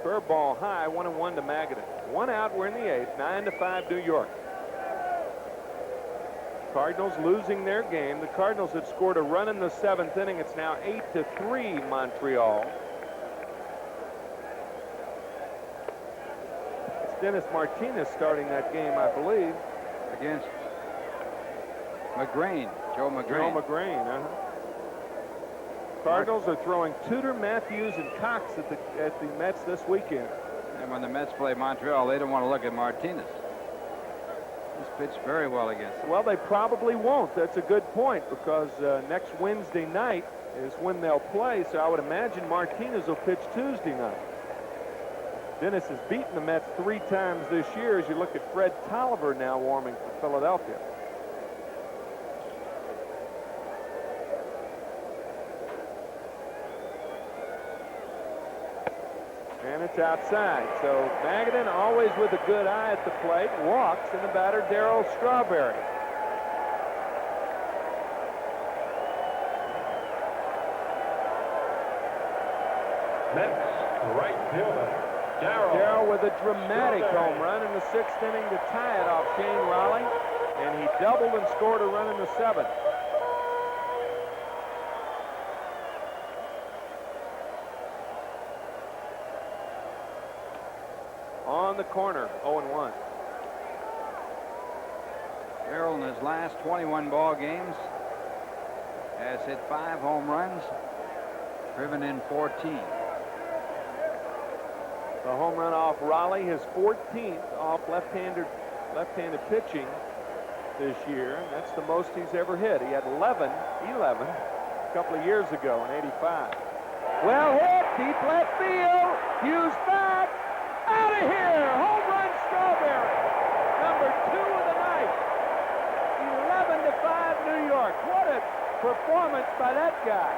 Curve ball high, 1-1 to Magadan. 1 out, we're in the 8th, 9-5 New York. Cardinals losing their game. The Cardinals had scored a run in the 7th inning. It's now 8-3 Montreal. It's Dennis Martinez starting that game, I believe. Against McGrain, Joe McGrain. Joe McGrain, Cardinals are throwing Tudor, Matthews, and Cox at the Mets this weekend. And when the Mets play Montreal, they don't want to look at Martinez. He's pitched very well against them. Well, they probably won't. That's a good point, because next Wednesday night is when they'll play, so I would imagine Martinez will pitch Tuesday night. Dennis has beaten the Mets 3 times this year, as you look at Fred Tolliver now warming for Philadelphia. And it's outside. So Magadan, always with a good eye at the plate, walks, and the batter, Darryl Strawberry. Mets right fielder Darryl with a dramatic home run in the 6th inning to tie it off Shane Raleigh, and he doubled and scored a run in the 7th. On the corner, 0-1. Darryl in his last 21 ball games has hit 5 home runs, driven in 14. The home run off Raleigh, his 14th off left-handed pitching this year. And that's the most he's ever hit. He had 11 a couple of years ago in '85. Well hit, deep left field. Hughes back, out of here. Home run, Strawberry. Number 2 of the night. 11-5 New York. What a performance by that guy.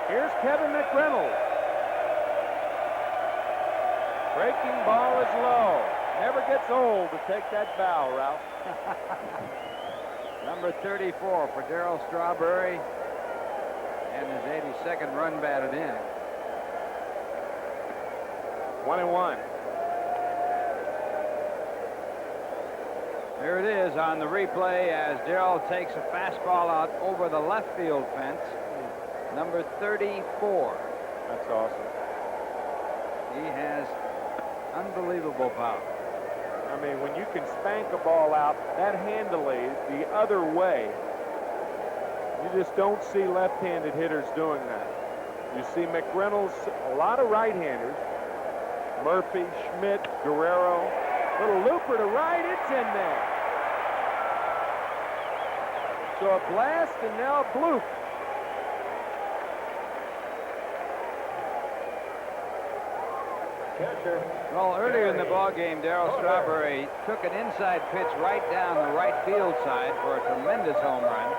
Here's Kevin McReynolds. Breaking ball is low. Never gets old to take that bow, Ralph. Number 34 for Darryl Strawberry, and his 82nd run batted in. 1-1. There it is on the replay as Darryl takes a fastball out over the left field fence. number 34. That's awesome. He has unbelievable power. I mean, when you can spank a ball out that handily the other way, you just don't see left-handed hitters doing that. You see McReynolds, a lot of right-handers. Murphy, Schmidt, Guerrero. Little looper to right, it's in there. So a blast and now a bloop. Catcher. Well, earlier in the ball game, Darryl Strawberry took an inside pitch right down the right field side for a tremendous home run.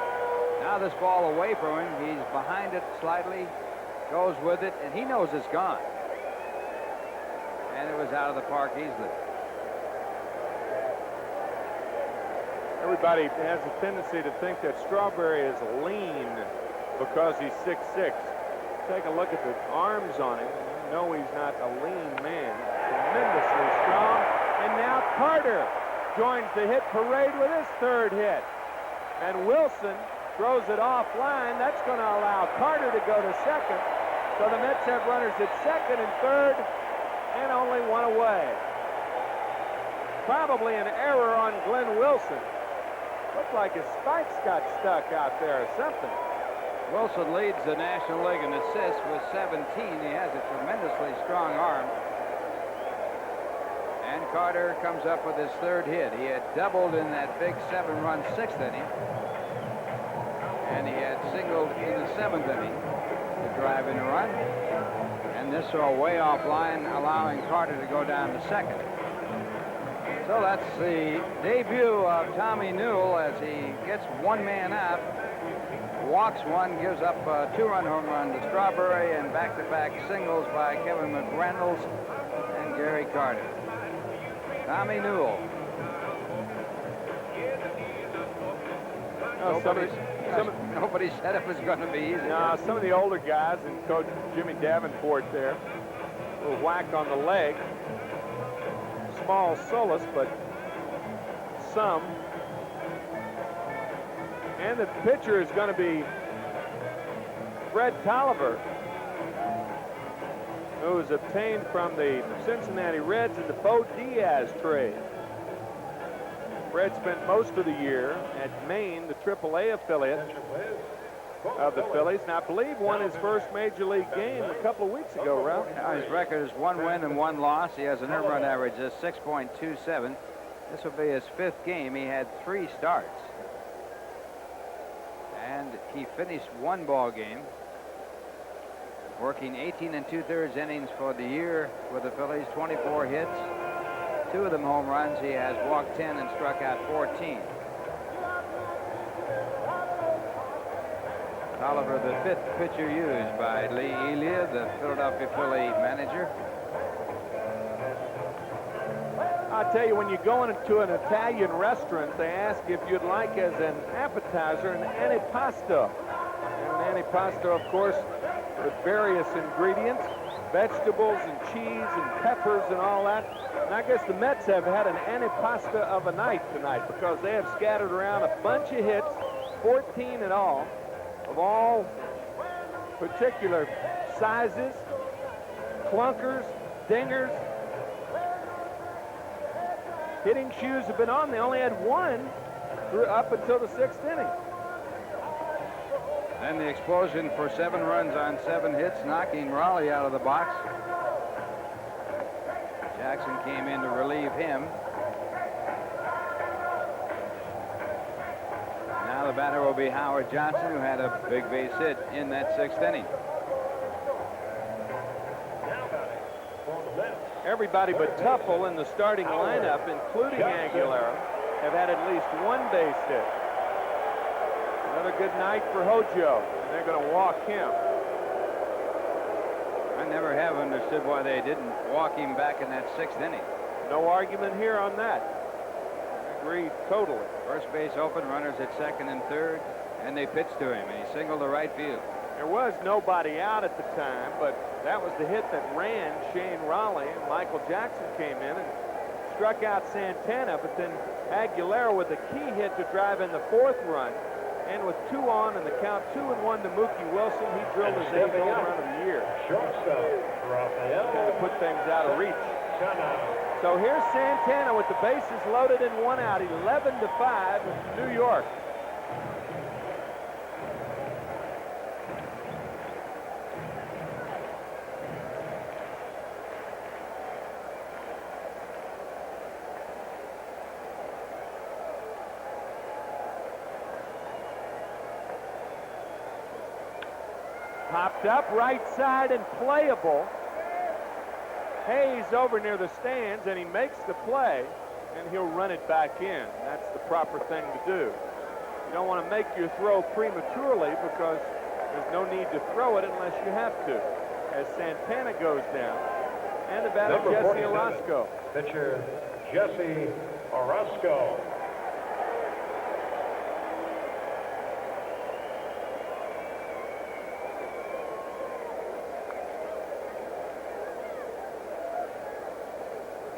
Now this ball away from him, he's behind it slightly, goes with it, and he knows it's gone. And it was out of the park easily. Everybody has a tendency to think that Strawberry is lean because he's 6'6". Take a look at the arms on him. You know he's not a lean man. Tremendously strong. And now Carter joins the hit parade with his third hit. And Wilson throws it offline. That's going to allow Carter to go to second. So the Mets have runners at second and third and only one away. Probably an error on Glenn Wilson. Looked like his spikes got stuck out there or something. Wilson leads the National League in assists with 17. He has a tremendously strong arm. And Carter comes up with his third hit. He had doubled in that big 7-run 6th inning. And he had singled in the 7th inning to drive in a run. And this throw way offline, allowing Carter to go down to second. So that's the debut of Tommy Newell as he gets one man out, walks one, gives up a 2-run home run to Strawberry, and back-to-back singles by Kevin McReynolds and Gary Carter. Tommy Newell. Nobody said it was going to be easy. No, some of the older guys, and Coach Jimmy Davenport there, a little whack on the leg. Small solace, but some. And the pitcher is going to be Fred Tolliver, who was obtained from the Cincinnati Reds in the Bo Diaz trade. Fred spent most of the year at Maine, the AAA affiliate of the Phillies, and I believe won his first major league game a couple of weeks ago, Ralph. His record is 1 win and 1 loss. He has an earned run average of 6.27. This will be his 5th game. He had 3 starts. And he finished 1 ball game, working 18 2/3 innings for the year with the Phillies, 24 hits, 2 of them home runs. He has walked 10 and struck out 14. Tolliver, the 5th pitcher used by Lee Elia, the Philadelphia Philly manager. I tell you, when you go into an Italian restaurant, they ask if you'd like as an appetizer an antipasto. And an antipasto, of course, with various ingredients, vegetables and cheese and peppers and all that. And I guess the Mets have had an antipasta of a night tonight because they have scattered around a bunch of hits, 14 in all, of all particular sizes, clunkers, dingers. Hitting shoes have been on. They only had 1 up until the 6th inning. Then the explosion for 7 runs on 7 hits, knocking Raleigh out of the box. Jackson came in to relieve him. Now the batter will be Howard Johnson, who had a big base hit in that 6th inning. Everybody but Tuffle in the starting lineup, including Aguilera, have had at least 1 base hit. Another good night for Hojo. They're going to walk him. I never have understood why they didn't walk him back in that 6th inning. No argument here on that. I agree totally. First base open, runners at 2nd and 3rd, and they pitched to him, and he singled to right field. There was nobody out at the time, but that was the hit that ran Shane Raleigh, and Michael Jackson came in and struck out Santana, but then Aguilera with a key hit to drive in the 4th run And with 2 on and the count 2-1 to Mookie Wilson, he drilled his 8th home run of the year. Shortstop, Rafael. Trying to put things out of reach. So here's Santana with the bases loaded and 1 out, 11-5, New York. Popped up, right side and playable. Hayes over near the stands, and he makes the play, and he'll run it back in. That's the proper thing to do. You don't want to make your throw prematurely because there's no need to throw it unless you have to. As Santana goes down, and the batter Jesse Orozco. Pitcher Jesse Orozco.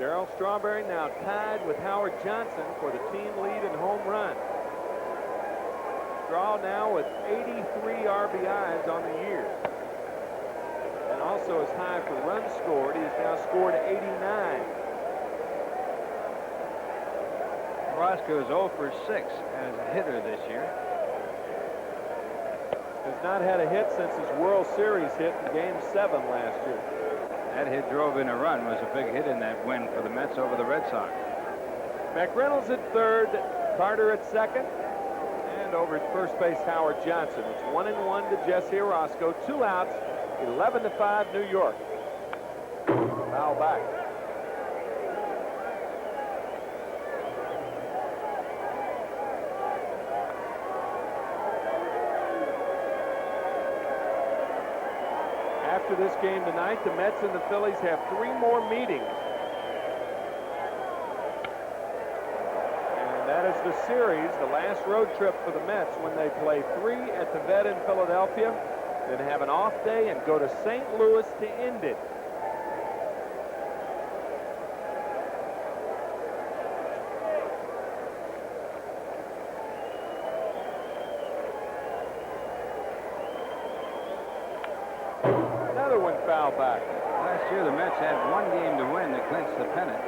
Darryl Strawberry now tied with Howard Johnson for the team lead in home run. Straw now with 83 RBIs on the year. And also is high for runs scored. He has now scored 89. Orozco is 0 for 6 as a hitter this year. Has not had a hit since his World Series hit in Game 7 last year. That hit drove in a run, was a big hit in that win for the Mets over the Red Sox. McReynolds at third, Carter at second, and over at first base Howard Johnson. It's 1-1 to Jesse Orozco, 2 outs, 11-5 New York. Foul back. After this game tonight, the Mets and the Phillies have 3 more meetings. And that is the series, the last road trip for the Mets, when they play 3 at the Vet in Philadelphia, then have an off day and go to St. Louis to end it. Foul back. Last year, the Mets had 1 game to win to clinch the pennant.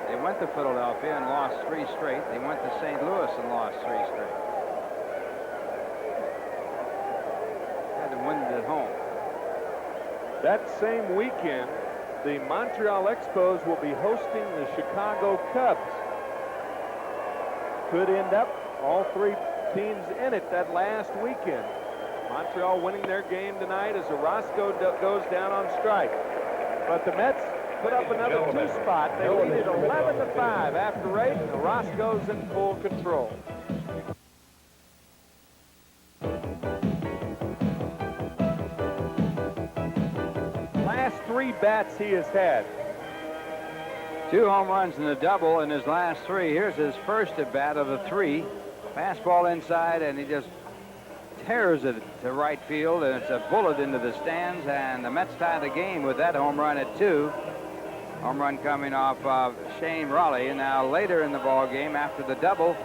They went to Philadelphia and lost 3 straight. They went to St. Louis and lost 3 straight. Had to win it at home. That same weekend, the Montreal Expos will be hosting the Chicago Cubs. Could end up all 3 teams in it that last weekend. Montreal winning their game tonight as Orozco goes down on strike. But the Mets put up another 2 spot. They lead it 11-5 after 8, and Orozco's in full control. Last 3 bats he has had. 2 home runs and a double in his last 3. Here's his first at bat of the 3. Fastball inside, and he just tears it to right field, and it's a bullet into the stands, and the Mets tie the game with that home run at 2. Home run coming off of Shane Raleigh. And now later in the ball game, after the double,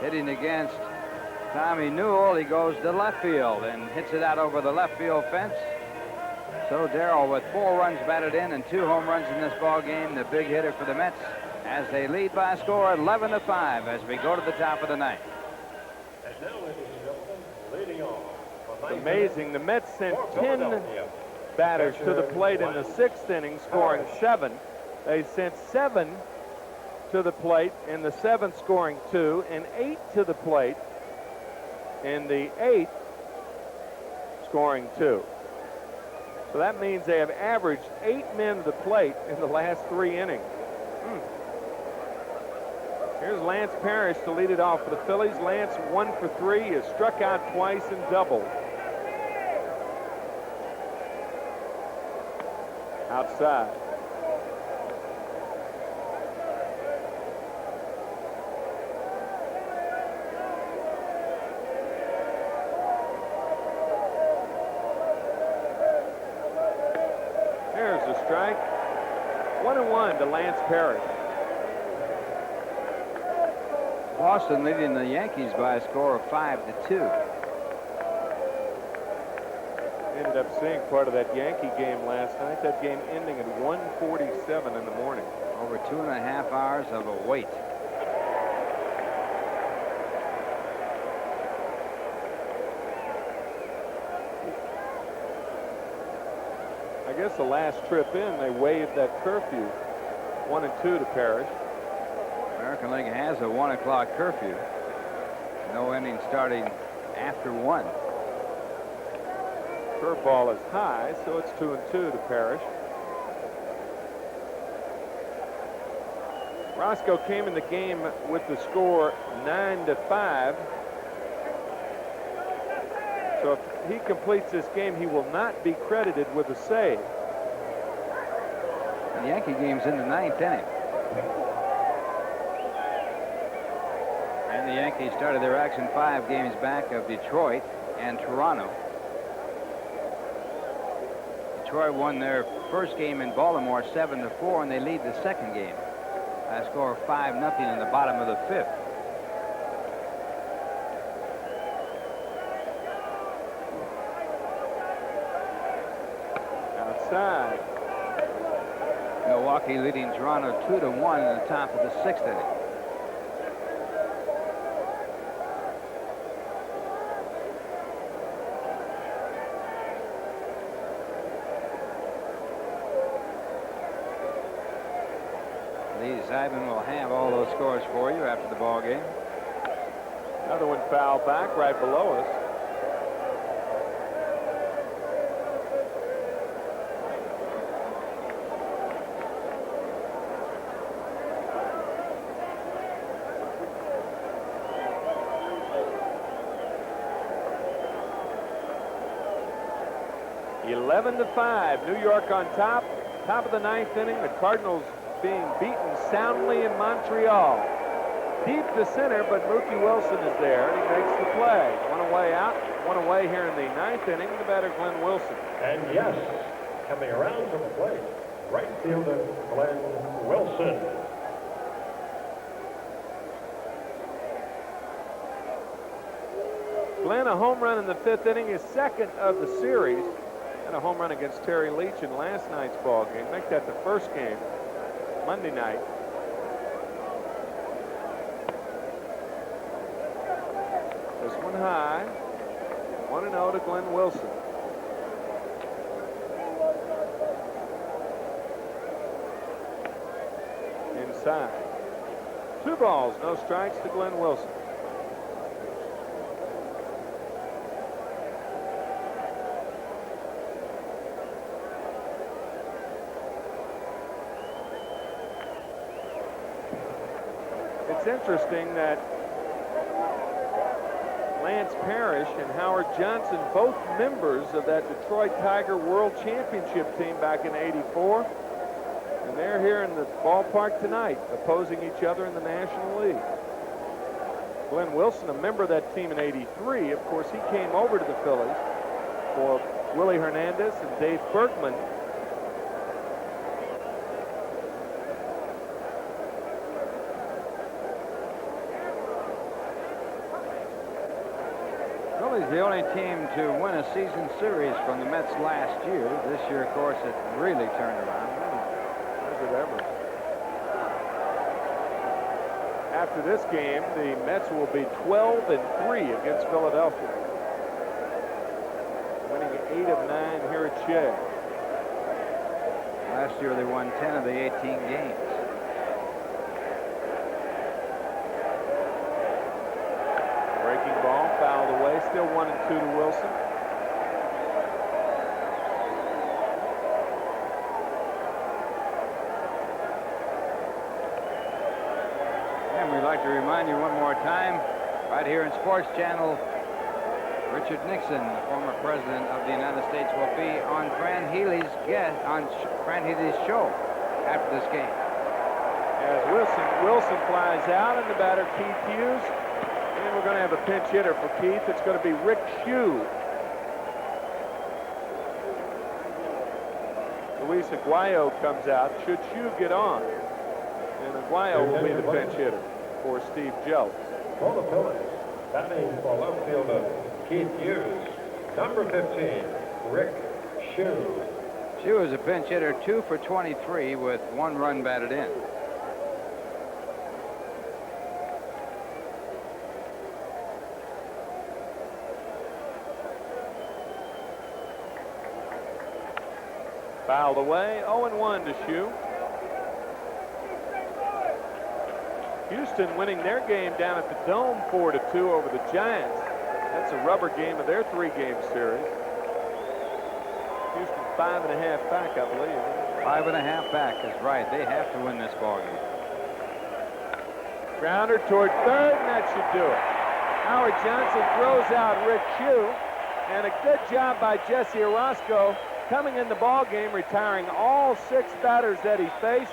hitting against Tommy Newell, he goes to left field and hits it out over the left field fence. So Darryl with 4 runs batted in and 2 home runs in this ball game, the big hitter for the Mets, as they lead by a score 11-5 as we go to the top of the 9th. It's amazing. The Mets sent 10 batters to the plate in the 6th inning, scoring 7. They sent 7 to the plate in the 7th, scoring 2, and 8 to the plate in the 8th, scoring 2. So that means they have averaged 8 men to the plate in the last 3 innings. Here's Lance Parrish to lead it off for the Phillies. Lance 1 for 3, has struck out twice and doubled. Outside. There's the strike. 1-1 to Lance Parrish. Boston leading the Yankees by a score of 5-2. Ended up seeing part of that Yankee game last night. That game ending at 1:47 in the morning. Over 2.5 hours of a wait. I guess the last trip in, they waived that curfew, 1 and 2 to Parrish. American League has a 1 o'clock curfew. No inning starting after 1. Curveball is high, so it's 2 and 2 to Parrish. Roscoe came in the game with the score 9-5. So if he completes this game, he will not be credited with a save. The Yankee game's in the 9th inning. And the Yankees started their action 5 games back of Detroit and Toronto. Detroit won their first game in Baltimore 7-4, and they lead the second game by a score of 5-0 in the bottom of the 5th. Outside. Milwaukee leading Toronto 2-1 in the top of the 6th inning. Lee Zeidman will have all those scores for you after the ball game. Another one foul back right below us. To 5, New York on top. Top of the 9th inning. The Cardinals being beaten soundly in Montreal. Deep to center, but Mookie Wilson is there, and he makes the play. One away out, one away here in the 9th inning. The batter, Glenn Wilson. And yes, coming around to the plate, right fielder Glenn Wilson. Glenn, a home run in the 5th inning, his second of the series. And a home run against Terry Leach in last night's ball game. Make that the first game Monday night. This one high. 1-0 to Glenn Wilson. Inside. 2 balls, no strikes to Glenn Wilson. It's interesting that Lance Parrish and Howard Johnson, both members of that Detroit Tiger World Championship team back in '84, and they're here in the ballpark tonight opposing each other in the National League. Glenn Wilson, a member of that team in '83, of course, he came over to the Phillies for Willie Hernandez and Dave Bergman. Phillies the only team to win a season series from the Mets last year. This year, of course, it really turned around. Was it ever? After this game, the Mets will be 12-3 against Philadelphia, winning 8 of 9 here at Shea. Last year, they won 10 of the 18 games. Breaking ball, fouled away. Still 1-2 to Wilson. And we'd like to remind you one more time, right here in Sports Channel, Richard Nixon, the former president of the United States, will be on Fran Healy's show after this game. As Wilson flies out, and the batter Keith Hughes. And we're going to have a pinch hitter for Keith. It's going to be Rick Shue. Luis Aguayo comes out. Should Shue get on? And Aguayo will be the pinch hitter. for Steve Joe. For the Phillies, batting for left fielder Keith Hughes. Number 15, Rick Shue. Shue is a pinch hitter, 2 for 23 with 1 run batted in. Fouled away, 0-1 to Shue. Houston winning their game down at the Dome 4-2 over the Giants. That's a rubber game of their 3-game series. Houston 5.5 back, I believe. 5.5 back is right. They have to win this ball game. Grounder toward third, and that should do it. Howard Johnson throws out Rick Shue, and a good job by Jesse Orozco coming in the ball game, retiring all 6 batters that he faced.